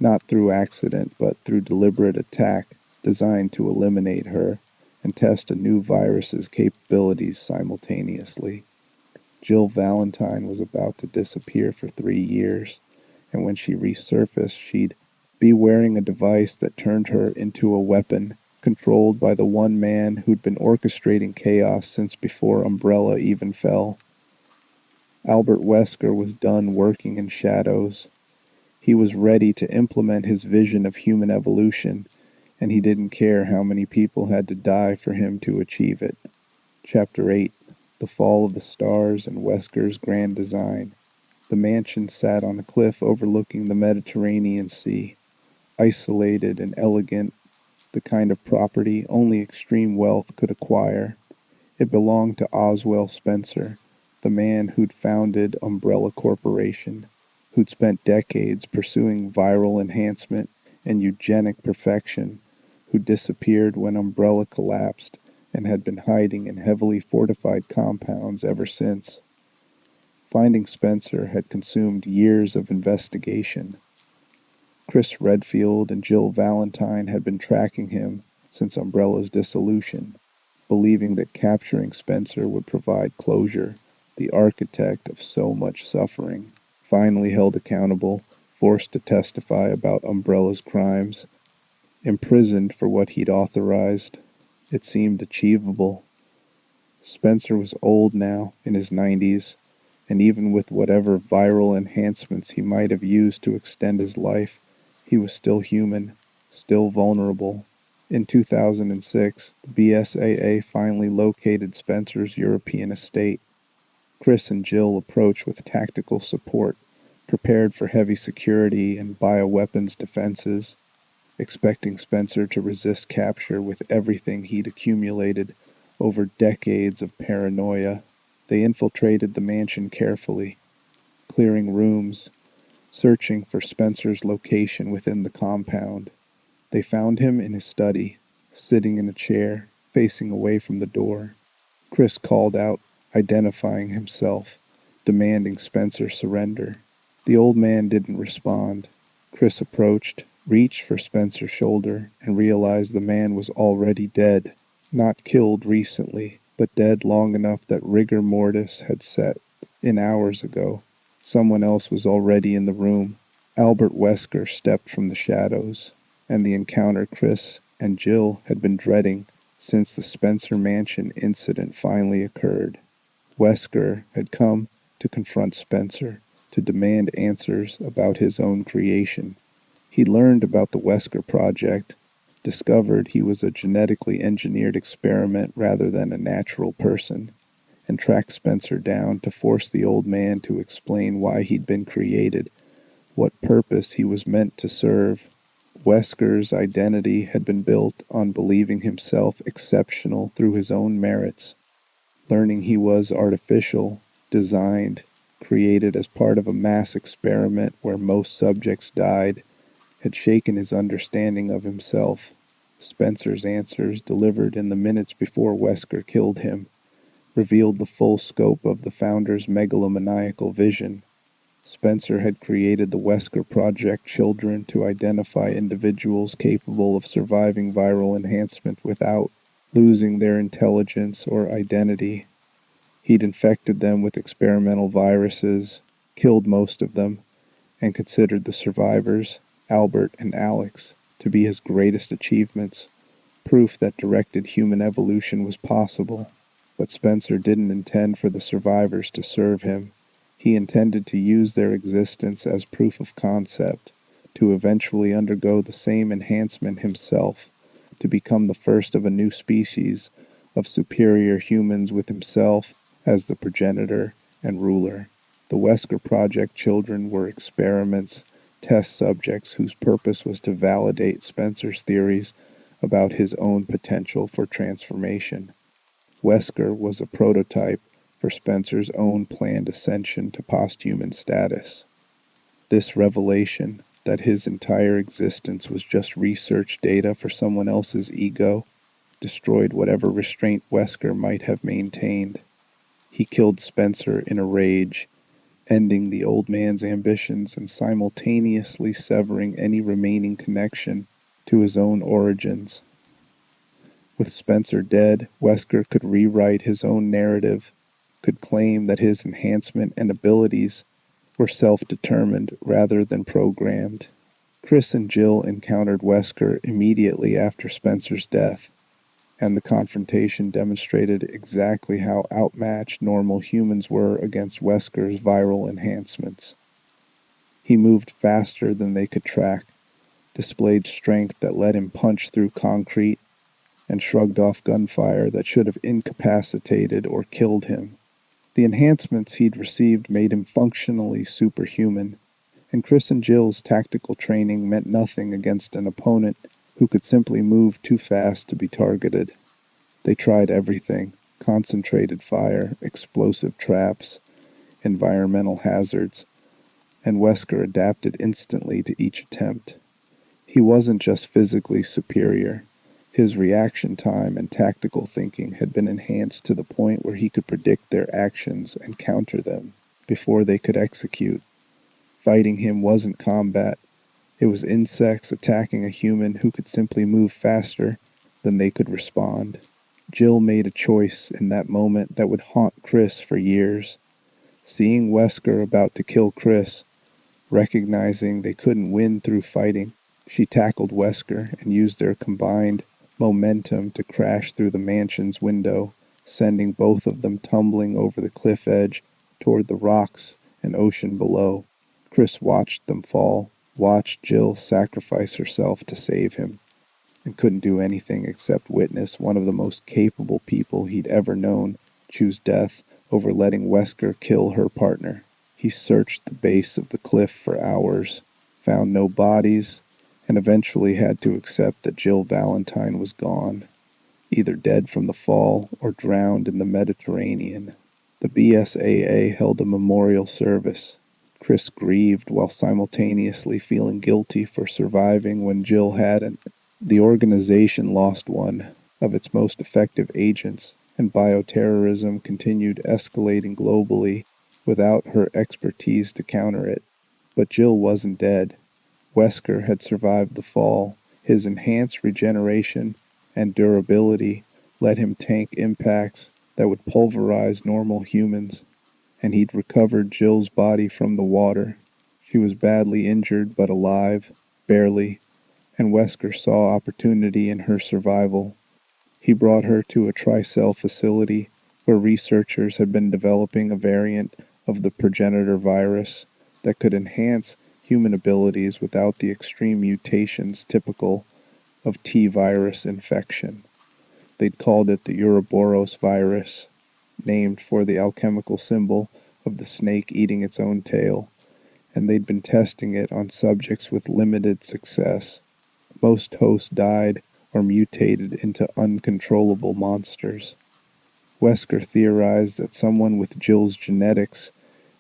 Not through accident, but through deliberate attack designed to eliminate her and test a new virus's capabilities simultaneously. Jill Valentine was about to disappear for 3 years, and when she resurfaced, she'd be wearing a device that turned her into a weapon, controlled by the one man who'd been orchestrating chaos since before Umbrella even fell. Albert Wesker was done working in shadows. He was ready to implement his vision of human evolution, and he didn't care how many people had to die for him to achieve it. Chapter 8: The Fall of the Stars and Wesker's Grand Design. The mansion sat on a cliff overlooking the Mediterranean Sea, isolated and elegant, the kind of property only extreme wealth could acquire. It belonged to Oswell Spencer, the man who'd founded Umbrella Corporation, who'd spent decades pursuing viral enhancement and eugenic perfection, who disappeared when Umbrella collapsed and had been hiding in heavily fortified compounds ever since. Finding Spencer had consumed years of investigation. Chris Redfield and Jill Valentine had been tracking him since Umbrella's dissolution, believing that capturing Spencer would provide closure, the architect of so much suffering. Finally held accountable, forced to testify about Umbrella's crimes, imprisoned for what he'd authorized. It seemed achievable. Spencer was old now, in his 90s, and even with whatever viral enhancements he might have used to extend his life, he was still human, still vulnerable. In 2006, the BSAA finally located Spencer's European estate. Chris and Jill approached with tactical support, prepared for heavy security and bioweapons defenses, expecting Spencer to resist capture with everything he'd accumulated over decades of paranoia. They infiltrated the mansion carefully, clearing rooms, searching for Spencer's location within the compound. They found him in his study, sitting in a chair, facing away from the door. Chris called out, identifying himself, demanding Spencer surrender. The old man didn't respond. Chris approached, reached for Spencer's shoulder, and realized the man was already dead. Not killed recently, but dead long enough that rigor mortis had set in hours ago. Someone else was already in the room. Albert Wesker stepped from the shadows, and the encounter Chris and Jill had been dreading since the Spencer Mansion incident finally occurred. Wesker had come to confront Spencer, to demand answers about his own creation. He learned about the Wesker project, discovered he was a genetically engineered experiment rather than a natural person, and tracked Spencer down to force the old man to explain why he'd been created, what purpose he was meant to serve. Wesker's identity had been built on believing himself exceptional through his own merits. Learning he was artificial, designed, created as part of a mass experiment where most subjects died, had shaken his understanding of himself. Spencer's answers, delivered in the minutes before Wesker killed him, revealed the full scope of the founder's megalomaniacal vision. Spencer had created the Wesker Project Children to identify individuals capable of surviving viral enhancement without losing their intelligence or identity. He'd infected them with experimental viruses, killed most of them, and considered the survivors, Albert and Alex, to be his greatest achievements, proof that directed human evolution was possible. But Spencer didn't intend for the survivors to serve him. He intended to use their existence as proof of concept, to eventually undergo the same enhancement himself, to become the first of a new species of superior humans with himself as the progenitor and ruler. The Wesker Project children were experiments, test subjects whose purpose was to validate Spencer's theories about his own potential for transformation. Wesker was a prototype for Spencer's own planned ascension to posthuman status. This revelation that his entire existence was just research data for someone else's ego destroyed whatever restraint Wesker might have maintained. He killed Spencer in a rage, ending the old man's ambitions and simultaneously severing any remaining connection to his own origins. With Spencer dead, Wesker could rewrite his own narrative, could claim that his enhancement and abilities were self-determined rather than programmed. Chris and Jill encountered Wesker immediately after Spencer's death, and the confrontation demonstrated exactly how outmatched normal humans were against Wesker's viral enhancements. He moved faster than they could track, displayed strength that let him punch through concrete, and shrugged off gunfire that should have incapacitated or killed him. The enhancements he'd received made him functionally superhuman, and Chris and Jill's tactical training meant nothing against an opponent who could simply move too fast to be targeted. They tried everything: concentrated fire, explosive traps, environmental hazards, and Wesker adapted instantly to each attempt. He wasn't just physically superior. His reaction time and tactical thinking had been enhanced to the point where he could predict their actions and counter them before they could execute. Fighting him wasn't combat. It was insects attacking a human who could simply move faster than they could respond. Jill made a choice in that moment that would haunt Chris for years. Seeing Wesker about to kill Chris, recognizing they couldn't win through fighting, she tackled Wesker and used their combined momentum to crash through the mansion's window, sending both of them tumbling over the cliff edge toward the rocks and ocean below. Chris watched them fall, watched Jill sacrifice herself to save him, and couldn't do anything except witness one of the most capable people he'd ever known choose death over letting Wesker kill her partner. He searched the base of the cliff for hours, found no bodies, and eventually had to accept that Jill Valentine was gone, either dead from the fall or drowned in the Mediterranean. The BSAA held a memorial service. Chris grieved while simultaneously feeling guilty for surviving when Jill hadn't. The organization lost one of its most effective agents, and bioterrorism continued escalating globally without her expertise to counter it. But Jill wasn't dead. Wesker had survived the fall. His enhanced regeneration and durability let him tank impacts that would pulverize normal humans, and he'd recovered Jill's body from the water. She was badly injured but alive, barely, and Wesker saw opportunity in her survival. He brought her to a Tricell facility where researchers had been developing a variant of the progenitor virus that could enhance human abilities without the extreme mutations typical of T-virus infection. They'd called it the Ouroboros virus, named for the alchemical symbol of the snake eating its own tail, and they'd been testing it on subjects with limited success. Most hosts died or mutated into uncontrollable monsters. Wesker theorized that someone with Jill's genetics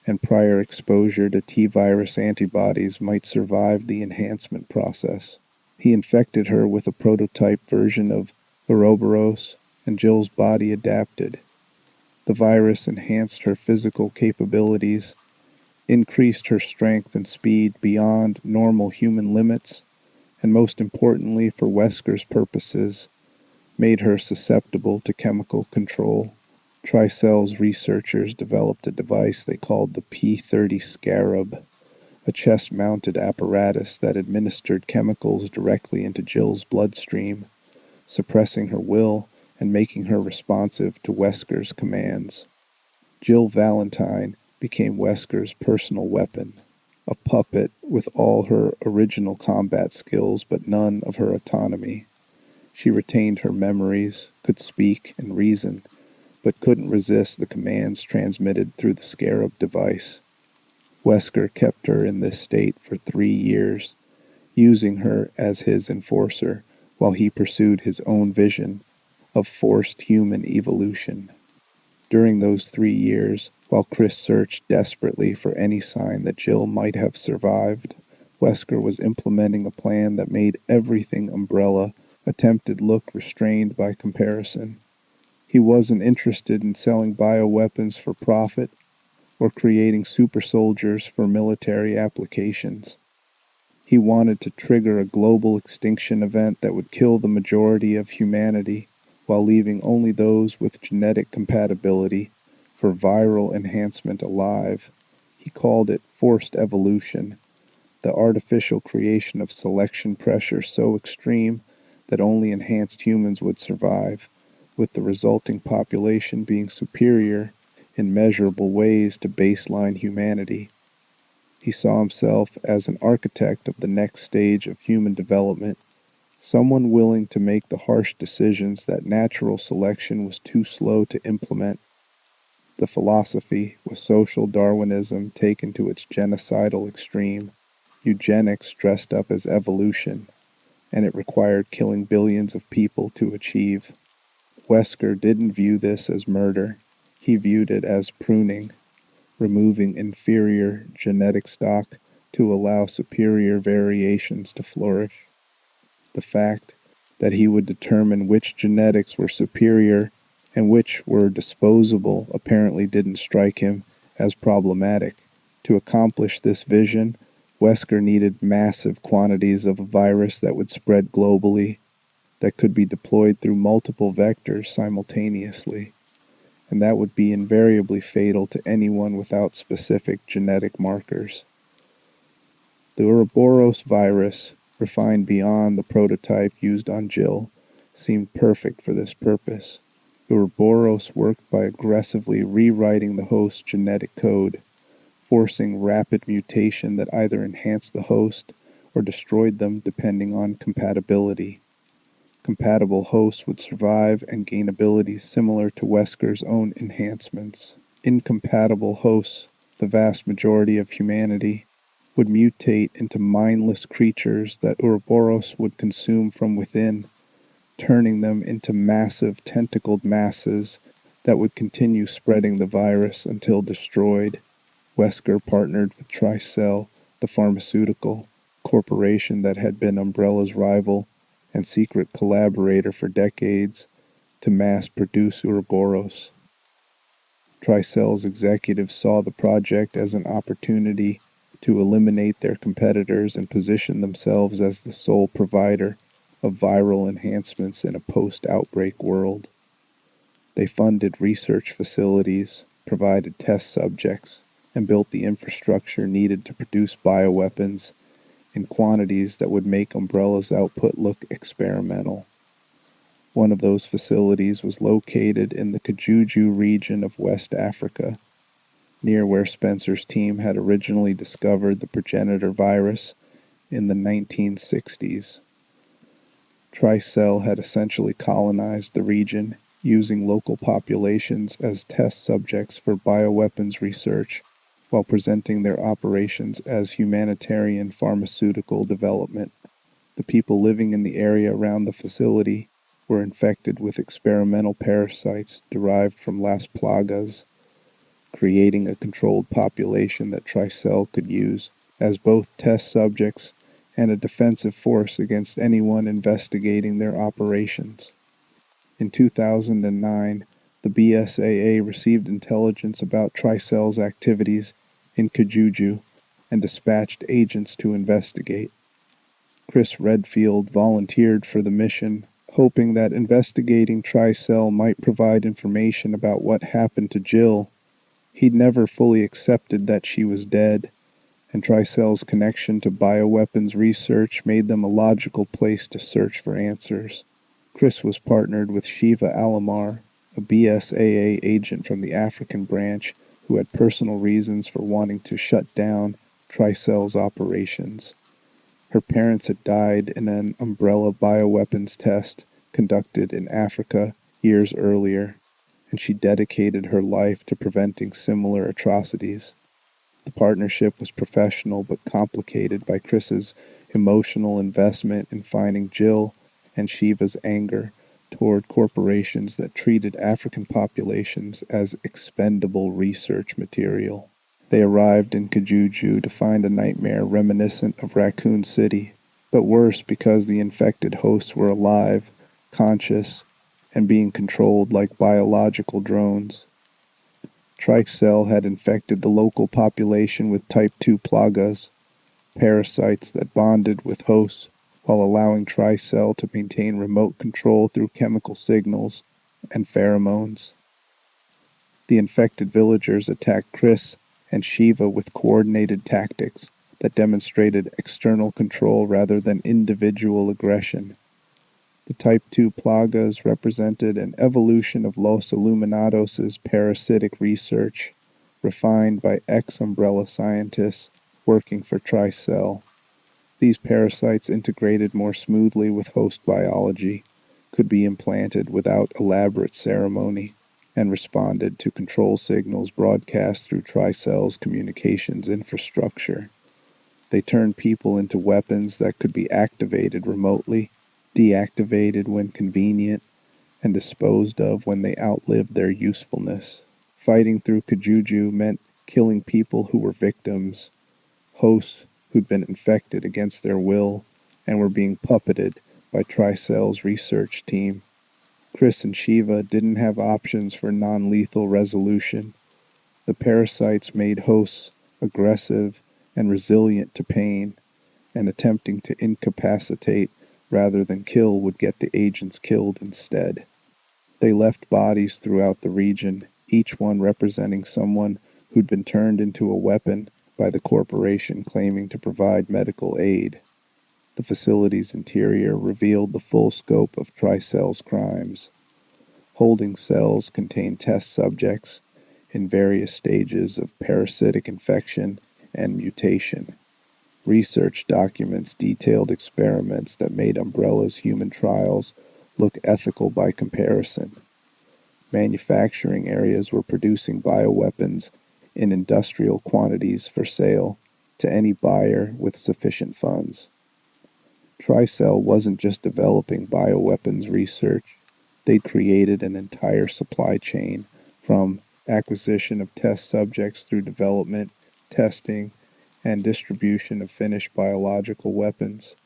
and prior exposure to T-virus antibodies might survive the enhancement process. He infected her with a prototype version of Ouroboros, and Jill's body adapted. The virus enhanced her physical capabilities, increased her strength and speed beyond normal human limits, and most importantly for Wesker's purposes, made her susceptible to chemical control. Tricell's researchers developed a device they called the P-30 Scarab, a chest-mounted apparatus that administered chemicals directly into Jill's bloodstream, suppressing her will and making her responsive to Wesker's commands. Jill Valentine became Wesker's personal weapon, a puppet with all her original combat skills but none of her autonomy. She retained her memories, could speak and reason, but couldn't resist the commands transmitted through the Scarab device. Wesker kept her in this state for 3 years, using her as his enforcer while he pursued his own vision of forced human evolution. During those 3 years, while Chris searched desperately for any sign that Jill might have survived, Wesker was implementing a plan that made everything Umbrella attempted look restrained by comparison. He wasn't interested in selling bioweapons for profit or creating super soldiers for military applications. He wanted to trigger a global extinction event that would kill the majority of humanity while leaving only those with genetic compatibility for viral enhancement alive. He called it forced evolution, the artificial creation of selection pressure so extreme that only enhanced humans would survive, with the resulting population being superior in measurable ways to baseline humanity. He saw himself as an architect of the next stage of human development, someone willing to make the harsh decisions that natural selection was too slow to implement. The philosophy was social Darwinism taken to its genocidal extreme, eugenics dressed up as evolution, and it required killing billions of people to achieve. Wesker didn't view this as murder. He viewed it as pruning, removing inferior genetic stock to allow superior variations to flourish. The fact that he would determine which genetics were superior and which were disposable apparently didn't strike him as problematic. To accomplish this vision, Wesker needed massive quantities of a virus that would spread globally, that could be deployed through multiple vectors simultaneously, and that would be invariably fatal to anyone without specific genetic markers. The Ouroboros virus, refined beyond the prototype used on Jill, seemed perfect for this purpose. Ouroboros worked by aggressively rewriting the host's genetic code, forcing rapid mutation that either enhanced the host or destroyed them depending on compatibility. Compatible hosts would survive and gain abilities similar to Wesker's own enhancements. Incompatible hosts, the vast majority of humanity, would mutate into mindless creatures that Ouroboros would consume from within, turning them into massive tentacled masses that would continue spreading the virus until destroyed. Wesker partnered with Tricell, the pharmaceutical corporation that had been Umbrella's rival and secret collaborator for decades, to mass-produce Ouroboros. Tricell's executives saw the project as an opportunity to eliminate their competitors and position themselves as the sole provider of viral enhancements in a post-outbreak world. They funded research facilities, provided test subjects, and built the infrastructure needed to produce bioweapons in quantities that would make Umbrella's output look experimental. One of those facilities was located in the Kajuju region of West Africa, near where Spencer's team had originally discovered the progenitor virus in the 1960s. Tricell had essentially colonized the region, using local populations as test subjects for bioweapons research. while presenting their operations as humanitarian pharmaceutical development. The people living in the area around the facility were infected with experimental parasites derived from Las Plagas, creating a controlled population that Tricell could use as both test subjects and a defensive force against anyone investigating their operations. In 2009, the BSAA received intelligence about Tricell's activities in Kajuju and dispatched agents to investigate. Chris Redfield volunteered for the mission, hoping that investigating Tricell might provide information about what happened to Jill. He'd never fully accepted that she was dead, and Tricell's connection to bioweapons research made them a logical place to search for answers. Chris was partnered with Shiva Alamar, a BSAA agent from the African branch who had personal reasons for wanting to shut down Tricell's operations. Her parents had died in an umbrella bioweapons test conducted in Africa years earlier, and she dedicated her life to preventing similar atrocities. The partnership was professional but complicated by Chris's emotional investment in finding Jill and Shiva's anger toward corporations that treated African populations as expendable research material. They arrived in Kajuju to find a nightmare reminiscent of Raccoon City, but worse because the infected hosts were alive, conscious, and being controlled like biological drones. Tricell had infected the local population with type 2 plagas, parasites that bonded with hosts while allowing Tricell to maintain remote control through chemical signals and pheromones. The infected villagers attacked Chris and Shiva with coordinated tactics that demonstrated external control rather than individual aggression. The Type 2 plagas represented an evolution of Los Illuminados' parasitic research, refined by ex-umbrella scientists working for Tricell. These parasites integrated more smoothly with host biology, could be implanted without elaborate ceremony, and responded to control signals broadcast through Tricell's communications infrastructure. They turned people into weapons that could be activated remotely, deactivated when convenient, and disposed of when they outlived their usefulness. Fighting through Kajuju meant killing people who were victims, hosts who'd been infected against their will and were being puppeted by Tricell's research team. Chris and Shiva didn't have options for non-lethal resolution. The parasites made hosts aggressive and resilient to pain, and attempting to incapacitate rather than kill would get the agents killed instead. They left bodies throughout the region, each one representing someone who'd been turned into a weapon by the corporation claiming to provide medical aid. The facility's interior revealed the full scope of Tricell's crimes. Holding cells contained test subjects in various stages of parasitic infection and mutation. Research documents detailed experiments that made Umbrella's human trials look ethical by comparison. Manufacturing areas were producing bioweapons in industrial quantities for sale to any buyer with sufficient funds. Tricell wasn't just developing bioweapons research. They'd created an entire supply chain, from acquisition of test subjects through development, testing, and distribution of finished biological weapons.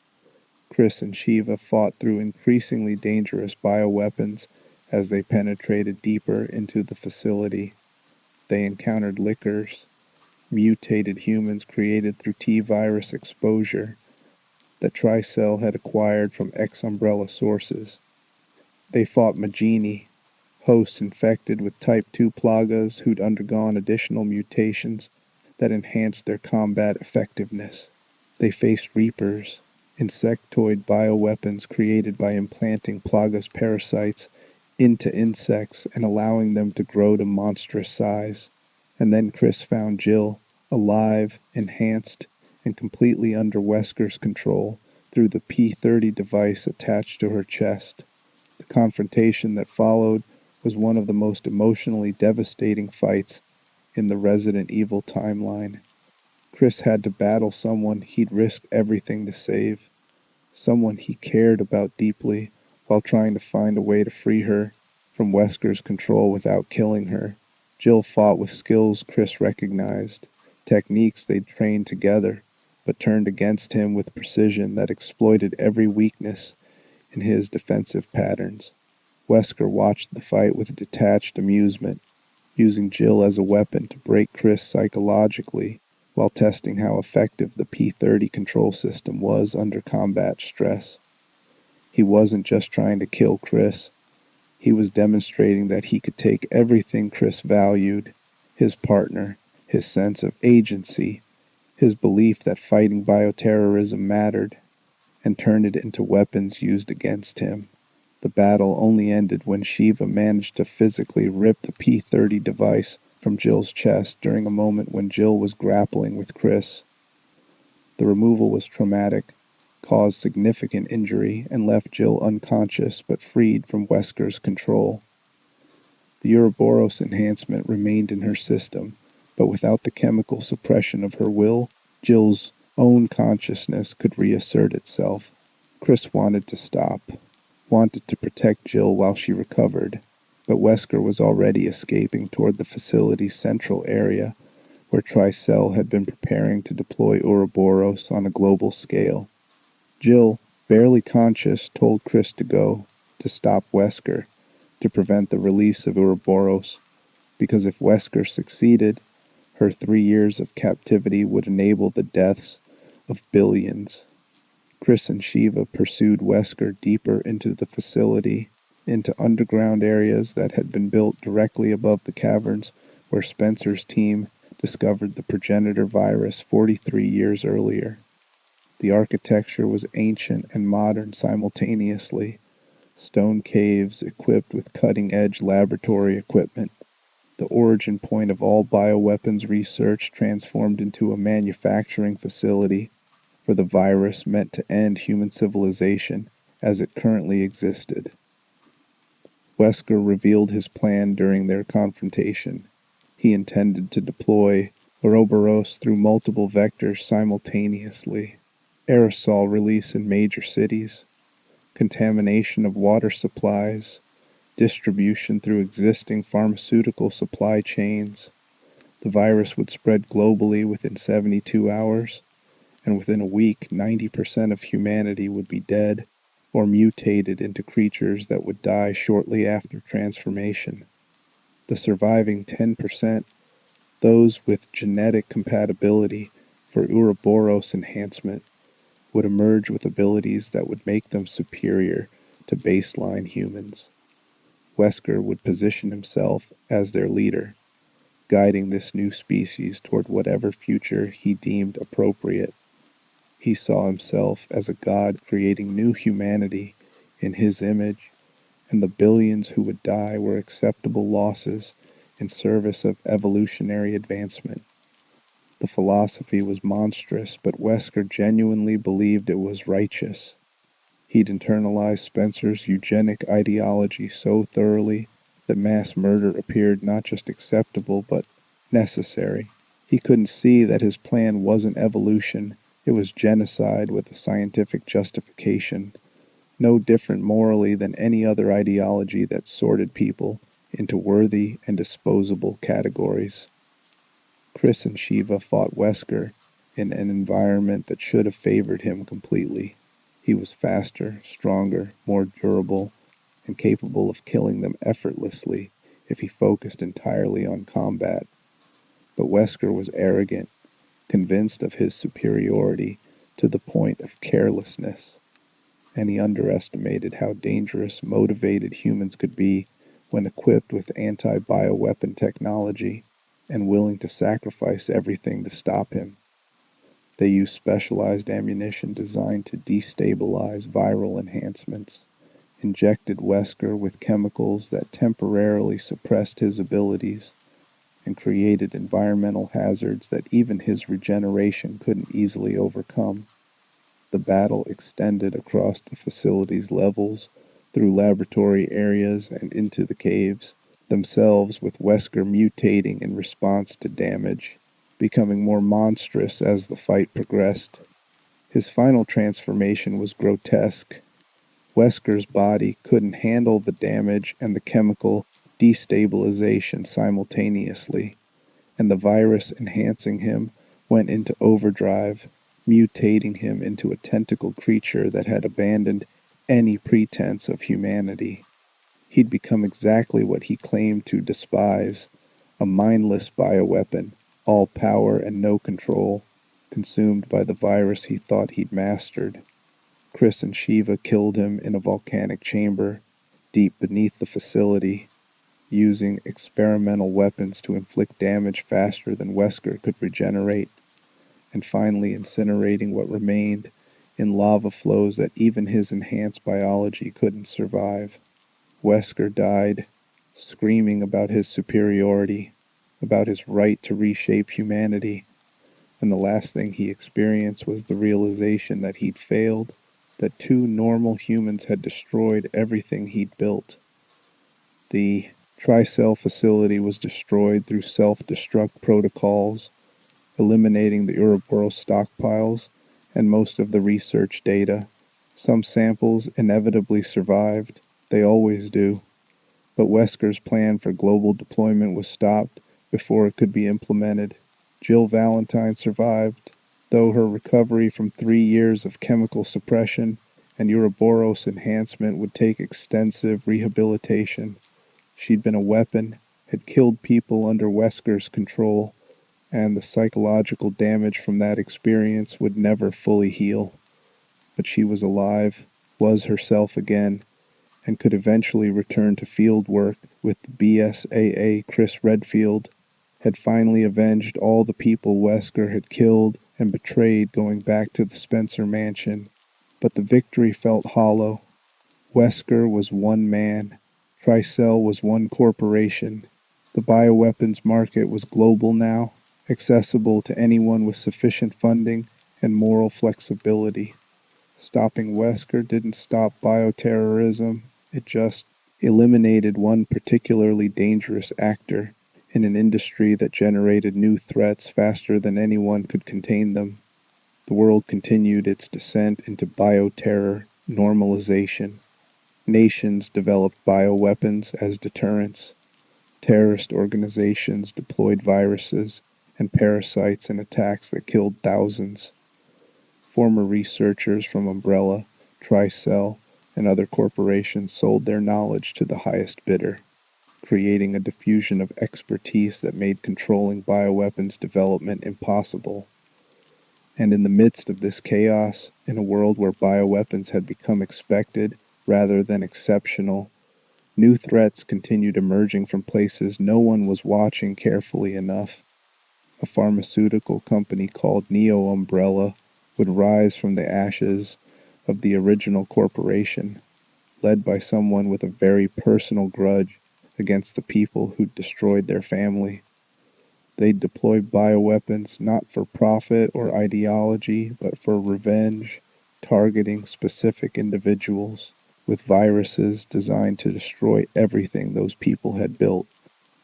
Chris and Shiva fought through increasingly dangerous bioweapons as they penetrated deeper into the facility. They encountered lickers, mutated humans created through T-virus exposure that Tricell had acquired from ex-umbrella sources. They fought Magini, hosts infected with Type 2 plagas who'd undergone additional mutations that enhanced their combat effectiveness. They faced Reapers, insectoid bioweapons created by implanting plagas parasites into insects and allowing them to grow to monstrous size. And then Chris found Jill, alive, enhanced, and completely under Wesker's control through the P-30 device attached to her chest. The confrontation that followed was one of the most emotionally devastating fights in the Resident Evil timeline. Chris had to battle someone he'd risked everything to save, someone he cared about deeply, while trying to find a way to free her from Wesker's control without killing her. Jill fought with skills Chris recognized, techniques they'd trained together, but turned against him with precision that exploited every weakness in his defensive patterns. Wesker watched the fight with detached amusement, using Jill as a weapon to break Chris psychologically while testing how effective the P-30 control system was under combat stress. He wasn't just trying to kill Chris. He was demonstrating that he could take everything Chris valued, his partner, his sense of agency, his belief that fighting bioterrorism mattered, and turn it into weapons used against him. The battle only ended when Shiva managed to physically rip the P-30 device from Jill's chest during a moment when Jill was grappling with Chris. The removal was traumatic, caused significant injury, and left Jill unconscious but freed from Wesker's control. The Ouroboros enhancement remained in her system, but without the chemical suppression of her will, Jill's own consciousness could reassert itself. Chris wanted to stop, wanted to protect Jill while she recovered, but Wesker was already escaping toward the facility's central area, where Tricell had been preparing to deploy Ouroboros on a global scale. Jill, barely conscious, told Chris to go, to stop Wesker, to prevent the release of Ouroboros, because if Wesker succeeded, her 3 years of captivity would enable the deaths of billions. Chris and Shiva pursued Wesker deeper into the facility, into underground areas that had been built directly above the caverns where Spencer's team discovered the progenitor virus 43 years earlier. The architecture was ancient and modern simultaneously, stone caves equipped with cutting-edge laboratory equipment, the origin point of all bioweapons research transformed into a manufacturing facility for the virus meant to end human civilization as it currently existed. Wesker revealed his plan during their confrontation. He intended to deploy Ouroboros through multiple vectors simultaneously: aerosol release in major cities, contamination of water supplies, distribution through existing pharmaceutical supply chains. The virus would spread globally within 72 hours, and within a week 90% of humanity would be dead or mutated into creatures that would die shortly after transformation. The surviving 10%, those with genetic compatibility for Ouroboros enhancement, would emerge with abilities that would make them superior to baseline humans. Wesker would position himself as their leader, guiding this new species toward whatever future he deemed appropriate. He saw himself as a god creating new humanity in his image, and the billions who would die were acceptable losses in service of evolutionary advancement. The philosophy was monstrous, but Wesker genuinely believed it was righteous. He'd internalized Spencer's eugenic ideology so thoroughly that mass murder appeared not just acceptable, but necessary. He couldn't see that his plan wasn't evolution, it was genocide with a scientific justification, no different morally than any other ideology that sorted people into worthy and disposable categories. Chris and Shiva fought Wesker in an environment that should have favored him completely. He was faster, stronger, more durable, and capable of killing them effortlessly if he focused entirely on combat. But Wesker was arrogant, convinced of his superiority to the point of carelessness, and he underestimated how dangerous motivated humans could be when equipped with anti-bioweapon technology and willing to sacrifice everything to stop him. They used specialized ammunition designed to destabilize viral enhancements, injected Wesker with chemicals that temporarily suppressed his abilities, and created environmental hazards that even his regeneration couldn't easily overcome. The battle extended across the facility's levels, through laboratory areas and into the caves. The themselves, with Wesker mutating in response to damage, becoming more monstrous as the fight progressed. His final transformation was grotesque. Wesker's body couldn't handle the damage and the chemical destabilization simultaneously, and the virus enhancing him went into overdrive, mutating him into a tentacled creature that had abandoned any pretense of humanity. He'd become exactly what he claimed to despise, a mindless bioweapon, all power and no control, consumed by the virus he thought he'd mastered. Chris and Shiva killed him in a volcanic chamber, deep beneath the facility, using experimental weapons to inflict damage faster than Wesker could regenerate, and finally incinerating what remained in lava flows that even his enhanced biology couldn't survive. Wesker died, screaming about his superiority, about his right to reshape humanity, and the last thing he experienced was the realization that he'd failed, that two normal humans had destroyed everything he'd built. The Tricell facility was destroyed through self-destruct protocols, eliminating the Ouroboros stockpiles and most of the research data. Some samples inevitably survived. They always do. But Wesker's plan for global deployment was stopped before it could be implemented. Jill Valentine survived, though her recovery from 3 years of chemical suppression and Ouroboros enhancement would take extensive rehabilitation. She'd been a weapon, had killed people under Wesker's control, and the psychological damage from that experience would never fully heal. But she was alive, was herself again, and could eventually return to field work with the BSAA. Chris Redfield had finally avenged all the people Wesker had killed and betrayed going back to the Spencer mansion. But the victory felt hollow. Wesker was one man. Tricell was one corporation. The bioweapons market was global now, accessible to anyone with sufficient funding and moral flexibility. Stopping Wesker didn't stop bioterrorism, it just eliminated one particularly dangerous actor in an industry that generated new threats faster than anyone could contain them. The world continued its descent into bioterror normalization. Nations developed bioweapons as deterrents. Terrorist organizations deployed viruses and parasites in attacks that killed thousands. Former researchers from Umbrella, Tricell, and other corporations sold their knowledge to the highest bidder, creating a diffusion of expertise that made controlling bioweapons development impossible. And in the midst of this chaos, in a world where bioweapons had become expected rather than exceptional, new threats continued emerging from places no one was watching carefully enough. A pharmaceutical company called Neo Umbrella would rise from the ashes of the original corporation, led by someone with a very personal grudge against the people who'd destroyed their family. They'd deploy bioweapons not for profit or ideology, but for revenge, targeting specific individuals with viruses designed to destroy everything those people had built.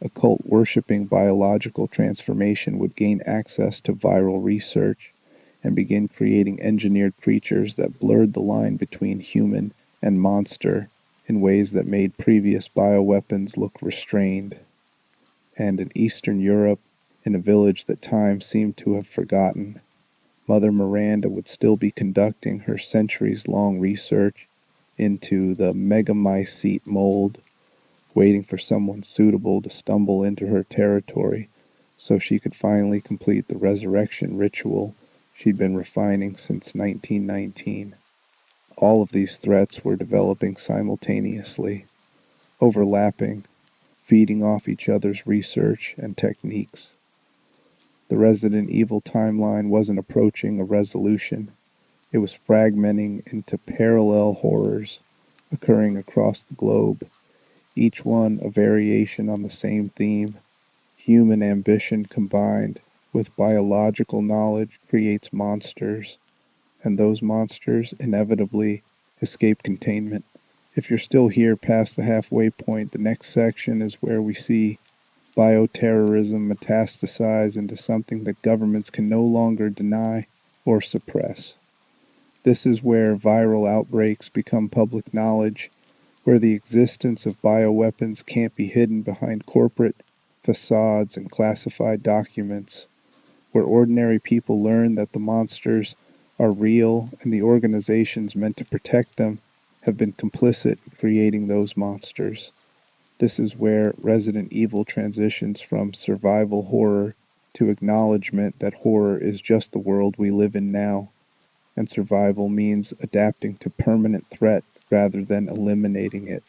A cult worshipping biological transformation would gain access to viral research and begin creating engineered creatures that blurred the line between human and monster in ways that made previous bioweapons look restrained. And in Eastern Europe, in a village that time seemed to have forgotten, Mother Miranda would still be conducting her centuries-long research into the Megamycete mold, waiting for someone suitable to stumble into her territory so she could finally complete the resurrection ritual she'd been refining since 1919. All of these threats were developing simultaneously, overlapping, feeding off each other's research and techniques. The Resident Evil timeline wasn't approaching a resolution. It was fragmenting into parallel horrors occurring across the globe, each one a variation on the same theme. Human ambition combined with biological knowledge creates monsters, and those monsters inevitably escape containment. If you're still here past the halfway point, the next section is where we see bioterrorism metastasize into something that governments can no longer deny or suppress. This is where viral outbreaks become public knowledge, where the existence of bioweapons can't be hidden behind corporate facades and classified documents, where ordinary people learn that the monsters are real and the organizations meant to protect them have been complicit in creating those monsters. This is where Resident Evil transitions from survival horror to acknowledgement that horror is just the world we live in now, and survival means adapting to permanent threat rather than eliminating it.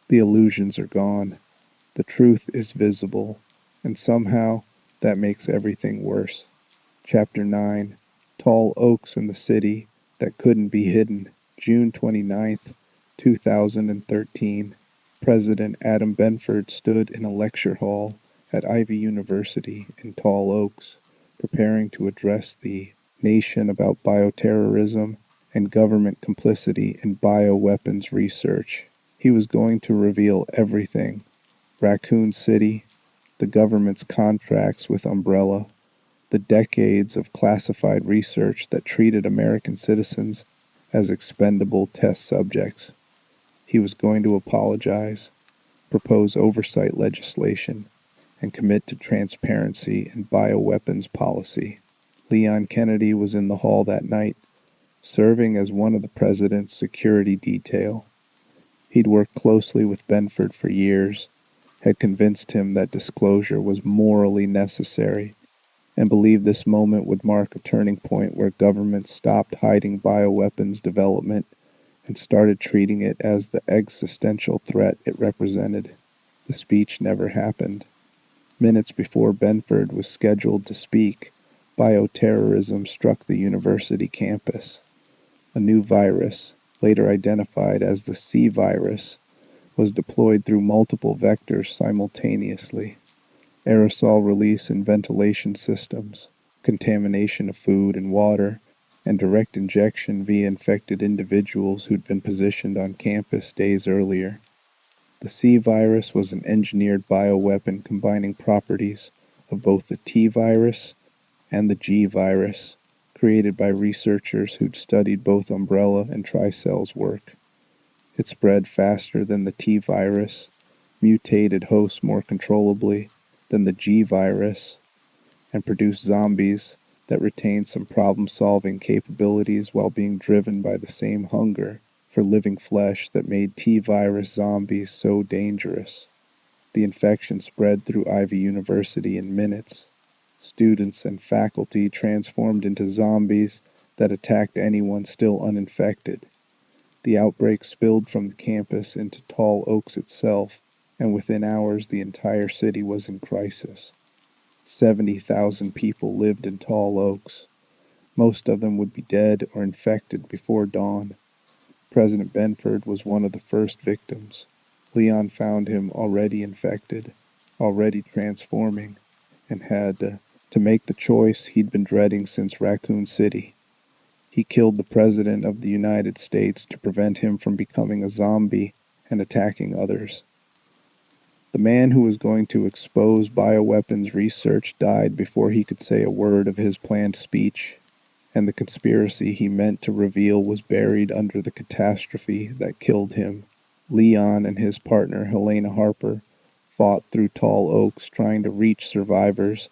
The illusions are gone, the truth is visible, and somehow that makes everything worse. Chapter 9, Tall Oaks in the City That Couldn't Be Hidden, June 29th, 2013. President Adam Benford stood in a lecture hall at Ivy University in Tall Oaks, preparing to address the nation about bioterrorism and government complicity in bioweapons research. He was going to reveal everything: Raccoon City, the government's contracts with Umbrella, the decades of classified research that treated American citizens as expendable test subjects. He was going to apologize, propose oversight legislation, and commit to transparency in bioweapons policy. Leon Kennedy was in the hall that night, serving as one of the president's security detail. He'd worked closely with Benford for years, had convinced him that disclosure was morally necessary, and believed this moment would mark a turning point where governments stopped hiding bioweapons development and started treating it as the existential threat it represented. The speech never happened. Minutes before Benford was scheduled to speak, bioterrorism struck the university campus. A new virus, later identified as the C virus, was deployed through multiple vectors simultaneously: aerosol release in ventilation systems, contamination of food and water, and direct injection via infected individuals who'd been positioned on campus days earlier. The C virus was an engineered bioweapon combining properties of both the T virus and the G virus, created by researchers who'd studied both Umbrella and Tricell's work. It spread faster than the T virus, mutated hosts more controllably than the G virus, and produced zombies that retained some problem-solving capabilities while being driven by the same hunger for living flesh that made T-virus zombies so dangerous. The infection spread through Ivy University in minutes. Students and faculty transformed into zombies that attacked anyone still uninfected. The outbreak spilled from the campus into Tall Oaks itself, and within hours the entire city was in crisis. 70,000 people lived in Tall Oaks. Most of them would be dead or infected before dawn. President Benford was one of the first victims. Leon found him already infected, already transforming, and had to make the choice he'd been dreading since Raccoon City. He killed the President of the United States to prevent him from becoming a zombie and attacking others. The man who was going to expose bioweapons research died before he could say a word of his planned speech, and the conspiracy he meant to reveal was buried under the catastrophe that killed him. Leon and his partner Helena Harper fought through Tall Oaks trying to reach survivors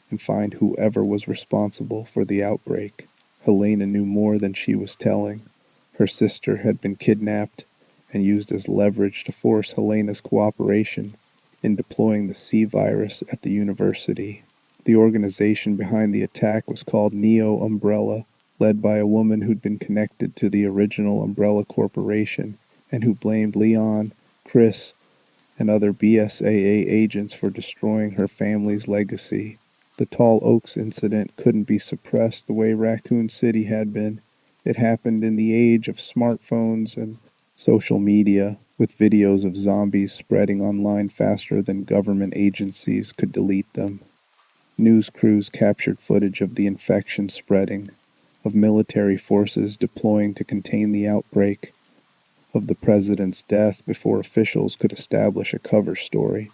and find whoever was responsible for the outbreak. Helena knew more than she was telling. Her sister had been kidnapped and used as leverage to force Helena's cooperation in deploying the C virus at the university. The organization behind the attack was called Neo Umbrella, led by a woman who'd been connected to the original Umbrella Corporation and who blamed Leon, Chris, and other BSAA agents for destroying her family's legacy. The Tall Oaks incident couldn't be suppressed the way Raccoon City had been. It happened in the age of smartphones and social media, with videos of zombies spreading online faster than government agencies could delete them. News crews captured footage of the infection spreading, of military forces deploying to contain the outbreak, of the president's death before officials could establish a cover story.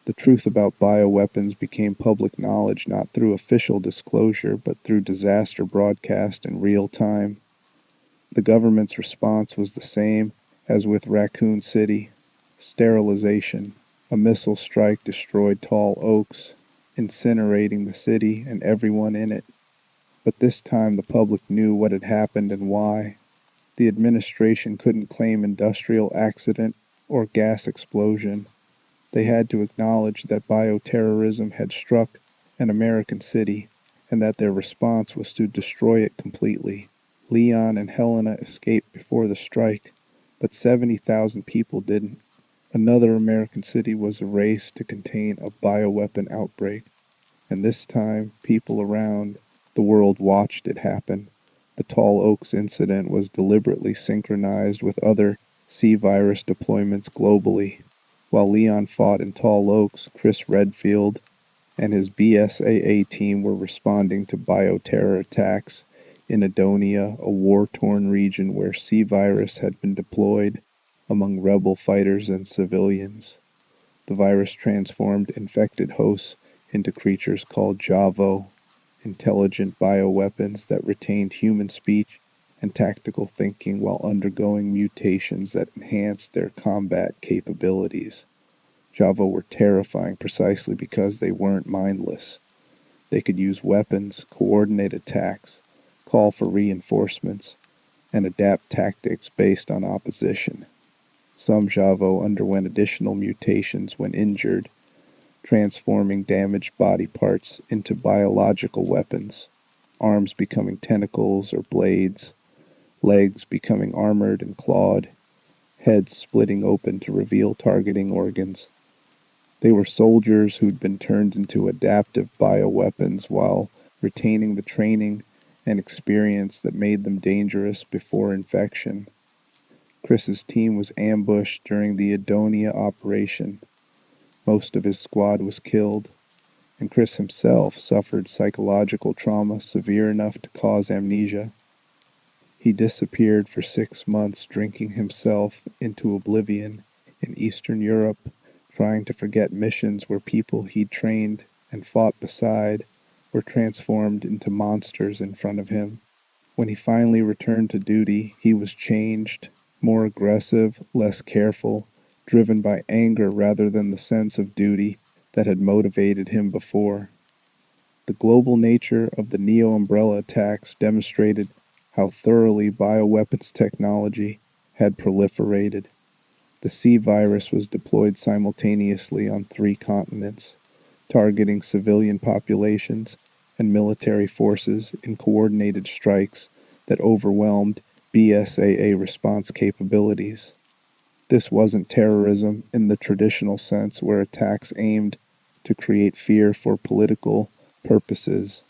The truth about bioweapons became public knowledge not through official disclosure but through disaster broadcast in real time. The government's response was the same as with Raccoon City: sterilization. A missile strike destroyed tall oaks, incinerating the city and everyone in it. But this time the public knew what had happened and why. The administration couldn't claim industrial accident or gas explosion. They had to acknowledge that bioterrorism had struck an American city, and that their response was to destroy it completely. Leon and Helena escaped before the strike, but 70,000 people didn't. Another American city was erased to contain a bioweapon outbreak, and this time people around the world watched it happen. The Tall Oaks incident was deliberately synchronized with other C virus deployments globally. While Leon fought in Tall Oaks, Chris Redfield and his BSAA team were responding to bioterror attacks in Adonia, a war-torn region where C virus had been deployed among rebel fighters and civilians. The virus transformed infected hosts into creatures called Javo, intelligent bioweapons that retained human speech and tactical thinking while undergoing mutations that enhanced their combat capabilities. Javo were terrifying precisely because they weren't mindless. They could use weapons, coordinate attacks, call for reinforcements, and adapt tactics based on opposition. Some Javo underwent additional mutations when injured, transforming damaged body parts into biological weapons, arms becoming tentacles or blades, legs becoming armored and clawed, heads splitting open to reveal targeting organs. They were soldiers who'd been turned into adaptive bioweapons while retaining the training and experience that made them dangerous before infection. Chris's team was ambushed during the Adonia operation. Most of his squad was killed, and Chris himself suffered psychological trauma severe enough to cause amnesia. He disappeared for 6 months, drinking himself into oblivion in Eastern Europe, trying to forget missions where people he'd trained and fought beside were transformed into monsters in front of him. When he finally returned to duty, he was changed, more aggressive, less careful, driven by anger rather than the sense of duty that had motivated him before. The global nature of the Neo Umbrella attacks demonstrated how thoroughly bioweapons technology had proliferated. The C virus was deployed simultaneously on 3 continents, targeting civilian populations and military forces in coordinated strikes that overwhelmed BSAA response capabilities. This wasn't terrorism in the traditional sense, where attacks aimed to create fear for political purposes.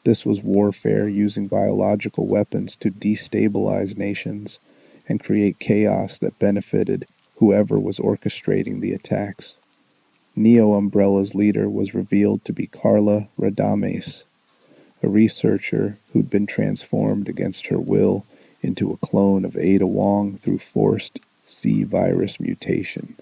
This was warfare using biological weapons to destabilize nations and create chaos that benefited whoever was orchestrating the attacks. Neo Umbrella's leader was revealed to be Carla Radames, a researcher who'd been transformed against her will into a clone of Ada Wong through forced C virus mutation.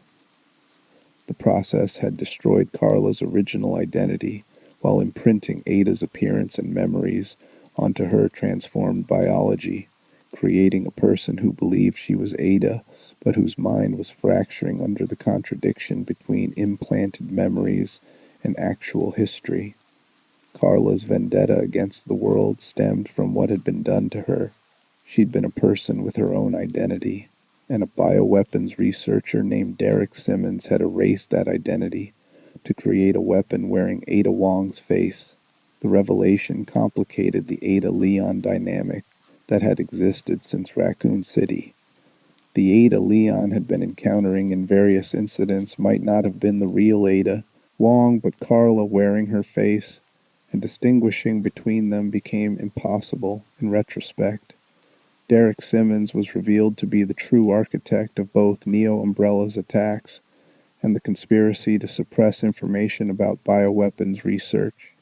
The process had destroyed Carla's original identity while imprinting Ada's appearance and memories onto her transformed biology, creating a person who believed she was Ada, but whose mind was fracturing under the contradiction between implanted memories and actual history. Carla's vendetta against the world stemmed from what had been done to her. She'd been a person with her own identity, and a bioweapons researcher named Derek Simmons had erased that identity to create a weapon wearing Ada Wong's face. The revelation complicated the Ada-Leon dynamic that had existed since Raccoon City. The Ada Leon had been encountering in various incidents might not have been the real Ada Wong, but Carla wearing her face, and distinguishing between them became impossible in retrospect. Derek Simmons was revealed to be the true architect of both Neo Umbrella's attacks and the conspiracy to suppress information about bioweapons research.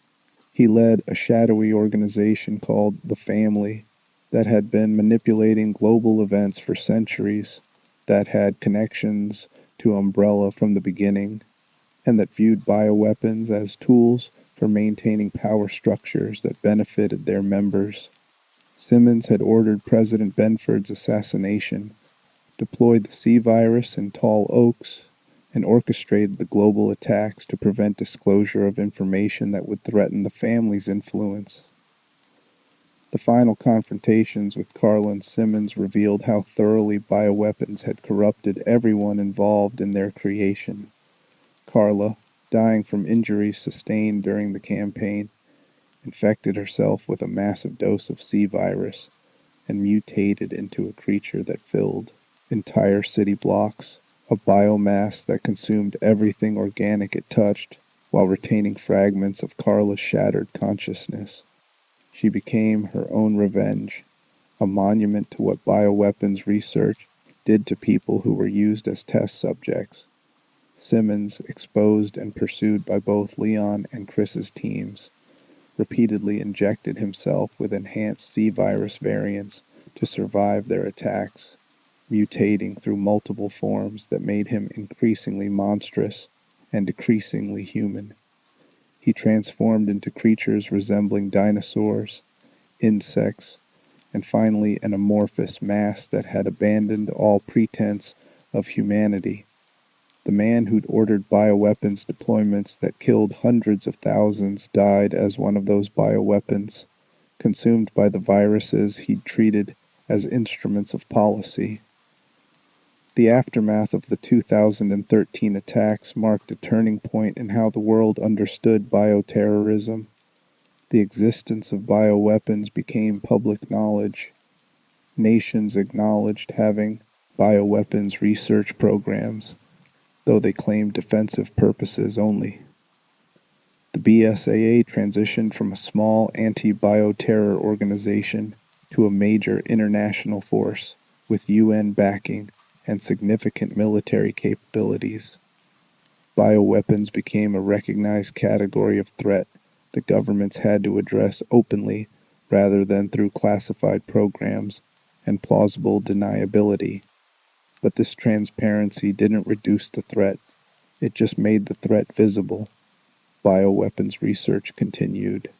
He led a shadowy organization called The Family that had been manipulating global events for centuries, that had connections to Umbrella from the beginning, and that viewed bioweapons as tools for maintaining power structures that benefited their members. Simmons had ordered President Benford's assassination, deployed the C virus in Tall Oaks, and orchestrated the global attacks to prevent disclosure of information that would threaten the family's influence. The final confrontations with Carla and Simmons revealed how thoroughly bioweapons had corrupted everyone involved in their creation. Carla, dying from injuries sustained during the campaign, infected herself with a massive dose of C virus and mutated into a creature that filled entire city blocks, a biomass that consumed everything organic it touched while retaining fragments of Carla's shattered consciousness. She became her own revenge, a monument to what bioweapons research did to people who were used as test subjects. Simmons, exposed and pursued by both Leon and Chris's teams, repeatedly injected himself with enhanced C virus variants to survive their attacks, mutating through multiple forms that made him increasingly monstrous and decreasingly human. He transformed into creatures resembling dinosaurs, insects, and finally an amorphous mass that had abandoned all pretense of humanity. The man who'd ordered bioweapons deployments that killed hundreds of thousands died as one of those bioweapons, consumed by the viruses he'd treated as instruments of policy. The aftermath of the 2013 attacks marked a turning point in how the world understood bioterrorism. The existence of bioweapons became public knowledge. Nations acknowledged having bioweapons research programs, though they claimed defensive purposes only. The BSAA transitioned from a small anti-bioterror organization to a major international force with UN backing and significant military capabilities. Bioweapons became a recognized category of threat that governments had to address openly rather than through classified programs and plausible deniability. But this transparency didn't reduce the threat. It just made the threat visible. Bioweapons research continued,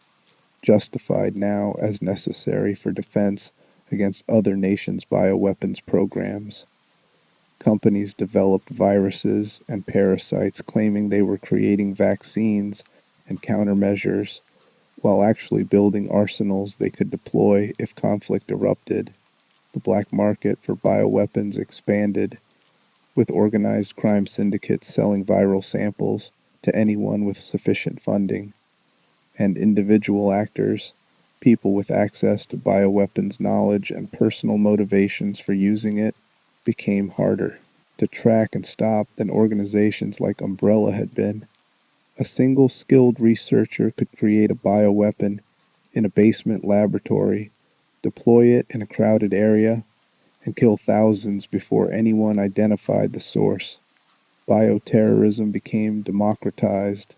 justified now as necessary for defense against other nations' bioweapons programs. Companies developed viruses and parasites claiming they were creating vaccines and countermeasures, while actually building arsenals they could deploy if conflict erupted. The black market for bioweapons expanded, with organized crime syndicates selling viral samples to anyone with sufficient funding, and individual actors, people with access to bioweapons knowledge and personal motivations for using it, became harder to track and stop than organizations like Umbrella had been. A single skilled researcher could create a bioweapon in a basement laboratory, deploy it in a crowded area, and kill thousands before anyone identified the source. Bioterrorism became democratized,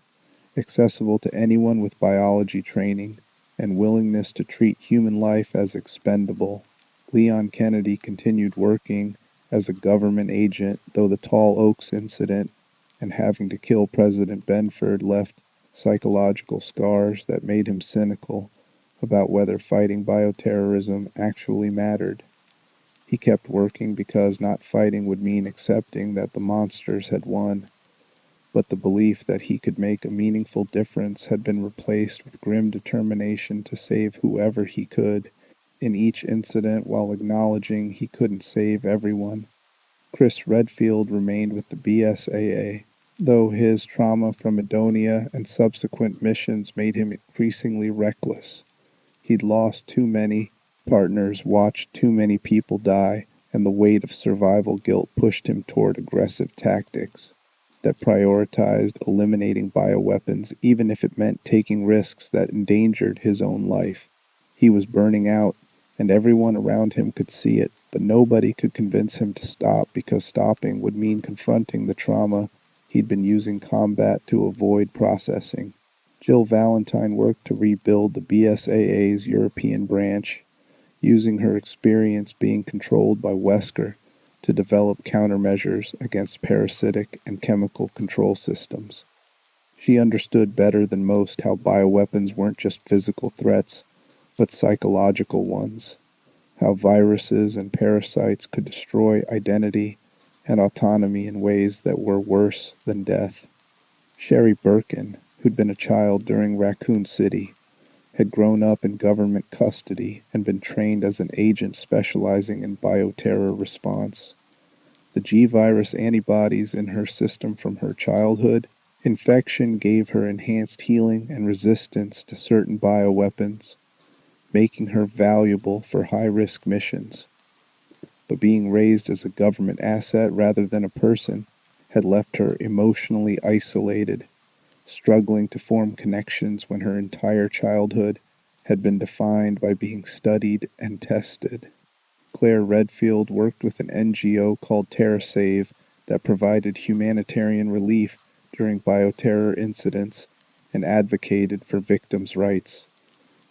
accessible to anyone with biology training and willingness to treat human life as expendable. Leon Kennedy continued working as a government agent, though the Tall Oaks incident and having to kill President Benford left psychological scars that made him cynical about whether fighting bioterrorism actually mattered. He kept working because not fighting would mean accepting that the monsters had won, but the belief that he could make a meaningful difference had been replaced with grim determination to save whoever he could in each incident while acknowledging he couldn't save everyone. Chris Redfield remained with the BSAA, though his trauma from Edonia and subsequent missions made him increasingly reckless. He'd lost too many partners, watched too many people die, and the weight of survival guilt pushed him toward aggressive tactics that prioritized eliminating bioweapons, even if it meant taking risks that endangered his own life. He was burning out, and everyone around him could see it, but nobody could convince him to stop because stopping would mean confronting the trauma he'd been using combat to avoid processing. Jill Valentine worked to rebuild the BSAA's European branch, using her experience being controlled by Wesker, to develop countermeasures against parasitic and chemical control systems. She understood better than most how bioweapons weren't just physical threats, but psychological ones, how viruses and parasites could destroy identity and autonomy in ways that were worse than death. Sherry Birkin, who'd been a child during Raccoon City, had grown up in government custody and been trained as an agent specializing in bioterror response. The G-virus antibodies in her system from her childhood, infection gave her enhanced healing and resistance to certain bioweapons, making her valuable for high-risk missions. But being raised as a government asset rather than a person had left her emotionally isolated, struggling to form connections when her entire childhood had been defined by being studied and tested. Claire Redfield worked with an NGO called TerraSave that provided humanitarian relief during bioterror incidents and advocated for victims' rights.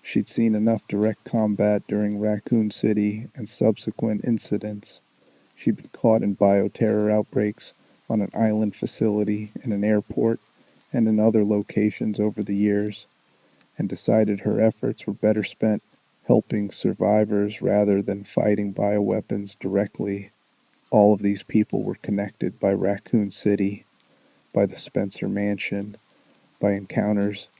She'd seen enough direct combat during Raccoon City and subsequent incidents. She'd been caught in bioterror outbreaks on an island facility, in an airport, and in other locations over the years, and decided her efforts were better spent helping survivors rather than fighting bioweapons directly. All of these people were connected by Raccoon City, by the Spencer Mansion, by encounters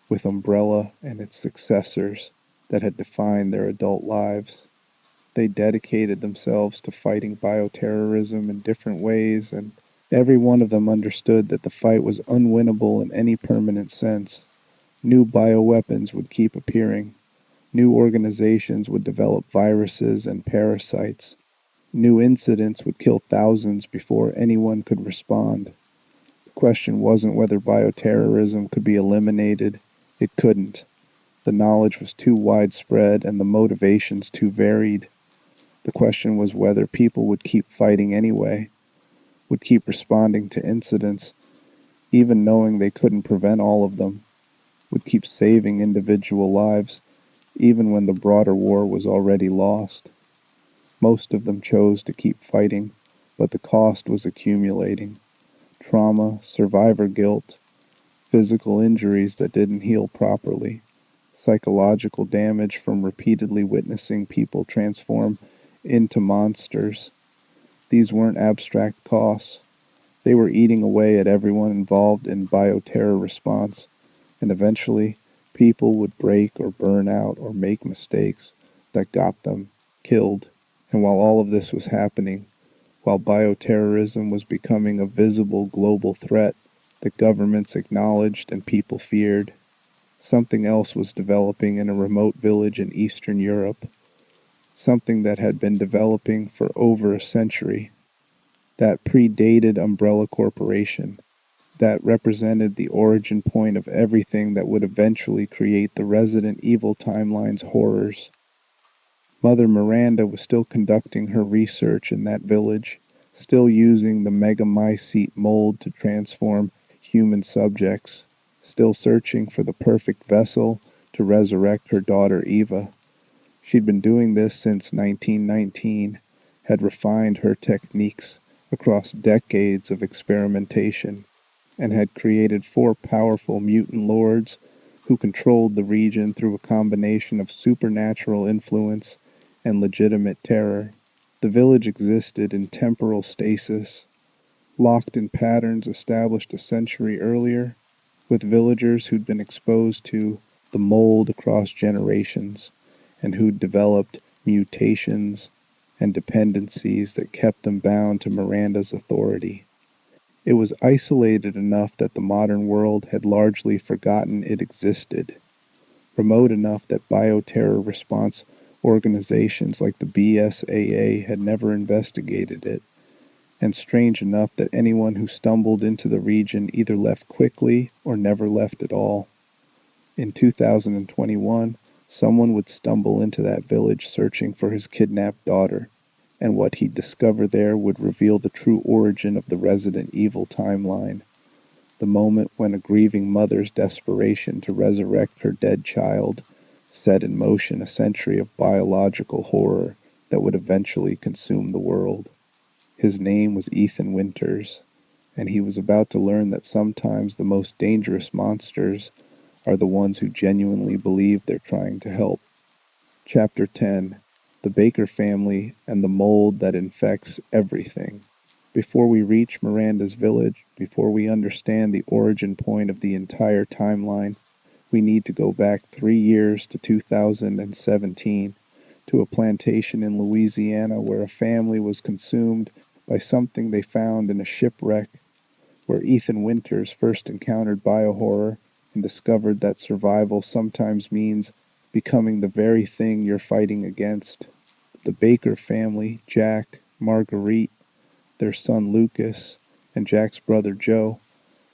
with Umbrella and its successors that had defined their adult lives. They dedicated themselves to fighting bioterrorism in different ways, and every one of them understood that the fight was unwinnable in any permanent sense. New bioweapons would keep appearing. New organizations would develop viruses and parasites. New incidents would kill thousands before anyone could respond. The question wasn't whether bioterrorism could be eliminated. It couldn't. The knowledge was too widespread and the motivations too varied. The question was whether people would keep fighting anyway, would keep responding to incidents, even knowing they couldn't prevent all of them, would keep saving individual lives, even when the broader war was already lost. Most of them chose to keep fighting, but the cost was accumulating. Trauma, survivor guilt, physical injuries that didn't heal properly, psychological damage from repeatedly witnessing people transform into monsters. These weren't abstract costs. They were eating away at everyone involved in bioterror response, and eventually people would break or burn out or make mistakes that got them killed. And while all of this was happening, while bioterrorism was becoming a visible global threat that governments acknowledged and people feared, something else was developing in a remote village in Eastern Europe, something that had been developing for over a century, that predated Umbrella Corporation, that represented the origin point of everything that would eventually create the Resident Evil timeline's horrors. Mother Miranda was still conducting her research in that village, still using the Megamycete mold to transform human subjects, still searching for the perfect vessel to resurrect her daughter Eva. She'd been doing this since 1919, had refined her techniques across decades of experimentation, and had created 4 powerful mutant lords who controlled the region through a combination of supernatural influence and legitimate terror. The village existed in temporal stasis, locked in patterns established a century earlier, with villagers who'd been exposed to the mold across generations, and who'd developed mutations and dependencies that kept them bound to Miranda's authority. It was isolated enough that the modern world had largely forgotten it existed, remote enough that bioterror response organizations like the BSAA had never investigated it, and strange enough that anyone who stumbled into the region either left quickly or never left at all. In 2021, someone would stumble into that village searching for his kidnapped daughter, and what he'd discover there would reveal the true origin of the Resident Evil timeline, the moment when a grieving mother's desperation to resurrect her dead child set in motion a century of biological horror that would eventually consume the world. His name was Ethan Winters, and he was about to learn that sometimes the most dangerous monsters are the ones who genuinely believe they're trying to help. Chapter 10: The Baker Family and the Mold That Infects Everything. Before we reach Miranda's village, before we understand the origin point of the entire timeline, we need to go back 3 years to 2017, to a plantation in Louisiana where a family was consumed by something they found in a shipwreck, where Ethan Winters first encountered biohorror and discovered that survival sometimes means becoming the very thing you're fighting against. The Baker family, Jack, Marguerite, their son Lucas, and Jack's brother Joe,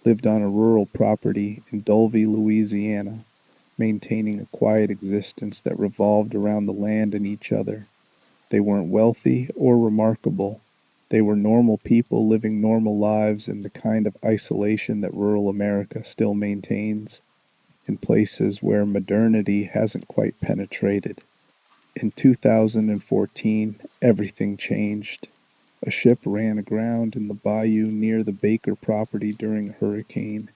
lived on a rural property in Dulvey, Louisiana, maintaining a quiet existence that revolved around the land and each other. They weren't wealthy or remarkable. They were normal people living normal lives in the kind of isolation that rural America still maintains, in places where modernity hasn't quite penetrated. In 2014, everything changed. A ship ran aground in the bayou near the Baker property during a hurricane,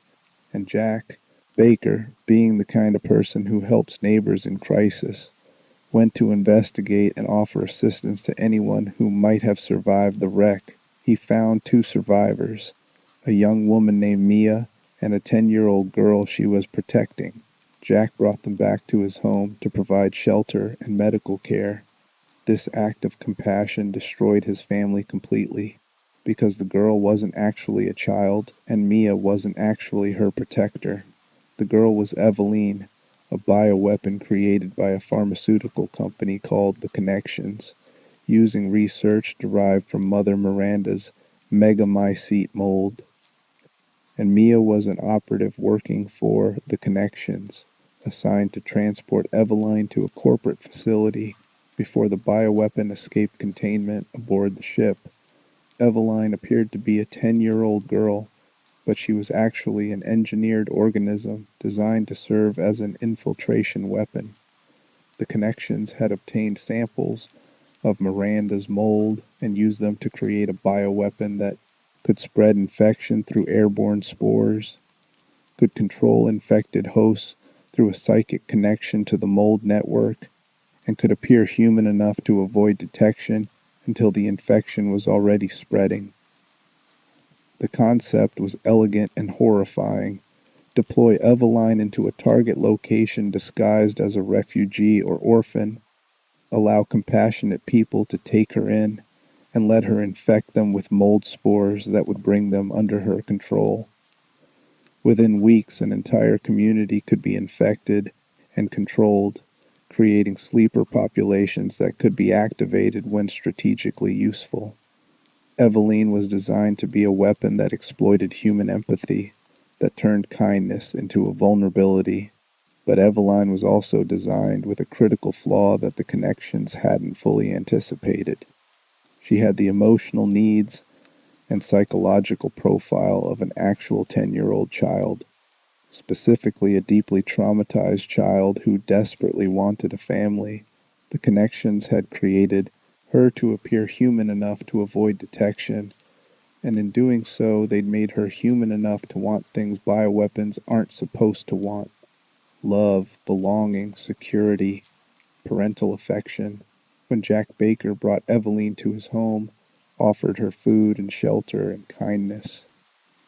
and Jack Baker, being the kind of person who helps neighbors in crisis, went to investigate and offer assistance to anyone who might have survived the wreck. He found 2 survivors, a young woman named Mia and a 10-year-old girl she was protecting. Jack brought them back to his home to provide shelter and medical care. This act of compassion destroyed his family completely, because the girl wasn't actually a child and Mia wasn't actually her protector. The girl was Eveline, a bioweapon created by a pharmaceutical company called The Connections, using research derived from Mother Miranda's Megamycete mold. And Mia was an operative working for The Connections, assigned to transport Eveline to a corporate facility before the bioweapon escaped containment aboard the ship. Eveline appeared to be a 10-year-old girl, but she was actually an engineered organism designed to serve as an infiltration weapon. The Connections had obtained samples of Miranda's mold and used them to create a bioweapon that could spread infection through airborne spores, could control infected hosts through a psychic connection to the mold network, and could appear human enough to avoid detection until the infection was already spreading. The concept was elegant and horrifying. Deploy Eveline into a target location disguised as a refugee or orphan, allow compassionate people to take her in, and let her infect them with mold spores that would bring them under her control. Within weeks, an entire community could be infected and controlled, creating sleeper populations that could be activated when strategically useful. Eveline was designed to be a weapon that exploited human empathy, that turned kindness into a vulnerability. But Eveline was also designed with a critical flaw that the Connections hadn't fully anticipated. She had the emotional needs and psychological profile of an actual 10-year-old child, specifically a deeply traumatized child who desperately wanted a family. The Connections had created her to appear human enough to avoid detection, and in doing so, they'd made her human enough to want things bioweapons aren't supposed to want: love, belonging, security, parental affection. When Jack Baker brought Eveline to his home, offered her food and shelter and kindness,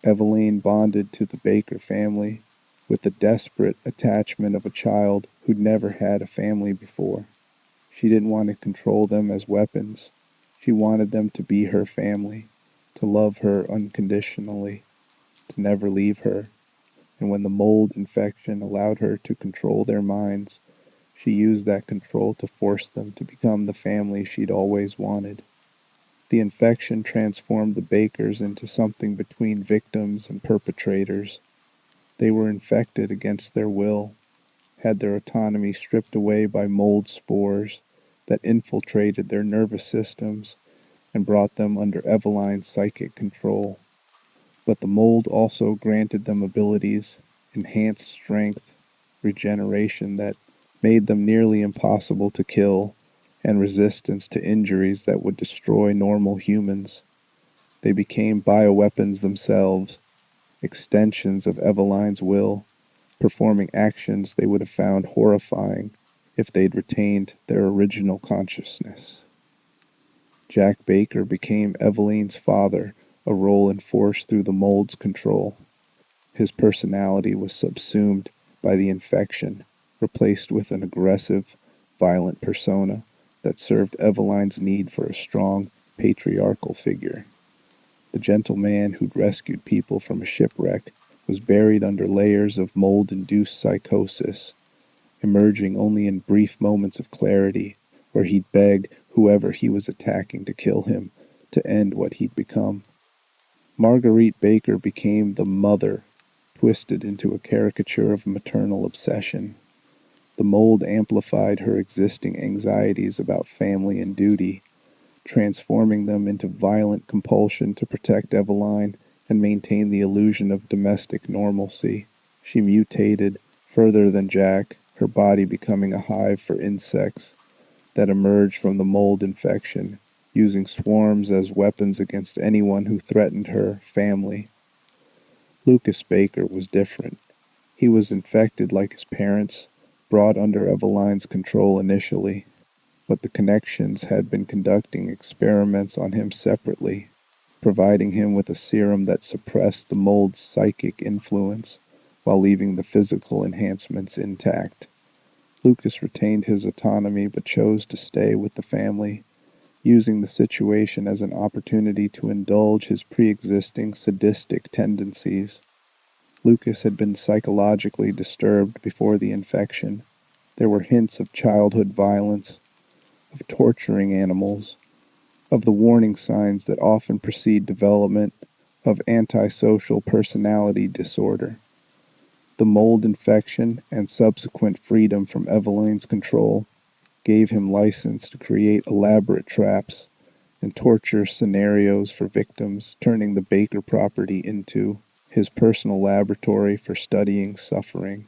Eveline bonded to the Baker family with the desperate attachment of a child who'd never had a family before. She didn't want to control them as weapons. She wanted them to be her family, to love her unconditionally, to never leave her. And when the mold infection allowed her to control their minds, she used that control to force them to become the family she'd always wanted. The infection transformed the Bakers into something between victims and perpetrators. They were infected against their will, had their autonomy stripped away by mold spores that infiltrated their nervous systems and brought them under Eveline's psychic control. But the mold also granted them abilities, enhanced strength, regeneration that made them nearly impossible to kill, and resistance to injuries that would destroy normal humans. They became bioweapons themselves, extensions of Eveline's will, performing actions they would have found horrifying if they'd retained their original consciousness. Jack Baker became Eveline's father, a role enforced through the mold's control. His personality was subsumed by the infection, replaced with an aggressive, violent persona that served Eveline's need for a strong, patriarchal figure. The gentle man who'd rescued people from a shipwreck was buried under layers of mold-induced psychosis, emerging only in brief moments of clarity where he'd beg whoever he was attacking to kill him to end what he'd become. Marguerite Baker became the mother, twisted into a caricature of maternal obsession. The mold amplified her existing anxieties about family and duty, transforming them into violent compulsion to protect Eveline and maintain the illusion of domestic normalcy. She mutated further than Jack, her body becoming a hive for insects that emerged from the mold infection, using swarms as weapons against anyone who threatened her family. Lucas Baker was different. He was infected like his parents, brought under Eveline's control initially, but the connections had been conducting experiments on him separately, providing him with a serum that suppressed the mold's psychic influence while leaving the physical enhancements intact. Lucas retained his autonomy but chose to stay with the family, using the situation as an opportunity to indulge his pre-existing sadistic tendencies. Lucas had been psychologically disturbed before the infection. There were hints of childhood violence, of torturing animals, of the warning signs that often precede development of antisocial personality disorder. The mold infection and subsequent freedom from Eveline's control gave him license to create elaborate traps and torture scenarios for victims, turning the Baker property into his personal laboratory for studying suffering.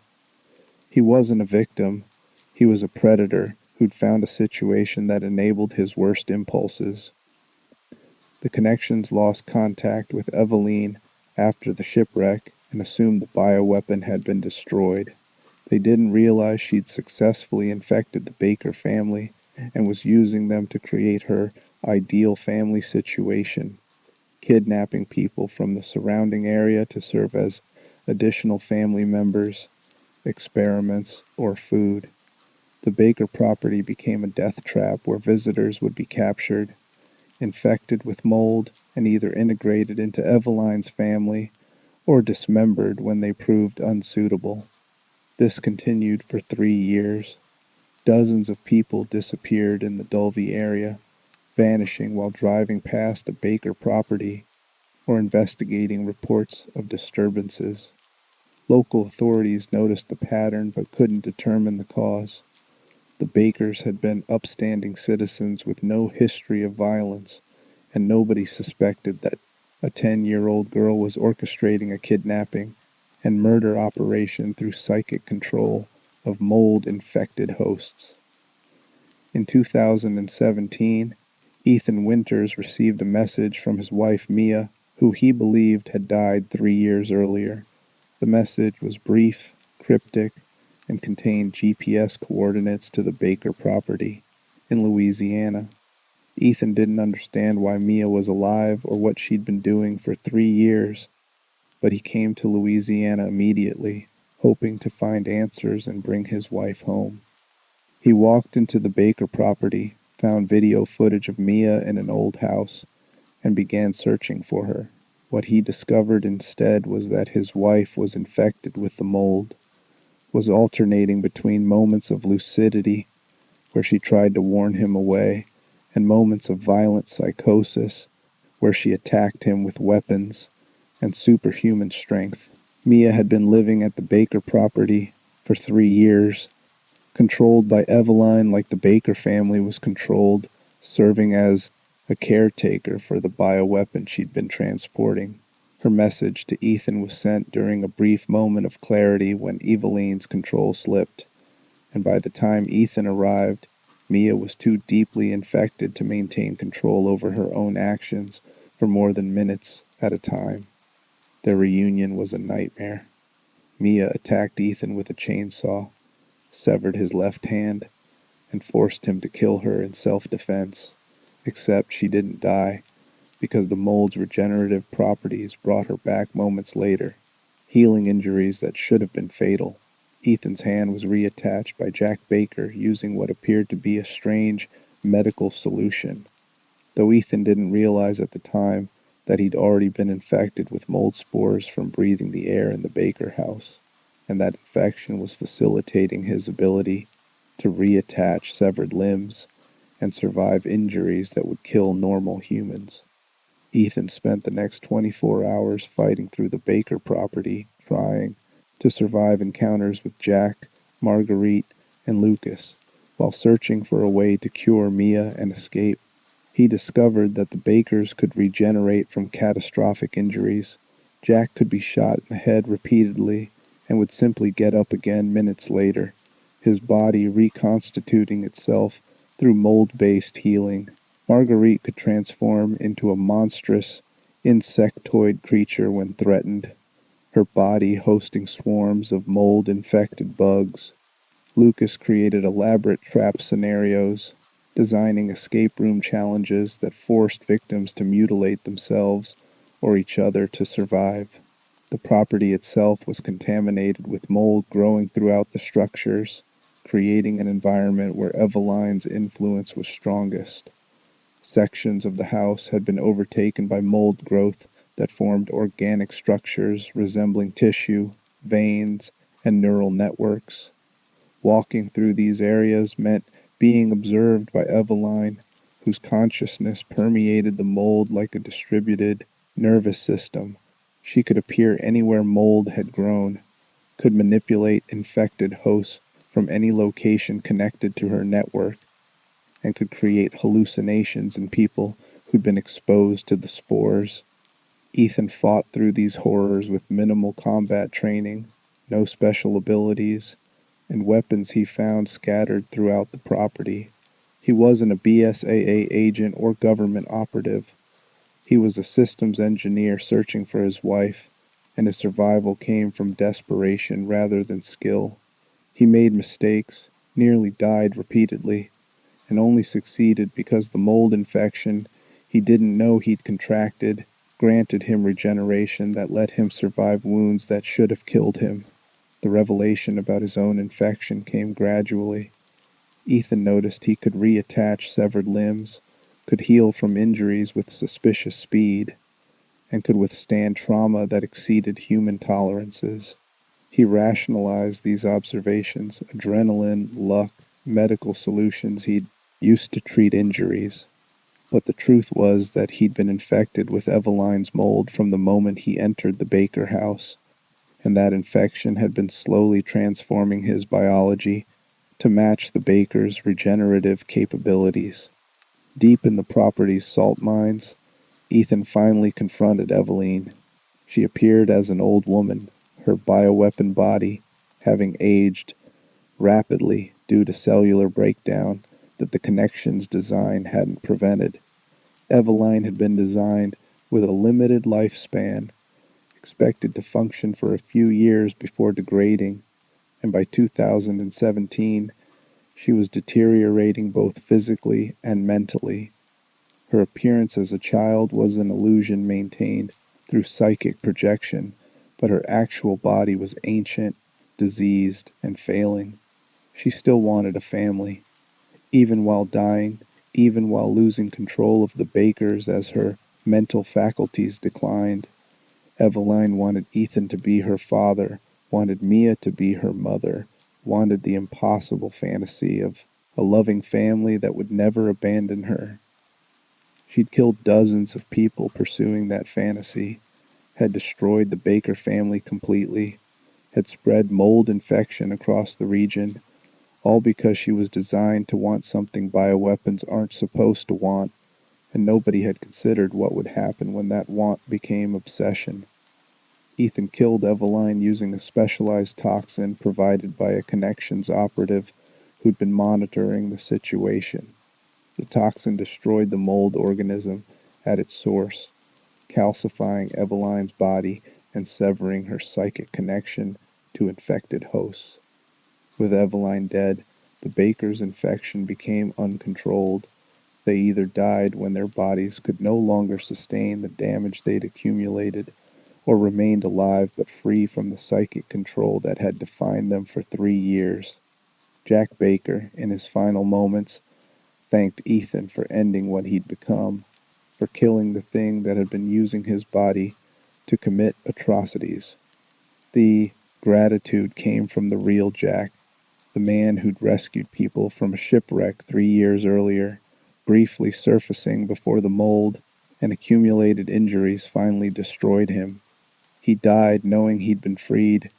He wasn't a victim, he was a predator who'd found a situation that enabled his worst impulses. The connections lost contact with Eveline after the shipwreck and assumed the bioweapon had been destroyed. They didn't realize she'd successfully infected the Baker family and was using them to create her ideal family situation, kidnapping people from the surrounding area to serve as additional family members, experiments, or food. The Baker property became a death trap where visitors would be captured, infected with mold, and either integrated into Eveline's family or dismembered when they proved unsuitable. This continued for 3 years. Dozens of people disappeared in the Dulvey area, vanishing while driving past the Baker property or investigating reports of disturbances. Local authorities noticed the pattern but couldn't determine the cause. The Bakers had been upstanding citizens with no history of violence, and nobody suspected that a 10-year-old girl was orchestrating a kidnapping and murder operation through psychic control of mold-infected hosts. In 2017, Ethan Winters received a message from his wife Mia, who he believed had died 3 years earlier. The message was brief, cryptic, and contained GPS coordinates to the Baker property in Louisiana. Ethan didn't understand why Mia was alive or what she'd been doing for 3 years, but he came to Louisiana immediately, hoping to find answers and bring his wife home. He walked into the Baker property, found video footage of Mia in an old house, and began searching for her. What he discovered instead was that his wife was infected with the mold, was alternating between moments of lucidity, where she tried to warn him away, and moments of violent psychosis, where she attacked him with weapons and superhuman strength. Mia had been living at the Baker property for 3 years, controlled by Eveline like the Baker family was controlled, serving as a caretaker for the bioweapon she'd been transporting. Her message to Ethan was sent during a brief moment of clarity when Eveline's control slipped, and by the time Ethan arrived, Mia was too deeply infected to maintain control over her own actions for more than minutes at a time. Their reunion was a nightmare. Mia attacked Ethan with a chainsaw, severed his left hand, and forced him to kill her in self-defense, except she didn't die, because the mold's regenerative properties brought her back moments later, healing injuries that should have been fatal. Ethan's hand was reattached by Jack Baker using what appeared to be a strange medical solution, though Ethan didn't realize at the time that he'd already been infected with mold spores from breathing the air in the Baker house, and that infection was facilitating his ability to reattach severed limbs and survive injuries that would kill normal humans. Ethan spent the next 24 hours fighting through the Baker property, trying to survive encounters with Jack, Marguerite, and Lucas, while searching for a way to cure Mia and escape. He discovered that the Bakers could regenerate from catastrophic injuries. Jack could be shot in the head repeatedly and would simply get up again minutes later, his body reconstituting itself through mold-based healing. Marguerite could transform into a monstrous, insectoid creature when threatened, her body hosting swarms of mold-infected bugs. Lucas created elaborate trap scenarios, designing escape room challenges that forced victims to mutilate themselves or each other to survive. The property itself was contaminated with mold growing throughout the structures, creating an environment where Eveline's influence was strongest. Sections of the house had been overtaken by mold growth that formed organic structures resembling tissue, veins, and neural networks. Walking through these areas meant being observed by Eveline, whose consciousness permeated the mold like a distributed nervous system. She could appear anywhere mold had grown, could manipulate infected hosts from any location connected to her network, and could create hallucinations in people who'd been exposed to the spores. Ethan fought through these horrors with minimal combat training, no special abilities, and weapons he found scattered throughout the property. He wasn't a BSAA agent or government operative. He was a systems engineer searching for his wife, and his survival came from desperation rather than skill. He made mistakes, nearly died repeatedly, and only succeeded because the mold infection he didn't know he'd contracted granted him regeneration that let him survive wounds that should have killed him. The revelation about his own infection came gradually. Ethan noticed he could reattach severed limbs, could heal from injuries with suspicious speed, and could withstand trauma that exceeded human tolerances. He rationalized these observations, adrenaline, luck, medical solutions he'd used to treat injuries. But the truth was that he'd been infected with Eveline's mold from the moment he entered the Baker house, and that infection had been slowly transforming his biology to match the Baker's regenerative capabilities. Deep in the property's salt mines, Ethan finally confronted Eveline. She appeared as an old woman, her bioweapon body having aged rapidly due to cellular breakdown that the connection's design hadn't prevented. Eveline had been designed with a limited lifespan, expected to function for a few years before degrading, and by 2017, she was deteriorating both physically and mentally. Her appearance as a child was an illusion maintained through psychic projection, but her actual body was ancient, diseased, and failing. She still wanted a family, even while dying, even while losing control of the Bakers as her mental faculties declined. Eveline wanted Ethan to be her father, wanted Mia to be her mother, wanted the impossible fantasy of a loving family that would never abandon her. She'd killed dozens of people pursuing that fantasy, had destroyed the Baker family completely, had spread mold infection across the region, all because she was designed to want something bioweapons aren't supposed to want, and nobody had considered what would happen when that want became obsession. Ethan killed Eveline using a specialized toxin provided by a connections operative who'd been monitoring the situation. The toxin destroyed the mold organism at its source, calcifying Eveline's body and severing her psychic connection to infected hosts. With Eveline dead, the Bakers' infection became uncontrolled. They either died when their bodies could no longer sustain the damage they'd accumulated, or remained alive but free from the psychic control that had defined them for 3 years. Jack Baker, in his final moments, thanked Ethan for ending what he'd become, for killing the thing that had been using his body to commit atrocities. The gratitude came from the real Jack, the man who'd rescued people from a shipwreck 3 years earlier, briefly surfacing before the mold and accumulated injuries finally destroyed him. He died knowing he'd been freed,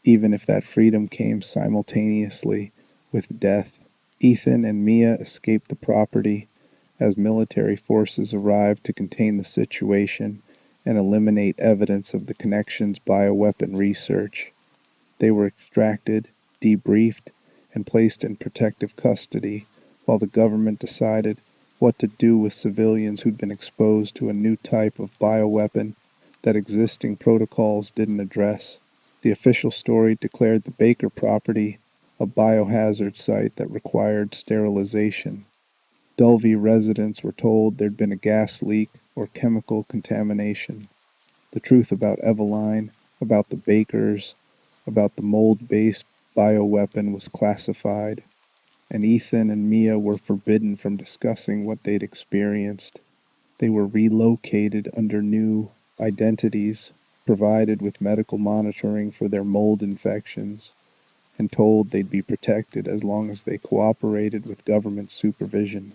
even if that freedom came simultaneously with death. Ethan and Mia escaped the property as military forces arrived to contain the situation and eliminate evidence of the connection's bioweapon research. They were extracted, debriefed, and placed in protective custody while the government decided what to do with civilians who'd been exposed to a new type of bioweapon that existing protocols didn't address. The official story declared the Baker property a biohazard site that required sterilization. Dulvey residents were told there'd been a gas leak or chemical contamination. The truth about Eveline, about the Bakers, about the mold-based bioweapon was classified, and Ethan and Mia were forbidden from discussing what they'd experienced. They were relocated under new identities, provided with medical monitoring for their mold infections, and told they'd be protected as long as they cooperated with government supervision.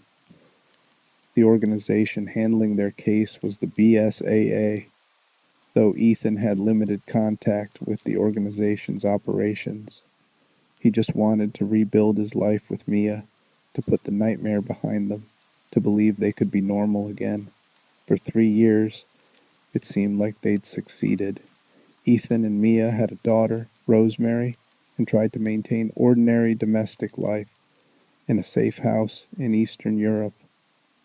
The organization handling their case was the BSAA, though Ethan had limited contact with the organization's operations. He just wanted to rebuild his life with Mia, to put the nightmare behind them, to believe they could be normal again. For 3 years, it seemed like they'd succeeded. Ethan and Mia had a daughter, Rosemary, and tried to maintain ordinary domestic life in a safe house in Eastern Europe.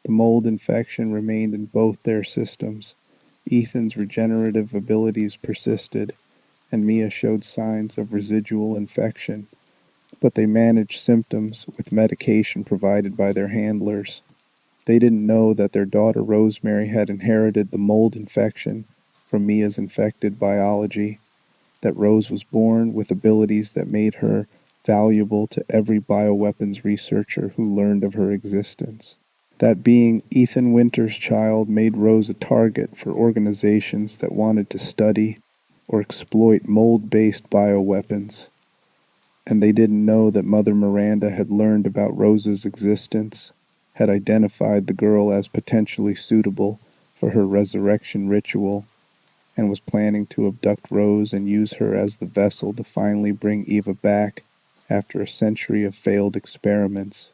The mold infection remained in both their systems. Ethan's regenerative abilities persisted, and Mia showed signs of residual infection, but they managed symptoms with medication provided by their handlers. They didn't know that their daughter Rosemary had inherited the mold infection from Mia's infected biology, that Rose was born with abilities that made her valuable to every bioweapons researcher who learned of her existence. That being Ethan Winter's child made Rose a target for organizations that wanted to study or exploit mold-based bioweapons, and they didn't know that Mother Miranda had learned about Rose's existence, had identified the girl as potentially suitable for her resurrection ritual, and was planning to abduct Rose and use her as the vessel to finally bring Eva back after a century of failed experiments.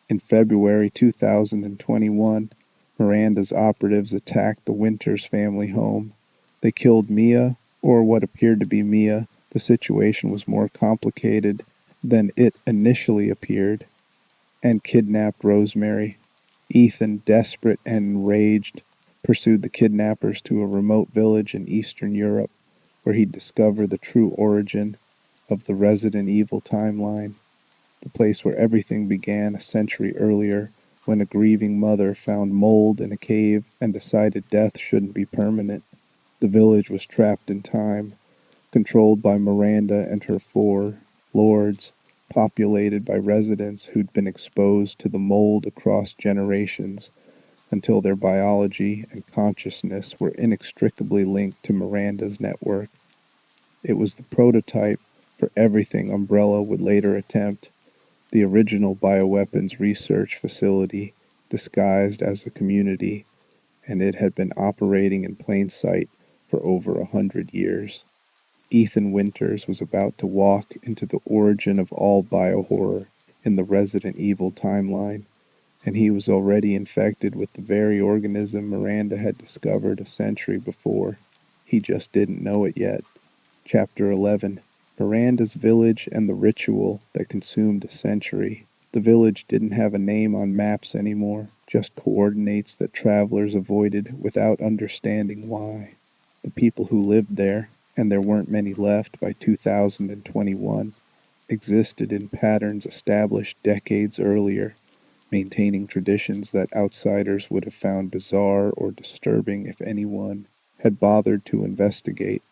In February 2021, Miranda's operatives attacked the Winters family home. They killed Mia, or what appeared to be Mia. The situation was more complicated than it initially appeared, and kidnapped Rosemary. Ethan, desperate and enraged, pursued the kidnappers to a remote village in Eastern Europe, where he'd discover the true origin of the Resident Evil timeline, the place where everything began a century earlier, when a grieving mother found mold in a cave and decided death shouldn't be permanent. The village was trapped in time, controlled by Miranda and her 4 lords, populated by residents who'd been exposed to the mold across generations until their biology and consciousness were inextricably linked to Miranda's network. It was the prototype for everything Umbrella would later attempt, the original bioweapons research facility disguised as a community, and it had been operating in plain sight for over 100 years. Ethan Winters was about to walk into the origin of all biohorror in the Resident Evil timeline, and he was already infected with the very organism Miranda had discovered a century before. He just didn't know it yet. Chapter 11. Miranda's village and the ritual that consumed a century. The village didn't have a name on maps anymore, just coordinates that travelers avoided without understanding why. The people who lived there, and there weren't many left by 2021, existed in patterns established decades earlier, maintaining traditions that outsiders would have found bizarre or disturbing if anyone had bothered to investigate.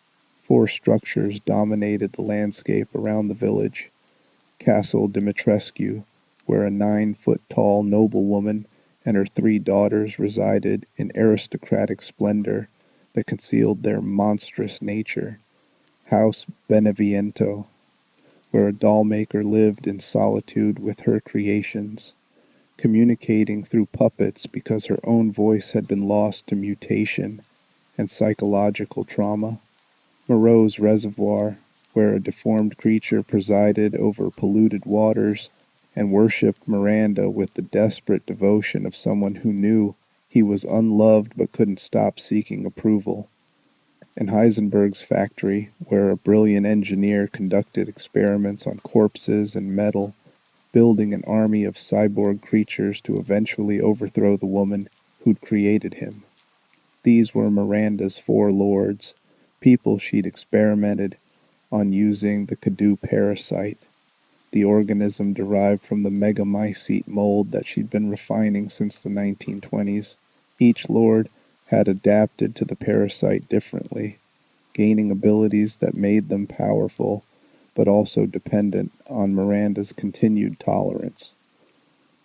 Four structures dominated the landscape around the village. Castle Dimitrescu, where a 9-foot-tall noblewoman and her three daughters resided in aristocratic splendor that concealed their monstrous nature. House Beneviento, where a doll-maker lived in solitude with her creations, communicating through puppets because her own voice had been lost to mutation and psychological trauma. Moreau's Reservoir, where a deformed creature presided over polluted waters and worshipped Miranda with the desperate devotion of someone who knew he was unloved but couldn't stop seeking approval. And Heisenberg's factory, where a brilliant engineer conducted experiments on corpses and metal, building an army of cyborg creatures to eventually overthrow the woman who'd created him. These were Miranda's four lords, people she'd experimented on using the Cadou parasite, the organism derived from the Megamycete mold that she'd been refining since the 1920s. Each lord had adapted to the parasite differently, gaining abilities that made them powerful, but also dependent on Miranda's continued tolerance.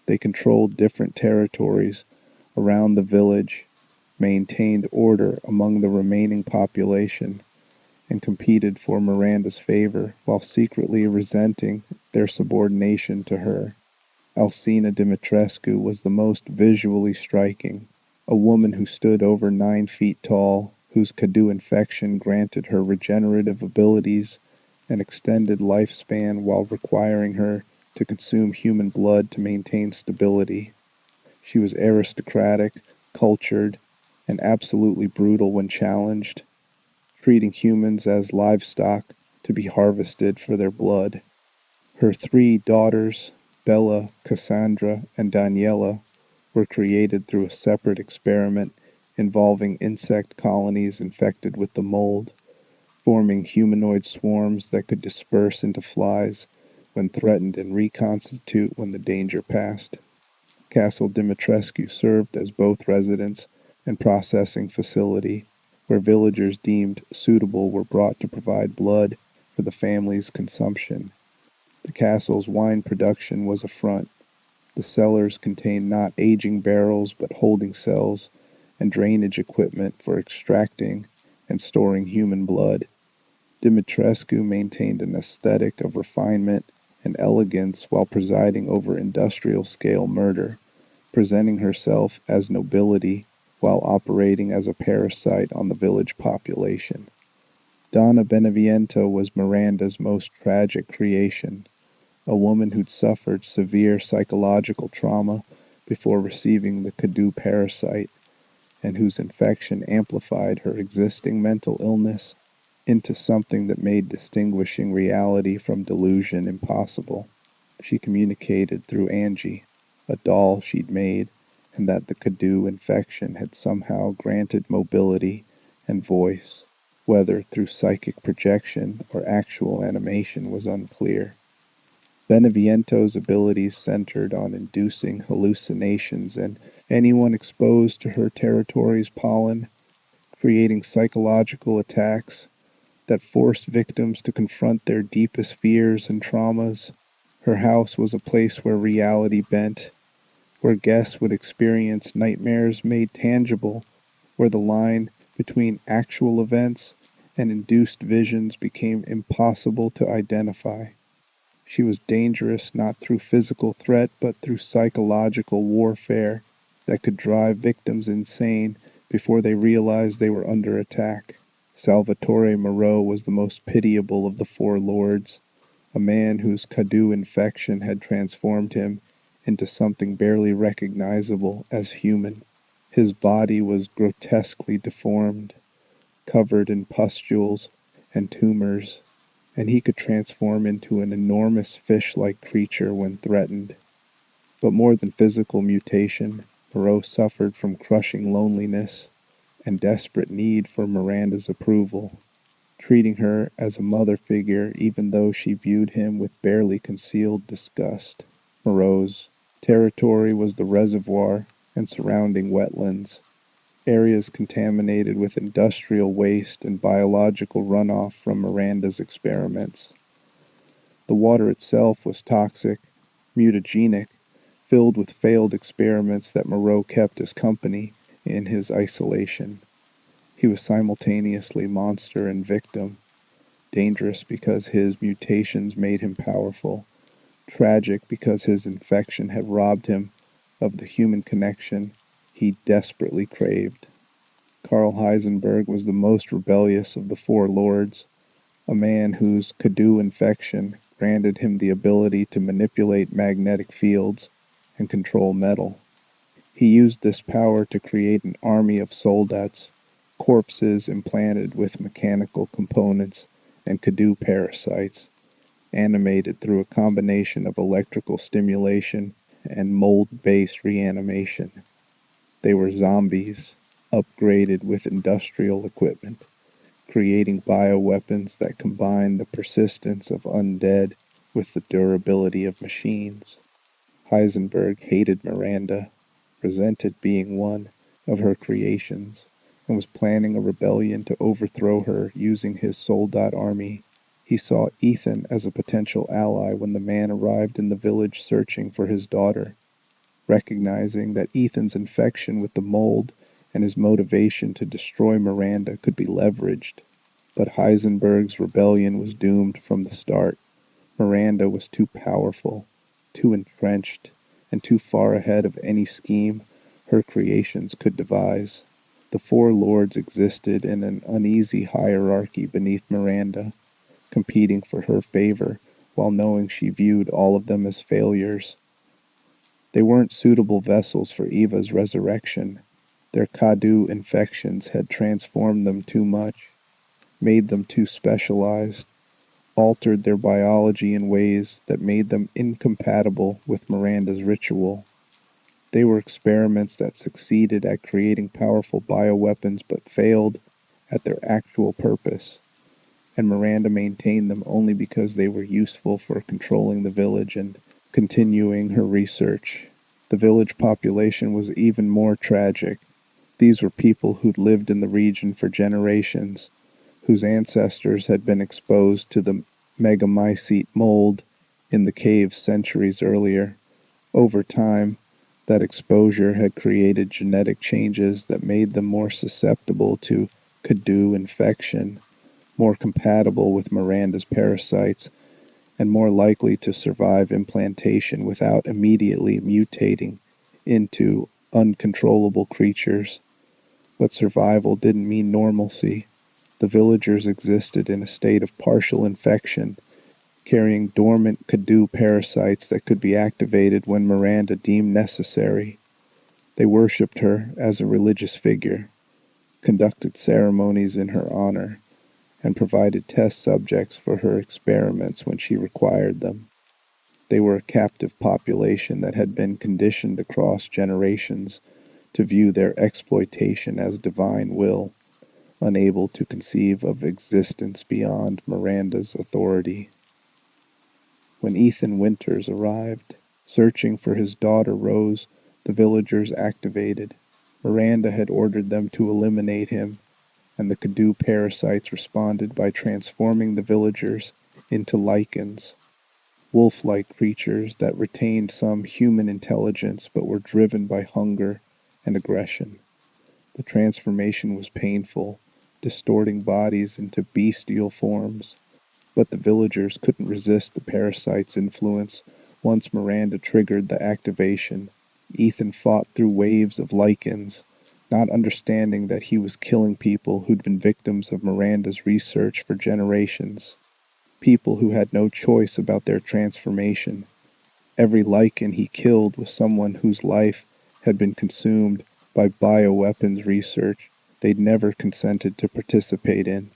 They controlled different territories around the village, maintained order among the remaining population, and competed for Miranda's favor while secretly resenting their subordination to her. Alcina Dimitrescu was the most visually striking, a woman who stood over 9 feet tall, whose Cadou infection granted her regenerative abilities and extended lifespan while requiring her to consume human blood to maintain stability. She was aristocratic, cultured, and absolutely brutal when challenged, treating humans as livestock to be harvested for their blood. Her three daughters, Bella, Cassandra, and Daniela, were created through a separate experiment involving insect colonies infected with the mold, forming humanoid swarms that could disperse into flies when threatened and reconstitute when the danger passed. Castle Dimitrescu served as both residence and processing facility, where villagers deemed suitable were brought to provide blood for the family's consumption. The castle's wine production was a front. The cellars contained not aging barrels but holding cells and drainage equipment for extracting and storing human blood. Dimitrescu maintained an aesthetic of refinement and elegance while presiding over industrial-scale murder, presenting herself as nobility while operating as a parasite on the village population. Donna Beneviento was Miranda's most tragic creation, a woman who'd suffered severe psychological trauma before receiving the Cadou parasite, and whose infection amplified her existing mental illness into something that made distinguishing reality from delusion impossible. She communicated through Angie, a doll she'd made, and that the Cadou infection had somehow granted mobility and voice, whether through psychic projection or actual animation was unclear. Beneviento's abilities centered on inducing hallucinations and anyone exposed to her territory's pollen, creating psychological attacks that forced victims to confront their deepest fears and traumas. Her house was a place where reality bent, where guests would experience nightmares made tangible, where the line between actual events and induced visions became impossible to identify. She was dangerous not through physical threat but through psychological warfare that could drive victims insane before they realized they were under attack. Salvatore Moreau was the most pitiable of the four lords, a man whose Cadou infection had transformed him into something barely recognizable as human. His body was grotesquely deformed, covered in pustules and tumors, and he could transform into an enormous fish-like creature when threatened. But more than physical mutation, Moreau suffered from crushing loneliness and desperate need for Miranda's approval, treating her as a mother figure even though she viewed him with barely concealed disgust. Moreau's territory was the reservoir and surrounding wetlands, areas contaminated with industrial waste and biological runoff from Miranda's experiments. The water itself was toxic, mutagenic, filled with failed experiments that Moreau kept as company in his isolation. He was simultaneously monster and victim, dangerous because his mutations made him powerful, tragic because his infection had robbed him of the human connection he desperately craved. Karl Heisenberg was the most rebellious of the four lords, a man whose Kadu infection granted him the ability to manipulate magnetic fields and control metal. He used this power to create an army of soldats, corpses implanted with mechanical components and Kadu parasites, animated through a combination of electrical stimulation and mold-based reanimation. They were zombies, upgraded with industrial equipment, creating bioweapons that combine the persistence of undead with the durability of machines. Heisenberg hated Miranda, resented being one of her creations, and was planning a rebellion to overthrow her using his soldat army. He saw Ethan as a potential ally when the man arrived in the village searching for his daughter, recognizing that Ethan's infection with the mold and his motivation to destroy Miranda could be leveraged. But Heisenberg's rebellion was doomed from the start. Miranda was too powerful, too entrenched, and too far ahead of any scheme her creations could devise. The four lords existed in an uneasy hierarchy beneath Miranda, competing for her favor while knowing she viewed all of them as failures. They weren't suitable vessels for Eva's resurrection. Their Kadu infections had transformed them too much, made them too specialized, altered their biology in ways that made them incompatible with Miranda's ritual. They were experiments that succeeded at creating powerful bioweapons but failed at their actual purpose, and Miranda maintained them only because they were useful for controlling the village and continuing her research. The village population was even more tragic. These were people who'd lived in the region for generations, whose ancestors had been exposed to the Megamycete mold in the caves centuries earlier. Over time, that exposure had created genetic changes that made them more susceptible to Kadu infection, more compatible with Miranda's parasites, and more likely to survive implantation without immediately mutating into uncontrollable creatures. But survival didn't mean normalcy. The villagers existed in a state of partial infection, carrying dormant Kadu parasites that could be activated when Miranda deemed necessary. They worshipped her as a religious figure, conducted ceremonies in her honor, and provided test subjects for her experiments when she required them. They were a captive population that had been conditioned across generations to view their exploitation as divine will, unable to conceive of existence beyond Miranda's authority. When Ethan Winters arrived, searching for his daughter Rose, the villagers activated. Miranda had ordered them to eliminate him, and the Kadu parasites responded by transforming the villagers into lichens, wolf-like creatures that retained some human intelligence but were driven by hunger and aggression. The transformation was painful, distorting bodies into bestial forms, but the villagers couldn't resist the parasite's influence. Once Miranda triggered the activation, Ethan fought through waves of lichens, not understanding that he was killing people who'd been victims of Miranda's research for generations, people who had no choice about their transformation. Every lichen he killed was someone whose life had been consumed by bioweapons research they'd never consented to participate in,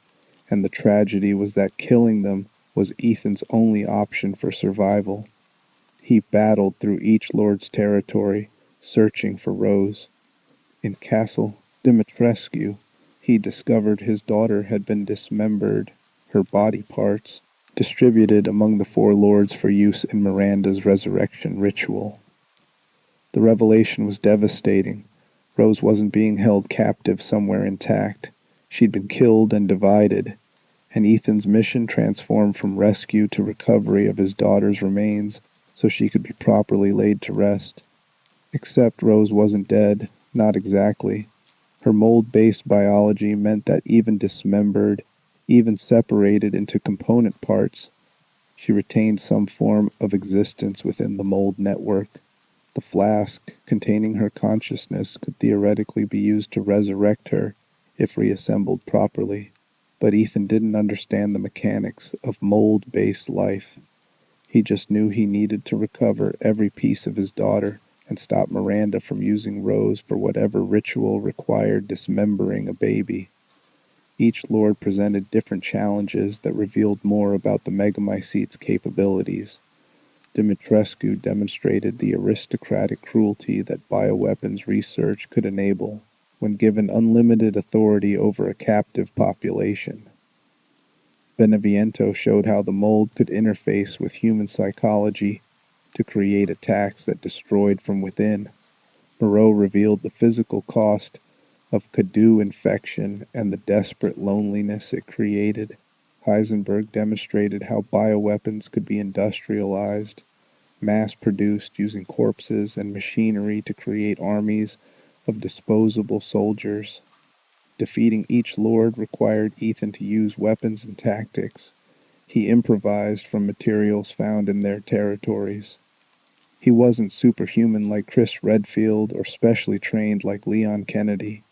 and the tragedy was that killing them was Ethan's only option for survival. He battled through each lord's territory, searching for Rose. In Castle Dimitrescu, he discovered his daughter had been dismembered, her body parts distributed among the four lords for use in Miranda's resurrection ritual. The revelation was devastating. Rose wasn't being held captive somewhere intact. She'd been killed and divided, and Ethan's mission transformed from rescue to recovery of his daughter's remains so she could be properly laid to rest. Except Rose wasn't dead, not exactly. Her mold-based biology meant that even dismembered, even separated into component parts, she retained some form of existence within the mold network. The flask containing her consciousness could theoretically be used to resurrect her if reassembled properly, but Ethan didn't understand the mechanics of mold-based life. He just knew he needed to recover every piece of his daughter and stop Miranda from using Rose for whatever ritual required dismembering a baby. Each lord presented different challenges that revealed more about the Megamycete's capabilities. Dimitrescu demonstrated the aristocratic cruelty that bioweapons research could enable when given unlimited authority over a captive population. Beneviento showed how the mold could interface with human psychology to create attacks that destroyed from within. Moreau revealed the physical cost of Cadu infection and the desperate loneliness it created. Heisenberg demonstrated how bioweapons could be industrialized, mass-produced using corpses and machinery to create armies of disposable soldiers. Defeating each lord required Ethan to use weapons and tactics he improvised from materials found in their territories. He wasn't superhuman like Chris Redfield or specially trained like Leon Kennedy.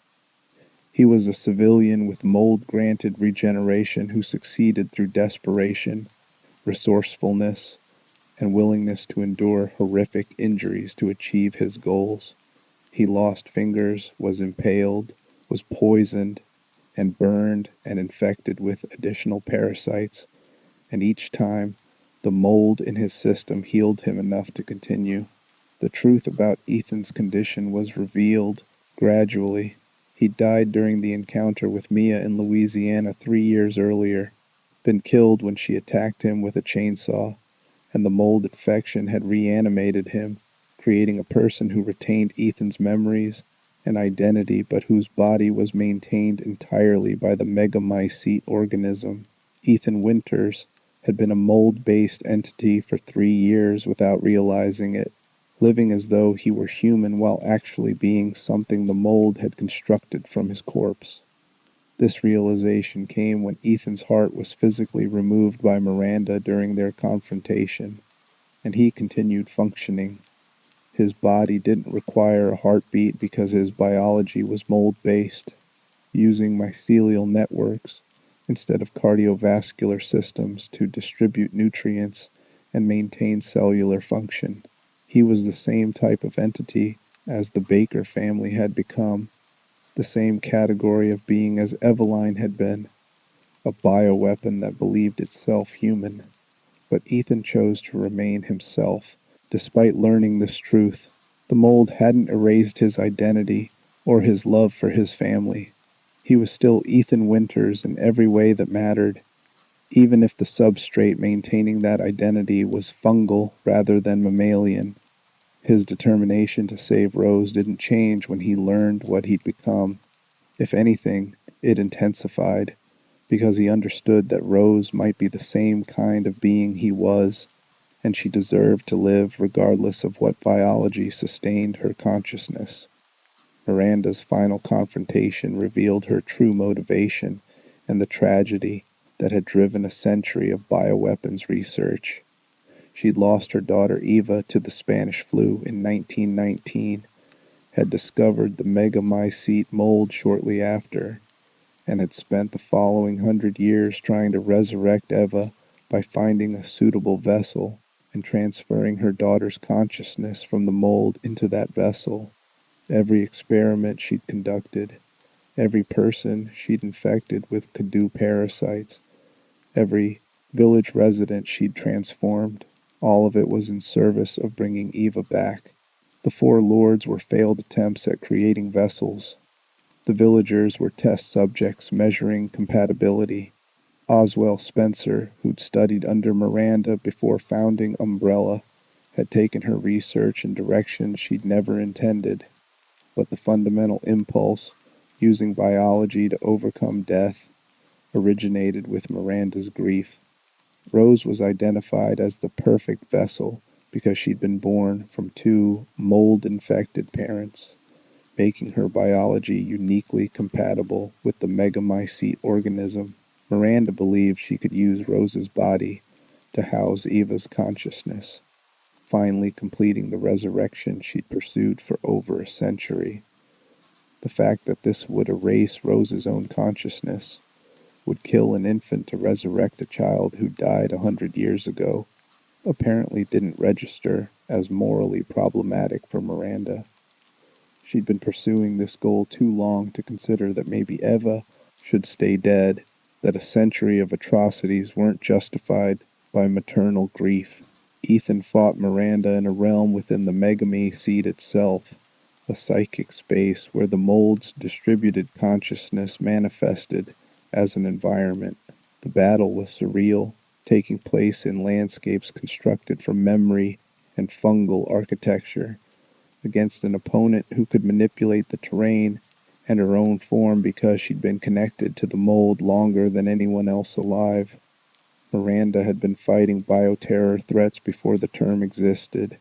He was a civilian with mold-granted regeneration who succeeded through desperation, resourcefulness, and willingness to endure horrific injuries to achieve his goals. He lost fingers, was impaled, was poisoned, and burned and infected with additional parasites, and each time the mold in his system healed him enough to continue. The truth about Ethan's condition was revealed gradually. He died during the encounter with Mia in Louisiana 3 years earlier, been killed when she attacked him with a chainsaw, and the mold infection had reanimated him, creating a person who retained Ethan's memories and identity but whose body was maintained entirely by the Megamycete organism. Ethan Winters had been a mold-based entity for 3 years without realizing it, living as though he were human while actually being something the mold had constructed from his corpse. This realization came when Ethan's heart was physically removed by Miranda during their confrontation, and he continued functioning. His body didn't require a heartbeat because his biology was mold-based, using mycelial networks instead of cardiovascular systems to distribute nutrients and maintain cellular function. He was the same type of entity as the Baker family had become, the same category of being as Eveline had been, a bioweapon that believed itself human. But Ethan chose to remain himself. Despite learning this truth, the mold hadn't erased his identity or his love for his family. He was still Ethan Winters in every way that mattered, even if the substrate maintaining that identity was fungal rather than mammalian. His determination to save Rose didn't change when he learned what he'd become. If anything, it intensified, because he understood that Rose might be the same kind of being he was, and she deserved to live regardless of what biology sustained her consciousness. Miranda's final confrontation revealed her true motivation and the tragedy that had driven a century of bioweapons research. She'd lost her daughter Eva to the Spanish flu in 1919, had discovered the Megamycete mold shortly after, and had spent the following 100 years trying to resurrect Eva by finding a suitable vessel and transferring her daughter's consciousness from the mold into that vessel. Every experiment she'd conducted, every person she'd infected with Cadu parasites, every village resident she'd transformed, all of it was in service of bringing Eva back. The four lords were failed attempts at creating vessels. The villagers were test subjects measuring compatibility. Oswell Spencer, who'd studied under Miranda before founding Umbrella, had taken her research in directions she'd never intended, but the fundamental impulse, using biology to overcome death, originated with Miranda's grief. Rose was identified as the perfect vessel because she'd been born from two mold-infected parents, making her biology uniquely compatible with the Megamycete organism. Miranda believed she could use Rose's body to house Eva's consciousness, finally completing the resurrection she'd pursued for over a century. The fact that this would erase Rose's own consciousness, would kill an infant to resurrect a child who died 100 years ago, apparently didn't register as morally problematic for Miranda. She'd been pursuing this goal too long to consider that maybe Eva should stay dead, that a century of atrocities weren't justified by maternal grief. Ethan fought Miranda in a realm within the Megamycete itself, a psychic space where the mold's distributed consciousness manifested as an environment. The battle was surreal, taking place in landscapes constructed from memory and fungal architecture, against an opponent who could manipulate the terrain and her own form because she'd been connected to the mold longer than anyone else alive. Miranda had been fighting bioterror threats before the term existed,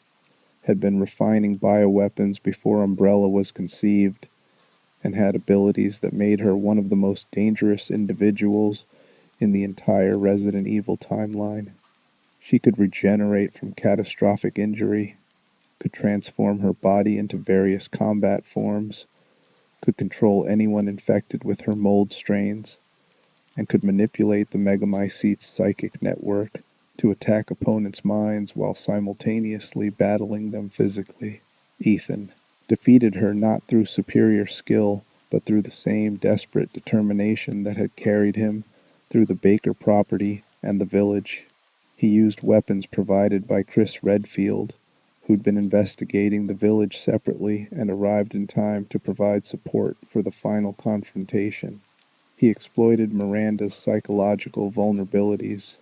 had been refining bioweapons before Umbrella was conceived, and had abilities that made her one of the most dangerous individuals in the entire Resident Evil timeline. She could regenerate from catastrophic injury, could transform her body into various combat forms, could control anyone infected with her mold strains, and could manipulate the Megamycete's psychic network to attack opponents' minds while simultaneously battling them physically. Ethan defeated her not through superior skill, but through the same desperate determination that had carried him through the Baker property and the village. He used weapons provided by Chris Redfield, who'd been investigating the village separately and arrived in time to provide support for the final confrontation. He exploited Miranda's psychological vulnerabilities.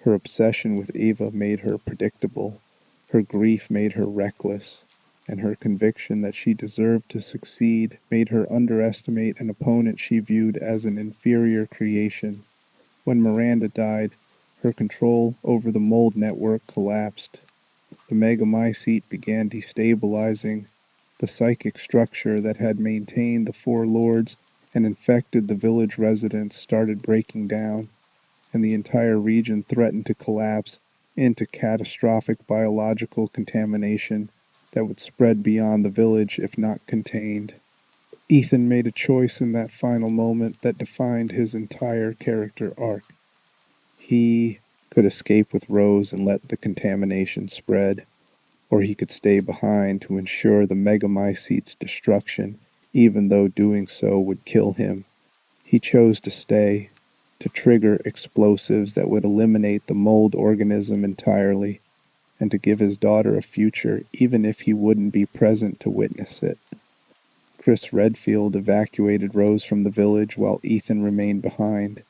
Her obsession with Eva made her predictable, her grief made her reckless, and her conviction that she deserved to succeed made her underestimate an opponent she viewed as an inferior creation. When Miranda died, her control over the mold network collapsed. The Megamycete began destabilizing. The psychic structure that had maintained the four lords and infected the village residents started breaking down, and the entire region threatened to collapse into catastrophic biological contamination that would spread beyond the village if not contained. Ethan made a choice in that final moment that defined his entire character arc. He could escape with Rose and let the contamination spread, or he could stay behind to ensure the Megamycete's destruction, even though doing so would kill him. He chose to stay, to trigger explosives that would eliminate the mold organism entirely, and to give his daughter a future even if he wouldn't be present to witness it. Chris Redfield evacuated Rose from the village while Ethan remained behind,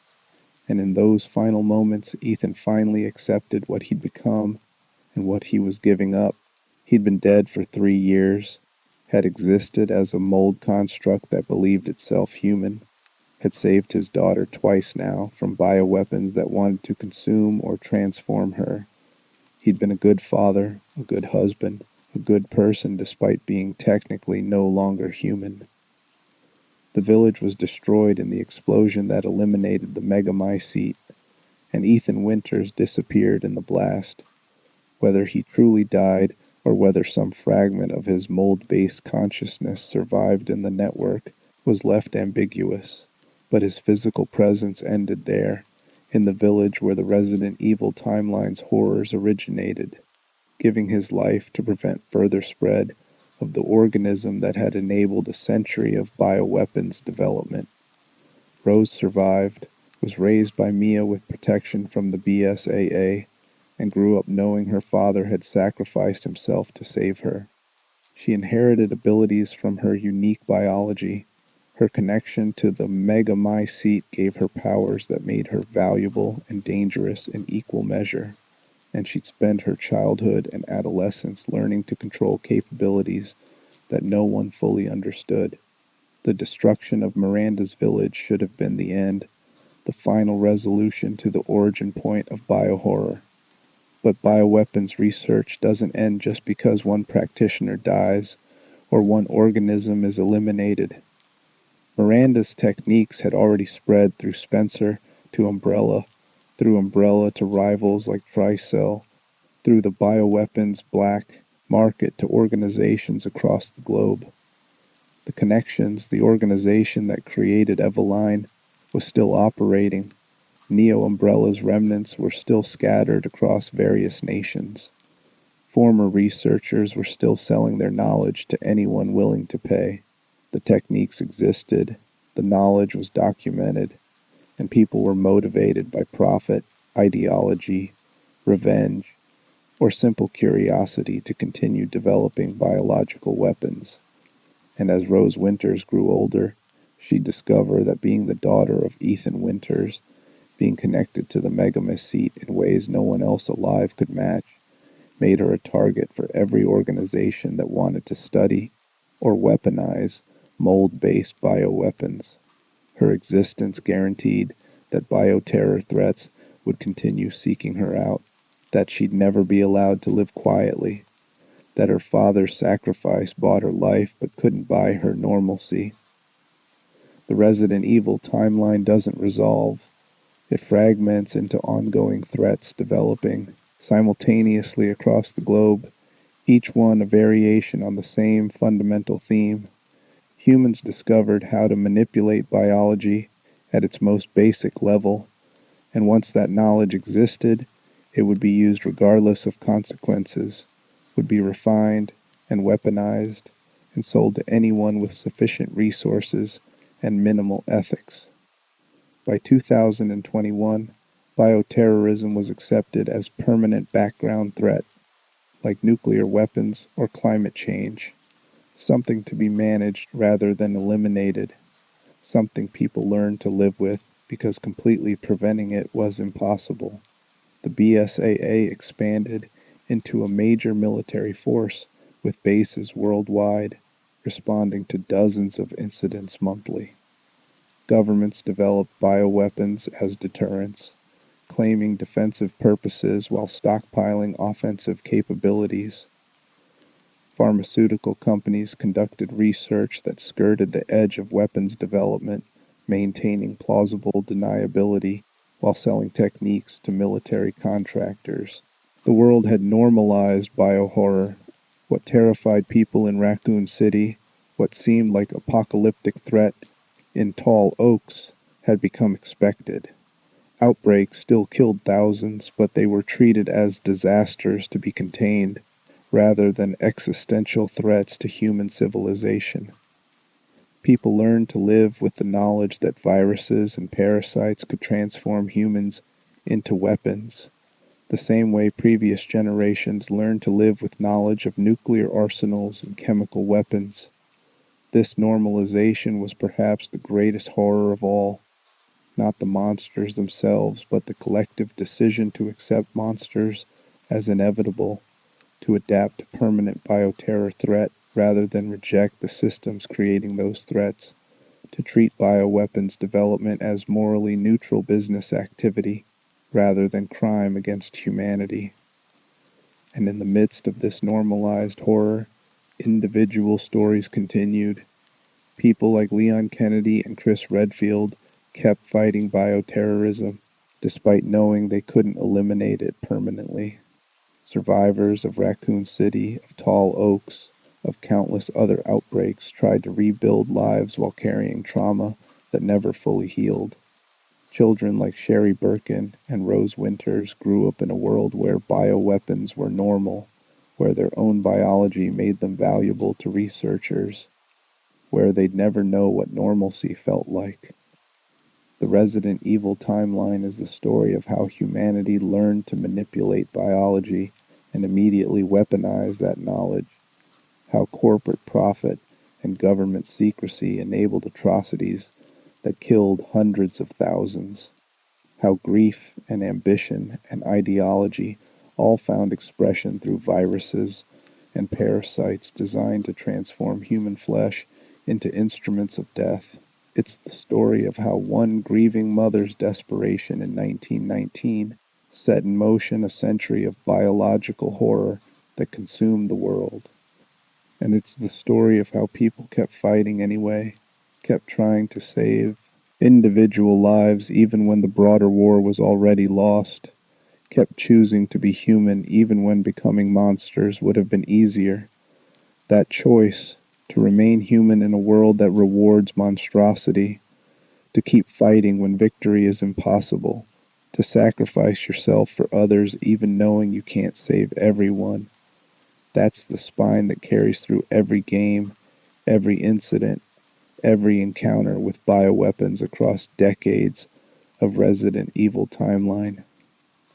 and in those final moments Ethan finally accepted what he'd become and what he was giving up. He'd been dead for 3 years, had existed as a mold construct that believed itself human, had saved his daughter twice now from bioweapons that wanted to consume or transform her. He'd been a good father, a good husband, a good person despite being technically no longer human. The village was destroyed in the explosion that eliminated the Megamycete, and Ethan Winters disappeared in the blast. Whether he truly died or whether some fragment of his mold-based consciousness survived in the network was left ambiguous, but his physical presence ended there, in the village where the Resident Evil timeline's horrors originated, giving his life to prevent further spread of the organism that had enabled a century of bioweapons development. Rose survived, was raised by Mia with protection from the BSAA, and grew up knowing her father had sacrificed himself to save her. She inherited abilities from her unique biology. Her connection to the Megamycete gave her powers that made her valuable and dangerous in equal measure, and she'd spent her childhood and adolescence learning to control capabilities that no one fully understood. The destruction of Miranda's village should have been the end, the final resolution to the origin point of biohorror. But bioweapons research doesn't end just because one practitioner dies or one organism is eliminated. Miranda's techniques had already spread through Spencer to Umbrella, through Umbrella to rivals like Tricell, through the bioweapons black market to organizations across the globe. The connections, the organization that created Eveline, was still operating. Neo Umbrella's remnants were still scattered across various nations. Former researchers were still selling their knowledge to anyone willing to pay. The techniques existed, the knowledge was documented, and people were motivated by profit, ideology, revenge, or simple curiosity to continue developing biological weapons. And as Rose Winters grew older, she'd discover that being the daughter of Ethan Winters, being connected to the Megamycete in ways no one else alive could match, made her a target for every organization that wanted to study or weaponize mold-based bioweapons. Her existence guaranteed that bioterror threats would continue seeking her out, that she'd never be allowed to live quietly, that her father's sacrifice bought her life but couldn't buy her normalcy. The Resident Evil timeline doesn't resolve. It fragments into ongoing threats developing simultaneously across the globe, each one a variation on the same fundamental theme. Humans discovered how to manipulate biology at its most basic level, and once that knowledge existed, it would be used regardless of consequences, would be refined and weaponized, and sold to anyone with sufficient resources and minimal ethics. By 2021, bioterrorism was accepted as permanent background threat, like nuclear weapons or climate change, something to be managed rather than eliminated, something people learned to live with because completely preventing it was impossible. The BSAA expanded into a major military force with bases worldwide, responding to dozens of incidents monthly. Governments developed bioweapons as deterrents, claiming defensive purposes while stockpiling offensive capabilities. Pharmaceutical companies conducted research that skirted the edge of weapons development, maintaining plausible deniability while selling techniques to military contractors. The world had normalized biohorror. What terrified people in Raccoon City, what seemed like apocalyptic threat in Tall Oaks, had become expected. Outbreaks still killed thousands, but they were treated as disasters to be contained, rather than existential threats to human civilization. People learned to live with the knowledge that viruses and parasites could transform humans into weapons, the same way previous generations learned to live with knowledge of nuclear arsenals and chemical weapons. This normalization was perhaps the greatest horror of all. Not the monsters themselves, but the collective decision to accept monsters as inevitable, to adapt to permanent bioterror threat rather than reject the systems creating those threats, to treat bioweapons development as morally neutral business activity rather than crime against humanity. And in the midst of this normalized horror, individual stories continued. People like Leon Kennedy and Chris Redfield kept fighting bioterrorism, despite knowing they couldn't eliminate it permanently. Survivors of Raccoon City, of Tall Oaks, of countless other outbreaks tried to rebuild lives while carrying trauma that never fully healed. Children like Sherry Birkin and Rose Winters grew up in a world where bioweapons were normal, where their own biology made them valuable to researchers, where they'd never know what normalcy felt like. The Resident Evil timeline is the story of how humanity learned to manipulate biology and immediately weaponize that knowledge, how corporate profit and government secrecy enabled atrocities that killed hundreds of thousands, how grief and ambition and ideology all found expression through viruses and parasites designed to transform human flesh into instruments of death. It's the story of how one grieving mother's desperation in 1919 set in motion a century of biological horror that consumed the world. And it's the story of how people kept fighting anyway, kept trying to save individual lives even when the broader war was already lost, kept choosing to be human even when becoming monsters would have been easier. That choice, to remain human in a world that rewards monstrosity, to keep fighting when victory is impossible, to sacrifice yourself for others even knowing you can't save everyone. That's the spine that carries through every game, every incident, every encounter with bioweapons across decades of Resident Evil timeline.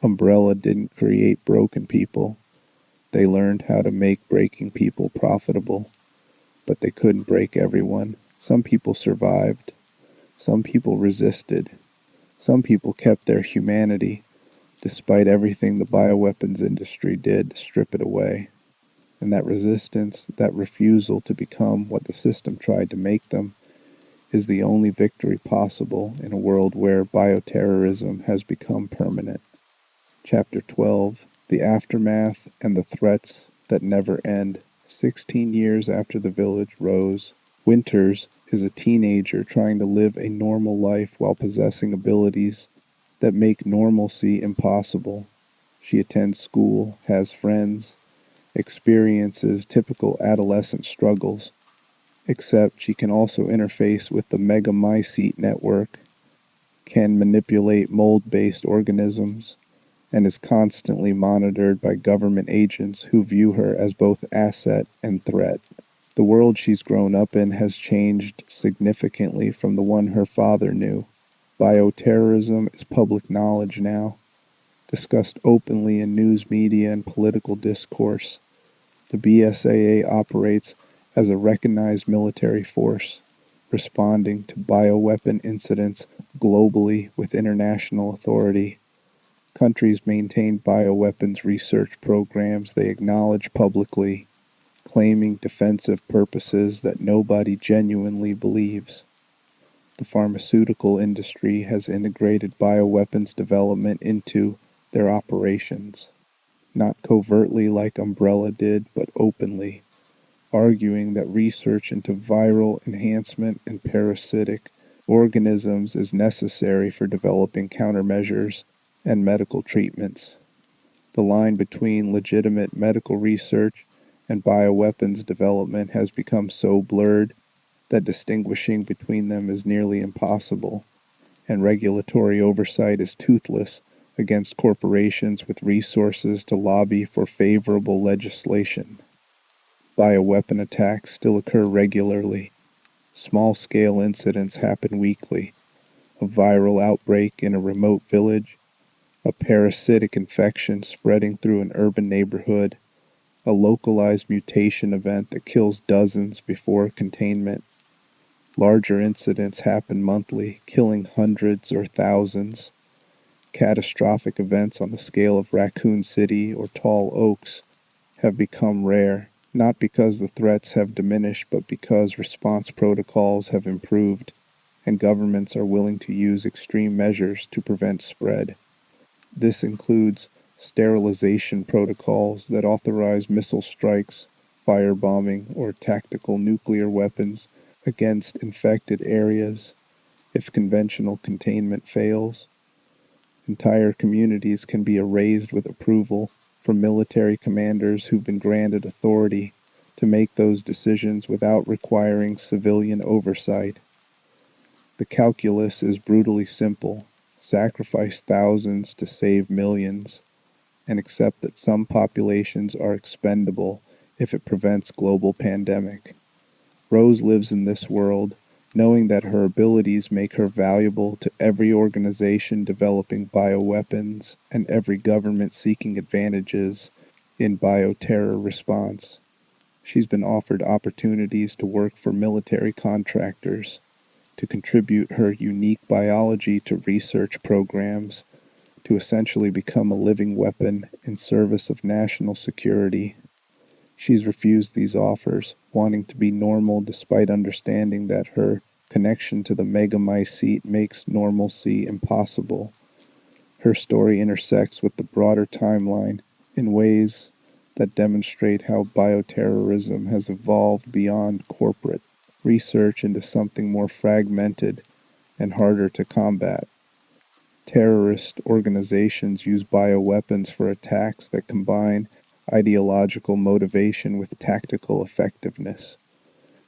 Umbrella didn't create broken people. They learned how to make breaking people profitable, but they couldn't break everyone. Some people survived. Some people resisted. Some people kept their humanity, despite everything the bioweapons industry did to strip it away. And that resistance, that refusal to become what the system tried to make them, is the only victory possible in a world where bioterrorism has become permanent. Chapter 12, The Aftermath and the Threats That Never End. 16 years after the village rose, Winters is a teenager trying to live a normal life while possessing abilities that make normalcy impossible. She attends school, has friends, experiences typical adolescent struggles, except she can also interface with the Megamycete network, can manipulate mold-based organisms, and is constantly monitored by government agents who view her as both asset and threat. The world she's grown up in has changed significantly from the one her father knew. Bioterrorism is public knowledge now, discussed openly in news media and political discourse. The BSAA operates as a recognized military force, responding to bioweapon incidents globally with international authority. Countries maintain bioweapons research programs they acknowledge publicly, claiming defensive purposes that nobody genuinely believes. The pharmaceutical industry has integrated bioweapons development into their operations, not covertly like Umbrella did, but openly, arguing that research into viral enhancement and parasitic organisms is necessary for developing countermeasures and medical treatments. The line between legitimate medical research and bioweapons development has become so blurred that distinguishing between them is nearly impossible, and regulatory oversight is toothless against corporations with resources to lobby for favorable legislation. Bioweapon attacks still occur regularly. Small-scale incidents happen weekly. A viral outbreak in a remote village, a parasitic infection spreading through an urban neighborhood, a localized mutation event that kills dozens before containment. Larger incidents happen monthly, killing hundreds or thousands. Catastrophic events on the scale of Raccoon City or Tall Oaks have become rare, not because the threats have diminished, but because response protocols have improved, and governments are willing to use extreme measures to prevent spread. This includes sterilization protocols that authorize missile strikes, firebombing, or tactical nuclear weapons against infected areas. If conventional containment fails, entire communities can be erased with approval from military commanders who've been granted authority to make those decisions without requiring civilian oversight. The calculus is brutally simple: sacrifice thousands to save millions, and accept that some populations are expendable if it prevents global pandemic. Rose lives in this world, knowing that her abilities make her valuable to every organization developing bioweapons and every government seeking advantages in bioterror response. She's been offered opportunities to work for military contractors, to contribute her unique biology to research programs, to essentially become a living weapon in service of national security. She's refused these offers, wanting to be normal despite understanding that her connection to the Megamycete makes normalcy impossible. Her story intersects with the broader timeline in ways that demonstrate how bioterrorism has evolved beyond corporate research into something more fragmented and harder to combat. Terrorist organizations use bioweapons for attacks that combine ideological motivation with tactical effectiveness.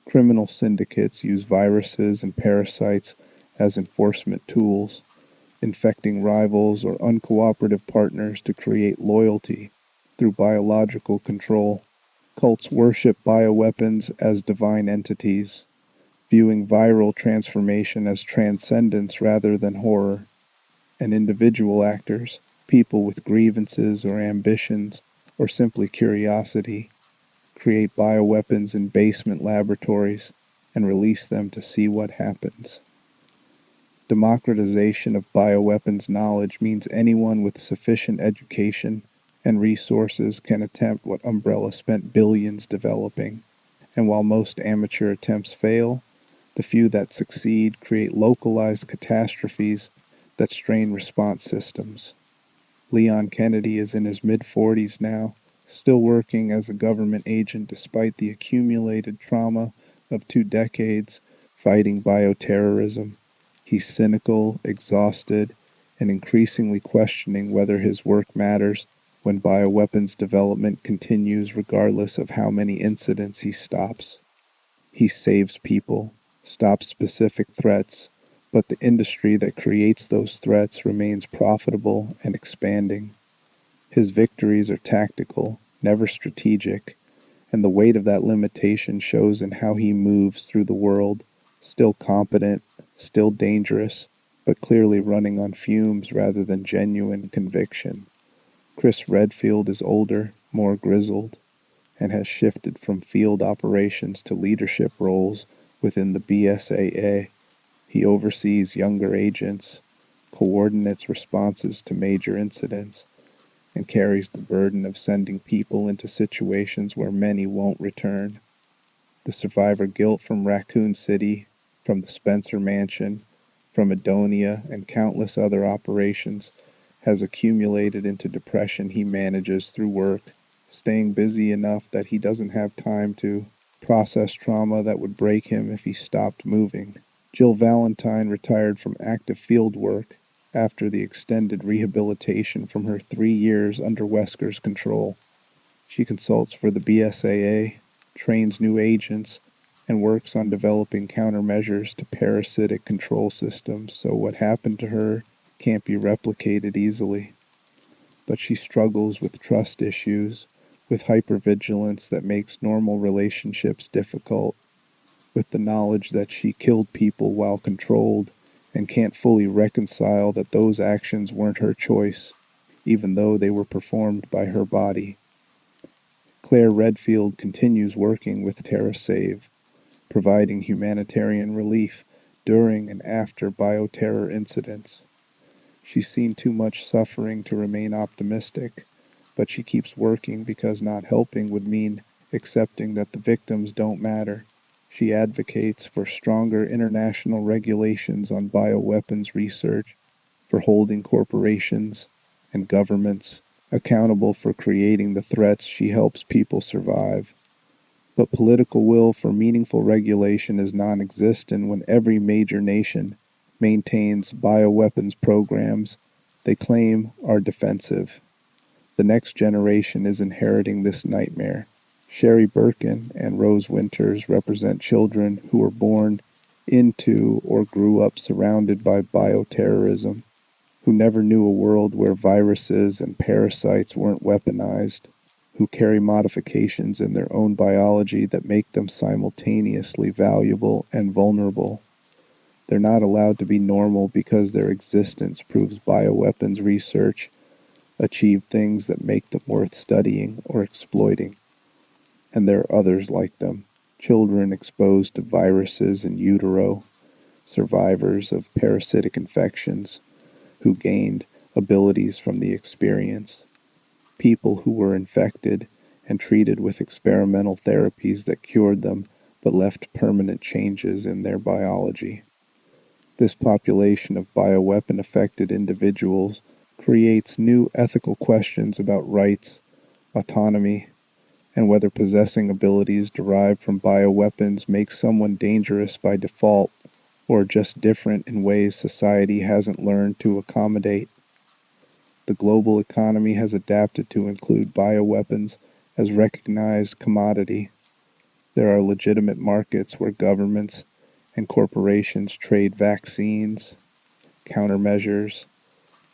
Criminal syndicates use viruses and parasites as enforcement tools, infecting rivals or uncooperative partners to create loyalty through biological control. Cults worship bioweapons as divine entities, viewing viral transformation as transcendence rather than horror. And individual actors, people with grievances or ambitions, or simply curiosity, create bioweapons in basement laboratories and release them to see what happens. Democratization of bioweapons knowledge means anyone with sufficient education and resources can attempt what Umbrella spent billions developing. And while most amateur attempts fail, the few that succeed create localized catastrophes that strain response systems. Leon Kennedy is in his mid-40s now, still working as a government agent despite the accumulated trauma of 2 decades fighting bioterrorism. He's cynical, exhausted, and increasingly questioning whether his work matters when bioweapons development continues regardless of how many incidents he stops. He saves people, stops specific threats, but the industry that creates those threats remains profitable and expanding. His victories are tactical, never strategic, and the weight of that limitation shows in how he moves through the world, still competent, still dangerous, but clearly running on fumes rather than genuine conviction. Chris Redfield is older, more grizzled, and has shifted from field operations to leadership roles within the BSAA. He oversees younger agents, coordinates responses to major incidents, and carries the burden of sending people into situations where many won't return. The survivor guilt from Raccoon City, from the Spencer Mansion, from Adonia, and countless other operations has accumulated into depression he manages through work, staying busy enough that he doesn't have time to process trauma that would break him if he stopped moving. Jill Valentine retired from active field work after the extended rehabilitation from her 3 years under Wesker's control. She consults for the BSAA, trains new agents, and works on developing countermeasures to parasitic control systems so what happened to her can't be replicated easily. But she struggles with trust issues, with hypervigilance that makes normal relationships difficult, with the knowledge that she killed people while controlled and can't fully reconcile that those actions weren't her choice, even though they were performed by her body. Claire Redfield continues working with TerraSave, providing humanitarian relief during and after bioterror incidents. She's seen too much suffering to remain optimistic, but she keeps working because not helping would mean accepting that the victims don't matter. She advocates for stronger international regulations on bioweapons research, for holding corporations and governments accountable for creating the threats she helps people survive. But political will for meaningful regulation is non-existent when every major nation maintains bioweapons programs they claim are defensive. The next generation is inheriting this nightmare. Sherry Birkin and Rose Winters represent children who were born into or grew up surrounded by bioterrorism, who never knew a world where viruses and parasites weren't weaponized, who carry modifications in their own biology that make them simultaneously valuable and vulnerable. They're not allowed to be normal because their existence proves bioweapons research achieve things that make them worth studying or exploiting. And there are others like them, children exposed to viruses in utero, survivors of parasitic infections who gained abilities from the experience, people who were infected and treated with experimental therapies that cured them but left permanent changes in their biology. This population of bioweapon-affected individuals creates new ethical questions about rights, autonomy, and whether possessing abilities derived from bioweapons makes someone dangerous by default or just different in ways society hasn't learned to accommodate. The global economy has adapted to include bioweapons as recognized commodity. There are legitimate markets where governments and corporations trade vaccines, countermeasures,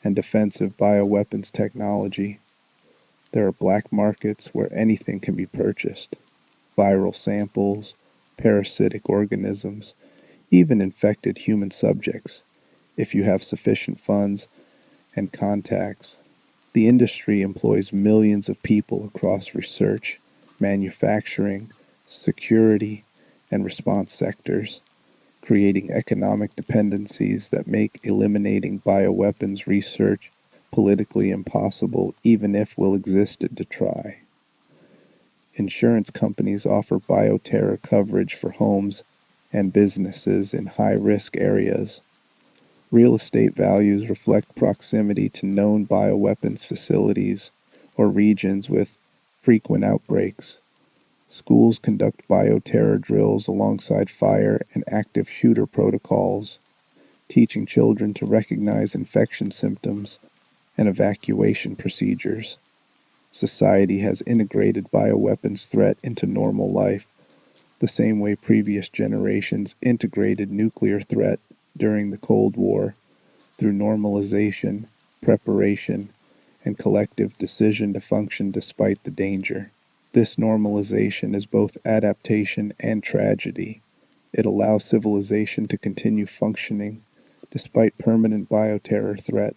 and defensive bioweapons technology. There are black markets where anything can be purchased: viral samples, parasitic organisms, even infected human subjects, if you have sufficient funds and contacts. The industry employs millions of people across research, manufacturing, security, and response sectors, creating economic dependencies that make eliminating bioweapons research politically impossible even if we'll existed to try. Insurance companies offer bioterror coverage for homes and businesses in high-risk areas. Real estate values reflect proximity to known bioweapons facilities or regions with frequent outbreaks. Schools conduct bioterror drills alongside fire and active shooter protocols, teaching children to recognize infection symptoms and evacuation procedures. Society has integrated bioweapons threat into normal life, the same way previous generations integrated nuclear threat during the Cold War, through normalization, preparation, and collective decision to function despite the danger. This normalization is both adaptation and tragedy. It allows civilization to continue functioning despite permanent bioterror threat,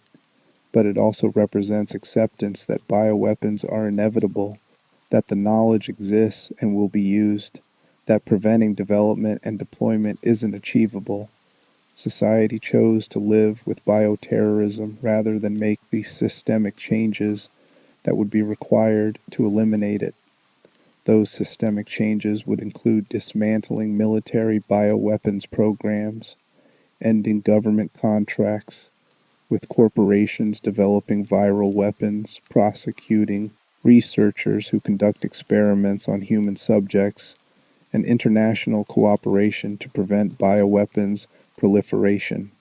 but it also represents acceptance that bioweapons are inevitable, that the knowledge exists and will be used, that preventing development and deployment isn't achievable. Society chose to live with bioterrorism rather than make the systemic changes that would be required to eliminate it. Those systemic changes would include dismantling military bioweapons programs, ending government contracts with corporations developing viral weapons, prosecuting researchers who conduct experiments on human subjects, and international cooperation to prevent bioweapons proliferation.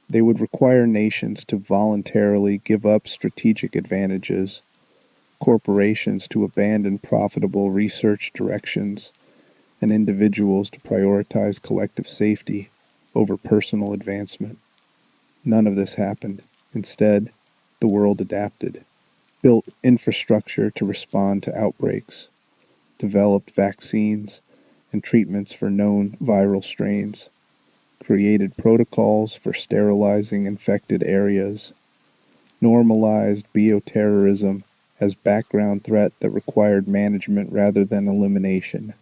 They would require nations to voluntarily give up strategic advantages, corporations to abandon profitable research directions, and individuals to prioritize collective safety over personal advancement. None of this happened. Instead, the world adapted, built infrastructure to respond to outbreaks, developed vaccines and treatments for known viral strains, created protocols for sterilizing infected areas, normalized bioterrorism as background threat that required management rather than elimination.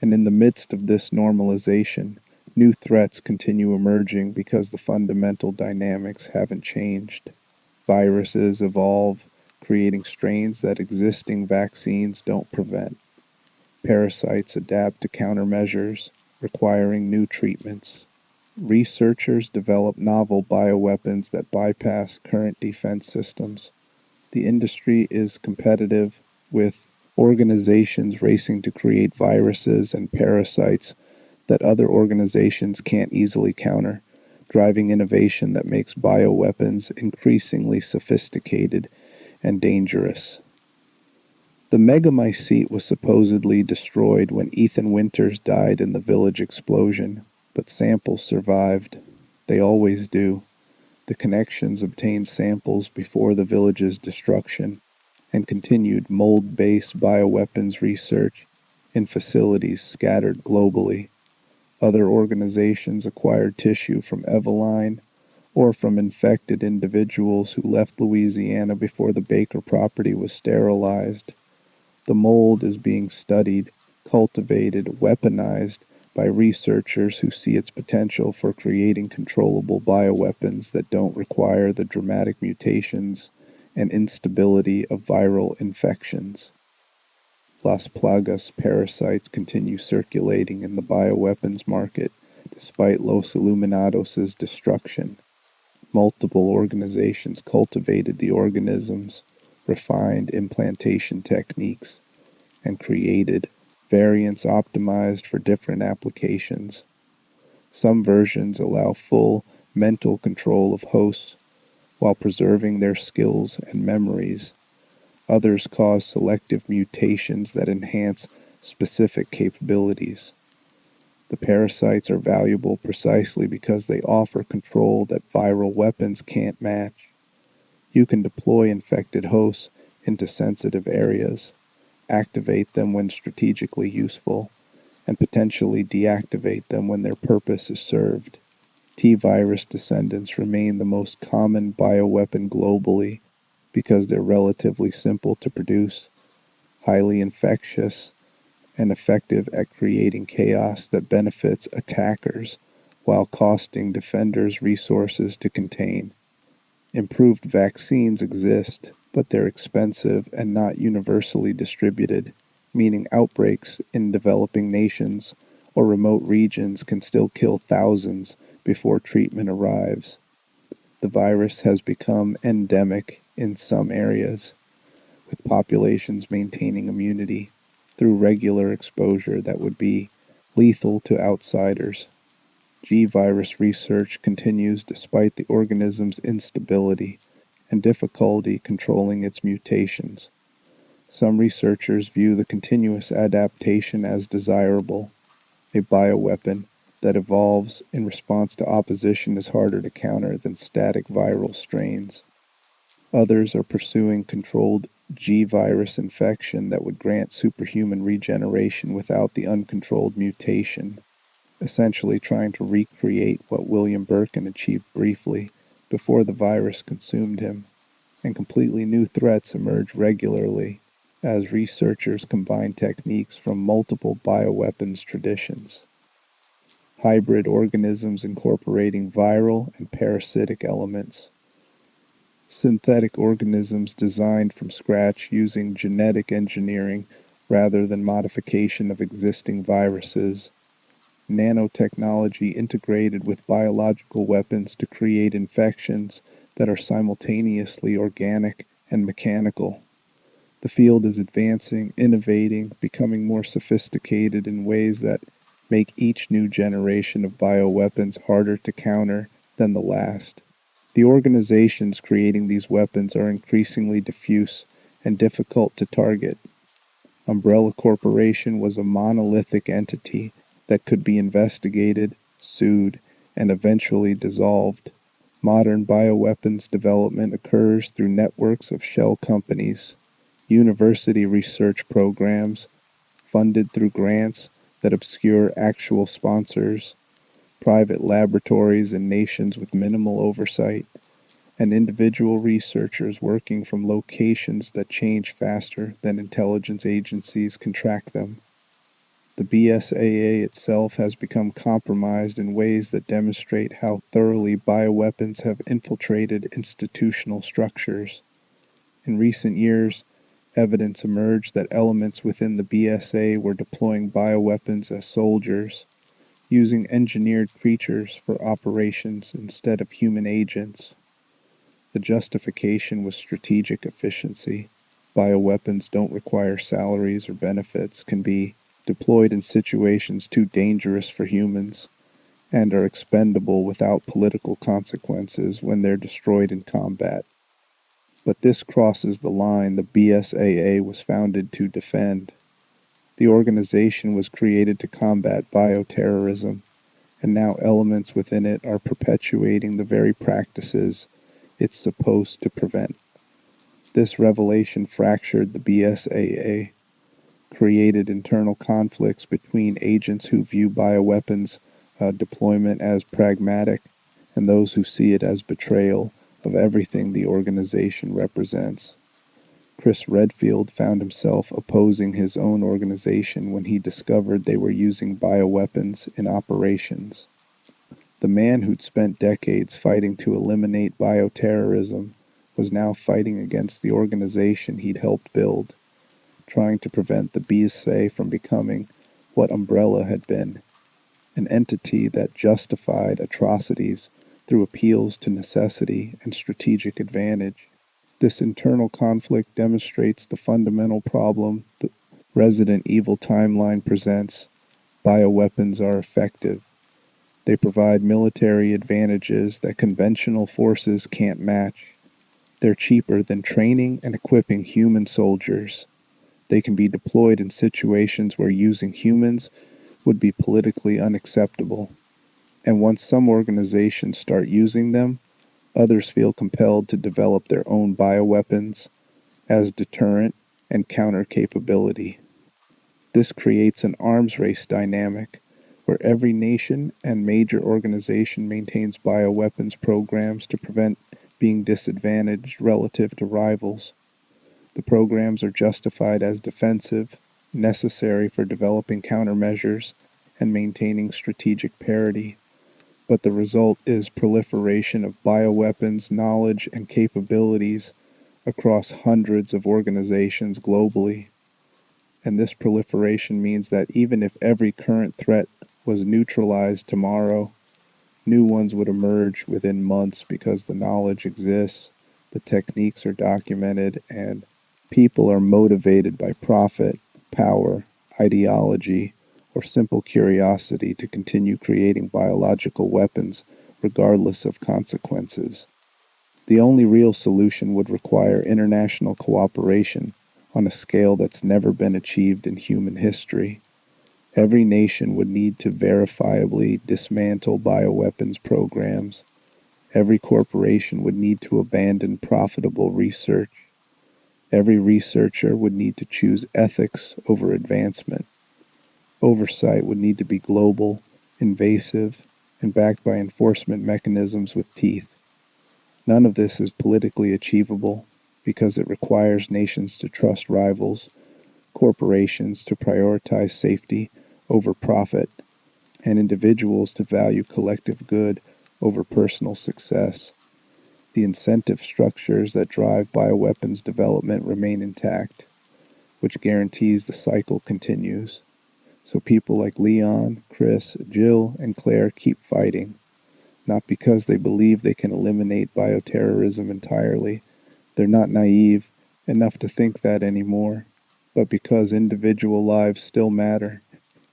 And in the midst of this normalization, new threats continue emerging because the fundamental dynamics haven't changed. Viruses evolve, creating strains that existing vaccines don't prevent. Parasites adapt to countermeasures, requiring new treatments. Researchers develop novel bioweapons that bypass current defense systems. The industry is competitive, with organizations racing to create viruses and parasites that other organizations can't easily counter, driving innovation that makes bioweapons increasingly sophisticated and dangerous. The Megamycete was supposedly destroyed when Ethan Winters died in the village explosion, but samples survived. They always do. The connections obtained samples before the village's destruction and continued mold-based bioweapons research in facilities scattered globally. Other organizations acquired tissue from Eveline or from infected individuals who left Louisiana before the Baker property was sterilized. The mold is being studied, cultivated, weaponized by researchers who see its potential for creating controllable bioweapons that don't require the dramatic mutations and instability of viral infections. Las Plagas parasites continue circulating in the bioweapons market despite Los Illuminados' destruction. Multiple organizations cultivated the organisms, refined implantation techniques, and created variants optimized for different applications. Some versions allow full mental control of hosts while preserving their skills and memories. Others cause selective mutations that enhance specific capabilities. The parasites are valuable precisely because they offer control that viral weapons can't match. You can deploy infected hosts into sensitive areas, activate them when strategically useful, and potentially deactivate them when their purpose is served. T-virus descendants remain the most common bioweapon globally because they're relatively simple to produce, highly infectious, and effective at creating chaos that benefits attackers while costing defenders resources to contain. Improved vaccines exist, but they're expensive and not universally distributed, meaning outbreaks in developing nations or remote regions can still kill thousands before treatment arrives. The virus has become endemic in some areas, with populations maintaining immunity through regular exposure that would be lethal to outsiders. G-virus research continues despite the organism's instability and difficulty controlling its mutations. Some researchers view the continuous adaptation as desirable. A bioweapon that evolves in response to opposition is harder to counter than static viral strains. Others are pursuing controlled G-virus infection that would grant superhuman regeneration without the uncontrolled mutation, essentially trying to recreate what William Birkin achieved briefly before the virus consumed him, and completely new threats emerge regularly as researchers combine techniques from multiple bioweapons traditions. Hybrid organisms incorporating viral and parasitic elements. Synthetic organisms designed from scratch using genetic engineering rather than modification of existing viruses. Nanotechnology integrated with biological weapons to create infections that are simultaneously organic and mechanical. The field is advancing, innovating, becoming more sophisticated in ways that make each new generation of bioweapons harder to counter than the last. The organizations creating these weapons are increasingly diffuse and difficult to target. Umbrella Corporation was a monolithic entity that could be investigated, sued, and eventually dissolved. Modern bioweapons development occurs through networks of shell companies, university research programs funded through grants that obscure actual sponsors, private laboratories in nations with minimal oversight, and individual researchers working from locations that change faster than intelligence agencies can track them. The BSAA itself has become compromised in ways that demonstrate how thoroughly bioweapons have infiltrated institutional structures. In recent years, evidence emerged that elements within the BSA were deploying bioweapons as soldiers, using engineered creatures for operations instead of human agents. The justification was strategic efficiency. Bioweapons don't require salaries or benefits, can be deployed in situations too dangerous for humans, and are expendable without political consequences when they're destroyed in combat. But this crosses the line the BSAA was founded to defend. The organization was created to combat bioterrorism, and now elements within it are perpetuating the very practices it's supposed to prevent. This revelation fractured the BSAA, created internal conflicts between agents who view bioweapons deployment as pragmatic and those who see it as betrayal of everything the organization represents. Chris Redfield found himself opposing his own organization when he discovered they were using bioweapons in operations. The man who'd spent decades fighting to eliminate bioterrorism was now fighting against the organization he'd helped build, trying to prevent the BSA from becoming what Umbrella had been, an entity that justified atrocities through appeals to necessity and strategic advantage. This internal conflict demonstrates the fundamental problem the Resident Evil timeline presents. Bioweapons are effective. They provide military advantages that conventional forces can't match. They're cheaper than training and equipping human soldiers. They can be deployed in situations where using humans would be politically unacceptable. And once some organizations start using them, others feel compelled to develop their own bioweapons as deterrent and counter capability. This creates an arms race dynamic where every nation and major organization maintains bioweapons programs to prevent being disadvantaged relative to rivals. The programs are justified as defensive, necessary for developing countermeasures and maintaining strategic parity, but the result is proliferation of bioweapons knowledge and capabilities across hundreds of organizations globally. And this proliferation means that even if every current threat was neutralized tomorrow, new ones would emerge within months because the knowledge exists, the techniques are documented, and people are motivated by profit, power, ideology, or simple curiosity to continue creating biological weapons regardless of consequences. The only real solution would require international cooperation on a scale that's never been achieved in human history. Every nation would need to verifiably dismantle bioweapons programs. Every corporation would need to abandon profitable research. Every researcher would need to choose ethics over advancement. Oversight would need to be global, invasive, and backed by enforcement mechanisms with teeth. None of this is politically achievable because it requires nations to trust rivals, corporations to prioritize safety over profit, and individuals to value collective good over personal success. The incentive structures that drive bioweapons development remain intact, which guarantees the cycle continues. So people like Leon, Chris, Jill, and Claire keep fighting, not because they believe they can eliminate bioterrorism entirely. They're not naive enough to think that anymore, but because individual lives still matter.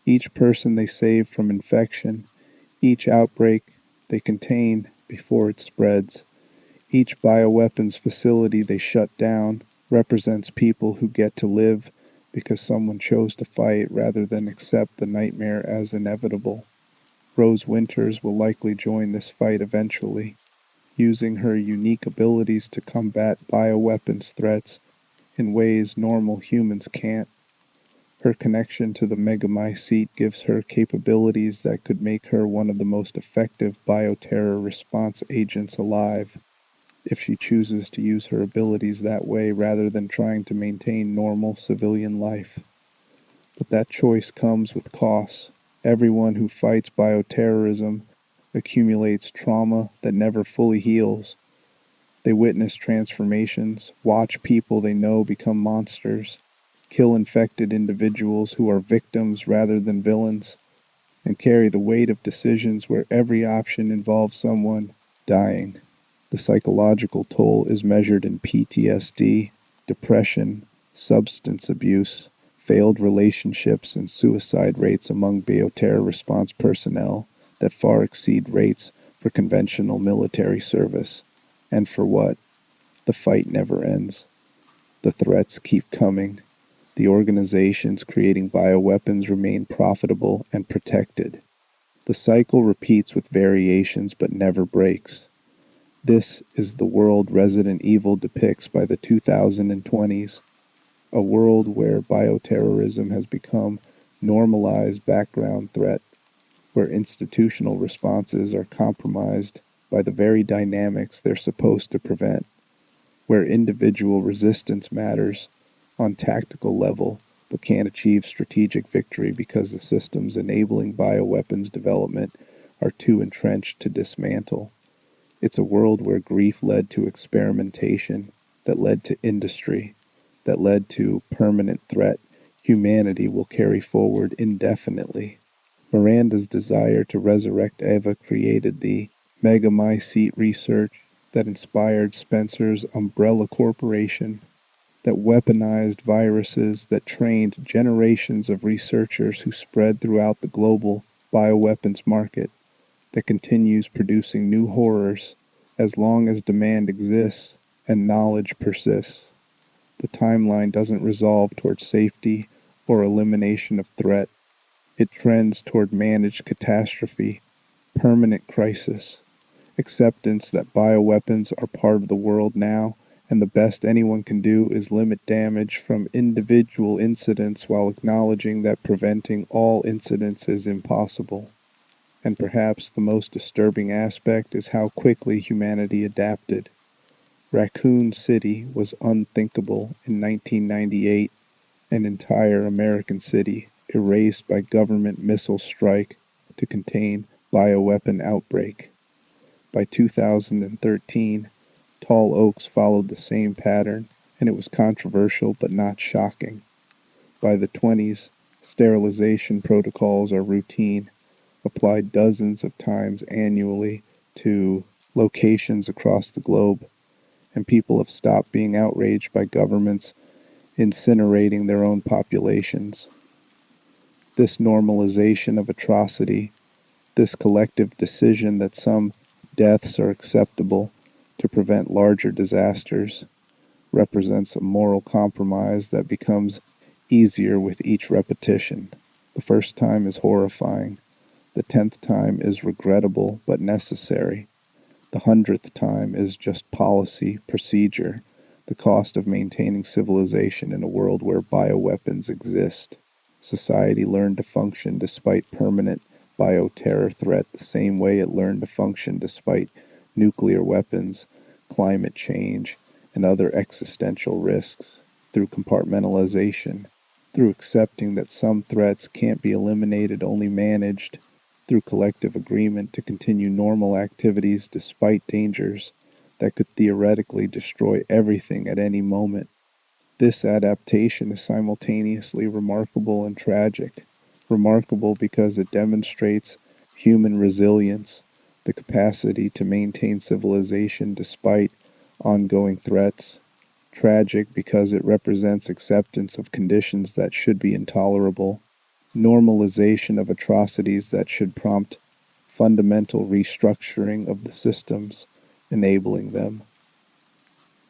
Each person they save from infection, each outbreak they contain before it spreads, each bioweapons facility they shut down represents people who get to live because someone chose to fight rather than accept the nightmare as inevitable. Rose Winters will likely join this fight eventually, using her unique abilities to combat bioweapons threats in ways normal humans can't. Her connection to the Megamycete gives her capabilities that could make her one of the most effective bioterror response agents alive, if she chooses to use her abilities that way rather than trying to maintain normal civilian life. But that choice comes with costs. Everyone who fights bioterrorism accumulates trauma that never fully heals. They witness transformations, watch people they know become monsters, kill infected individuals who are victims rather than villains, and carry the weight of decisions where every option involves someone dying. The psychological toll is measured in PTSD, depression, substance abuse, failed relationships, and suicide rates among bioterror response personnel that far exceed rates for conventional military service. And for what? The fight never ends. The threats keep coming. The organizations creating bioweapons remain profitable and protected. The cycle repeats with variations but never breaks. This is the world Resident Evil depicts by the 2020s, a world where bioterrorism has become normalized background threat, where institutional responses are compromised by the very dynamics they're supposed to prevent. where individual resistance matters on tactical level, but can't achieve strategic victory because the systems enabling bioweapons development are too entrenched to dismantle. It's a world where grief led to experimentation, that led to industry, that led to permanent threat humanity will carry forward indefinitely. Miranda's desire to resurrect Eva created the Megamycete research that inspired Spencer's Umbrella Corporation, that weaponized viruses that trained generations of researchers who spread throughout the global bioweapons market, that continues producing new horrors as long as demand exists and knowledge persists. The timeline doesn't resolve towards safety or elimination of threat. It trends toward managed catastrophe, permanent crisis, acceptance that bioweapons are part of the world now, and the best anyone can do is limit damage from individual incidents while acknowledging that preventing all incidents is impossible. And perhaps the most disturbing aspect is how quickly humanity adapted. Raccoon City was unthinkable in 1998, an entire American city erased by government missile strike to contain bioweapon outbreak. By 2013, Tall Oaks followed the same pattern, and it was controversial but not shocking. By the 20s, sterilization protocols are routine, applied dozens of times annually to locations across the globe, and people have stopped being outraged by governments incinerating their own populations. This normalization of atrocity, this collective decision that some deaths are acceptable to prevent larger disasters, represents a moral compromise that becomes easier with each repetition. The first time is horrifying. The 10th time is regrettable but necessary. The 100th time is just policy, procedure, the cost of maintaining civilization in a world where bioweapons exist. Society learned to function despite permanent bioterror threat the same way it learned to function despite nuclear weapons, climate change, and other existential risks, through compartmentalization, through accepting that some threats can't be eliminated, only managed, through collective agreement to continue normal activities despite dangers that could theoretically destroy everything at any moment. This adaptation is simultaneously remarkable and tragic. Remarkable because it demonstrates human resilience, the capacity to maintain civilization despite ongoing threats. Tragic because it represents acceptance of conditions that should be intolerable, normalization of atrocities that should prompt fundamental restructuring of the systems enabling them.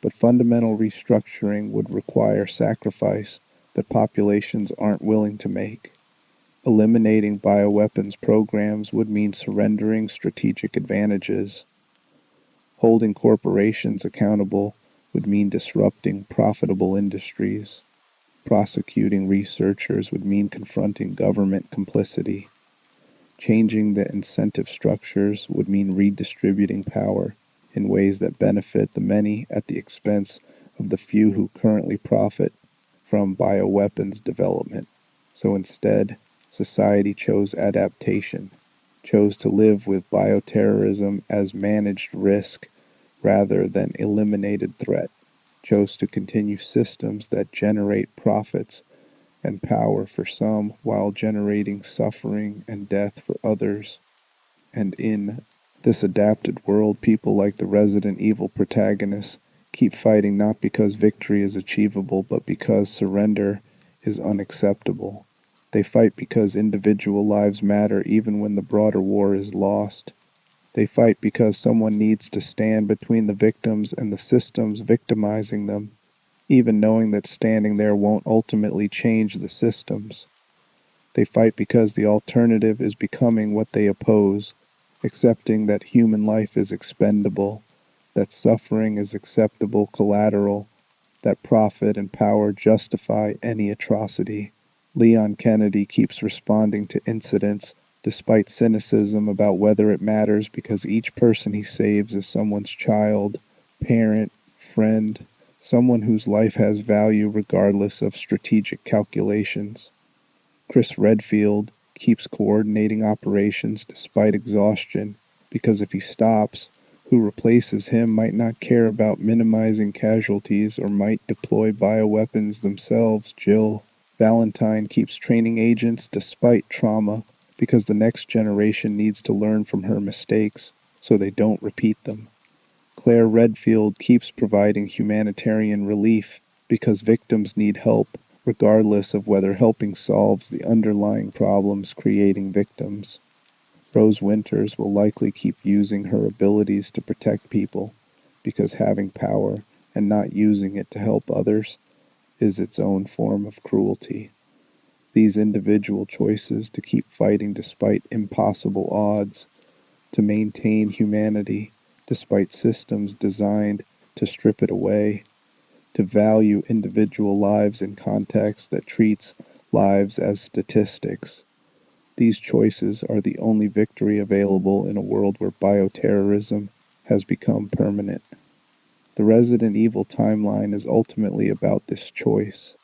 But fundamental restructuring would require sacrifice that populations aren't willing to make. Eliminating bioweapons programs would mean surrendering strategic advantages. Holding corporations accountable would mean disrupting profitable industries. Prosecuting researchers would mean confronting government complicity. Changing the incentive structures would mean redistributing power in ways that benefit the many at the expense of the few who currently profit from bioweapons development. So instead, society chose adaptation, chose to live with bioterrorism as managed risk rather than eliminated threat, chose to continue systems that generate profits and power for some while generating suffering and death for others. And in this adapted world, people like the Resident Evil protagonists keep fighting not because victory is achievable, but because surrender is unacceptable. They fight because individual lives matter even when the broader war is lost. They fight because someone needs to stand between the victims and the systems victimizing them, even knowing that standing there won't ultimately change the systems. They fight because the alternative is becoming what they oppose, accepting that human life is expendable, that suffering is acceptable collateral, that profit and power justify any atrocity. Leon Kennedy keeps responding to incidents despite cynicism about whether it matters because each person he saves is someone's child, parent, friend, someone whose life has value regardless of strategic calculations. Chris Redfield keeps coordinating operations despite exhaustion, because if he stops, who replaces him might not care about minimizing casualties or might deploy bioweapons themselves. Jill Valentine keeps training agents despite trauma, because the next generation needs to learn from her mistakes so they don't repeat them. Claire Redfield keeps providing humanitarian relief, because victims need help, regardless of whether helping solves the underlying problems creating victims. Rose Winters will likely keep using her abilities to protect people, because having power and not using it to help others is its own form of cruelty. These individual choices to keep fighting despite impossible odds, to maintain humanity despite systems designed to strip it away, to value individual lives in context that treats lives as statistics. These choices are the only victory available in a world where bioterrorism has become permanent. The Resident Evil timeline is ultimately about this choice,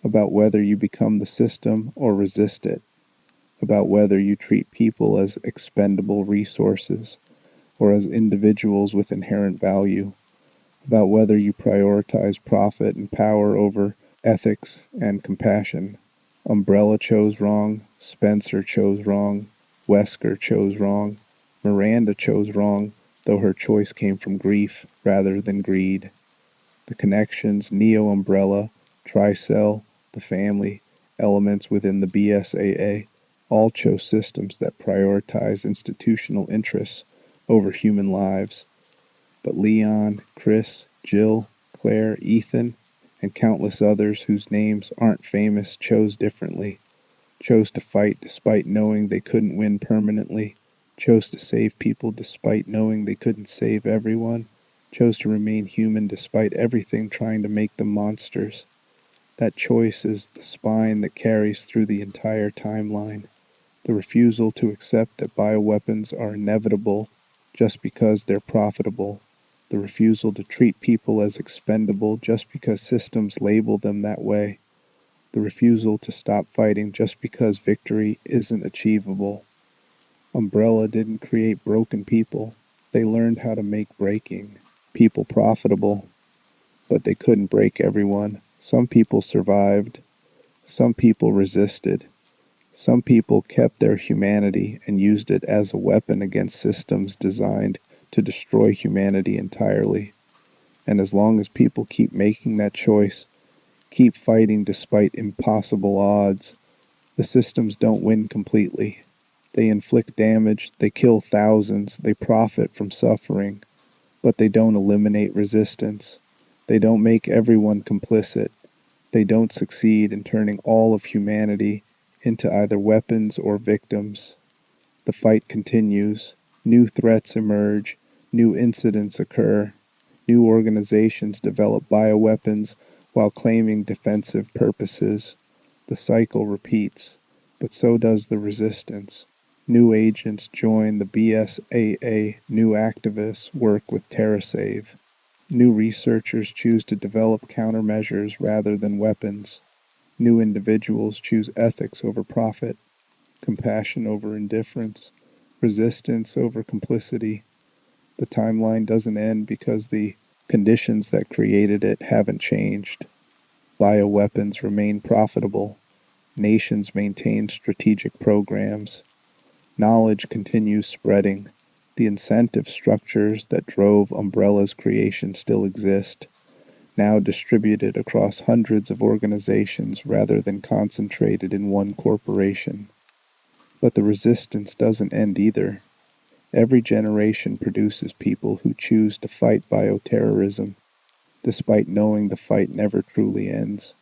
about whether you become the system or resist it, about whether you treat people as expendable resources or as individuals with inherent value, about whether you prioritize profit and power over ethics and compassion. Umbrella chose wrong, Spencer chose wrong, Wesker chose wrong, Miranda chose wrong, though her choice came from grief rather than greed. The connections, Neo Umbrella, Tricell, the family, elements within the BSAA, all chose systems that prioritize institutional interests over human lives. But Leon, Chris, Jill, Claire, Ethan, and countless others whose names aren't famous chose differently, chose to fight despite knowing they couldn't win permanently, chose to save people despite knowing they couldn't save everyone, chose to remain human despite everything trying to make them monsters. That choice is the spine that carries through the entire timeline. The refusal to accept that bioweapons are inevitable just because they're profitable. The refusal to treat people as expendable just because systems label them that way. The refusal to stop fighting just because victory isn't achievable. Umbrella didn't create broken people. They learned how to make breaking people profitable, but they couldn't break everyone. Some people survived. Some people resisted. Some people kept their humanity and used it as a weapon against systems designed to destroy humanity entirely. And as long as people keep making that choice, keep fighting despite impossible odds, the systems don't win completely. They inflict damage, they kill thousands, they profit from suffering, but they don't eliminate resistance. They don't make everyone complicit. They don't succeed in turning all of humanity into either weapons or victims. The fight continues. New threats emerge. New incidents occur. New organizations develop bioweapons while claiming defensive purposes. The cycle repeats, but so does the resistance. New agents join the BSAA. New activists work with TerraSave. New researchers choose to develop countermeasures rather than weapons. New individuals choose ethics over profit, compassion over indifference, resistance over complicity. The timeline doesn't end because the conditions that created it haven't changed. Bioweapons remain profitable. Nations maintain strategic programs. Knowledge continues spreading. The incentive structures that drove Umbrella's creation still exist, now distributed across hundreds of organizations rather than concentrated in one corporation. But the resistance doesn't end either. Every generation produces people who choose to fight bioterrorism, despite knowing the fight never truly ends,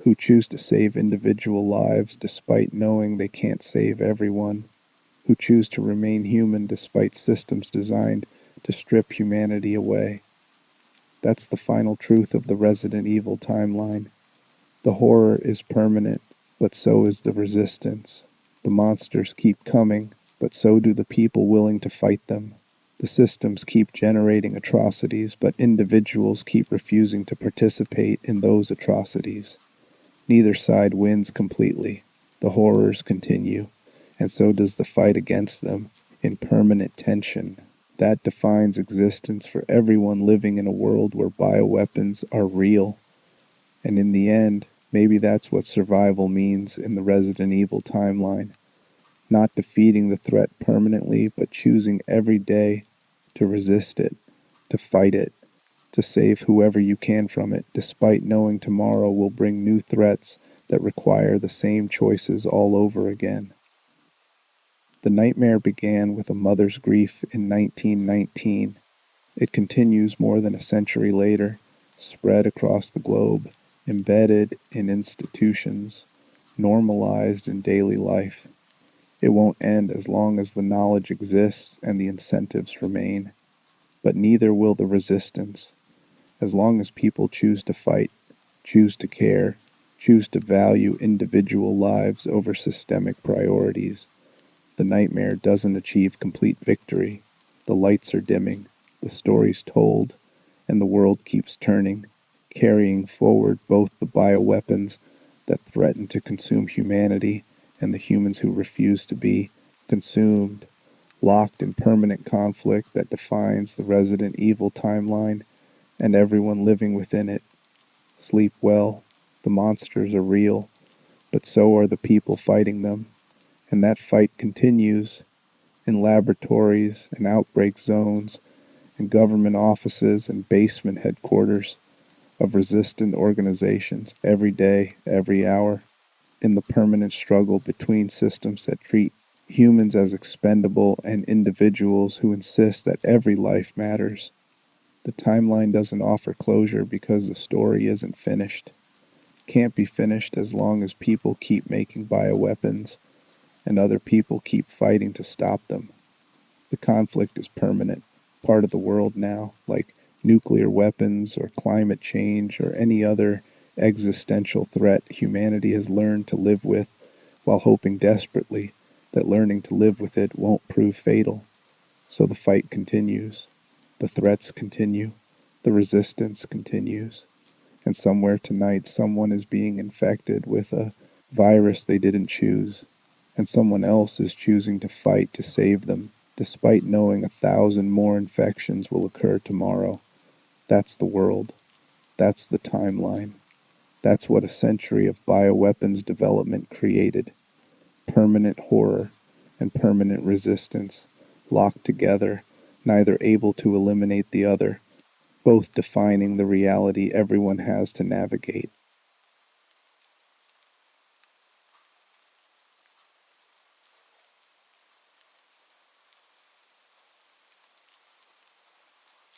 who choose to save individual lives despite knowing they can't save everyone, who choose to remain human despite systems designed to strip humanity away. That's the final truth of the Resident Evil timeline. The horror is permanent, but so is the resistance. The monsters keep coming, but so do the people willing to fight them. The systems keep generating atrocities, but individuals keep refusing to participate in those atrocities. Neither side wins completely. The horrors continue, and so does the fight against them, in permanent tension. That defines existence for everyone living in a world where bioweapons are real. And in the end, maybe that's what survival means in the Resident Evil timeline. Not defeating the threat permanently, but choosing every day to resist it, to fight it, to save whoever you can from it, despite knowing tomorrow will bring new threats that require the same choices all over again. The nightmare began with a mother's grief in 1919. It continues more than a century later, spread across the globe, embedded in institutions, normalized in daily life. It won't end as long as the knowledge exists and the incentives remain. But neither will the resistance. As long as people choose to fight, choose to care, choose to value individual lives over systemic priorities, the nightmare doesn't achieve complete victory. The lights are dimming, the story's told, and the world keeps turning, carrying forward both the bioweapons that threaten to consume humanity and the humans who refuse to be consumed, locked in permanent conflict that defines the Resident Evil timeline and everyone living within it. Sleep well, the monsters are real, but so are the people fighting them, and that fight continues in laboratories and outbreak zones, in government offices and basement headquarters of resistant organizations every day, every hour, in the permanent struggle between systems that treat humans as expendable and individuals who insist that every life matters. The timeline doesn't offer closure because the story isn't finished. Can't be finished as long as people keep making bioweapons and other people keep fighting to stop them. The conflict is permanent, part of the world now, like nuclear weapons or climate change or any other existential threat humanity has learned to live with while hoping desperately that learning to live with it won't prove fatal. So the fight continues, the threats continue, the resistance continues, and somewhere tonight someone is being infected with a virus they didn't choose, and someone else is choosing to fight to save them, despite knowing 1,000 more infections will occur tomorrow. That's the world. That's the timeline. That's what a century of bioweapons development created. Permanent horror and permanent resistance, locked together, neither able to eliminate the other, both defining the reality everyone has to navigate.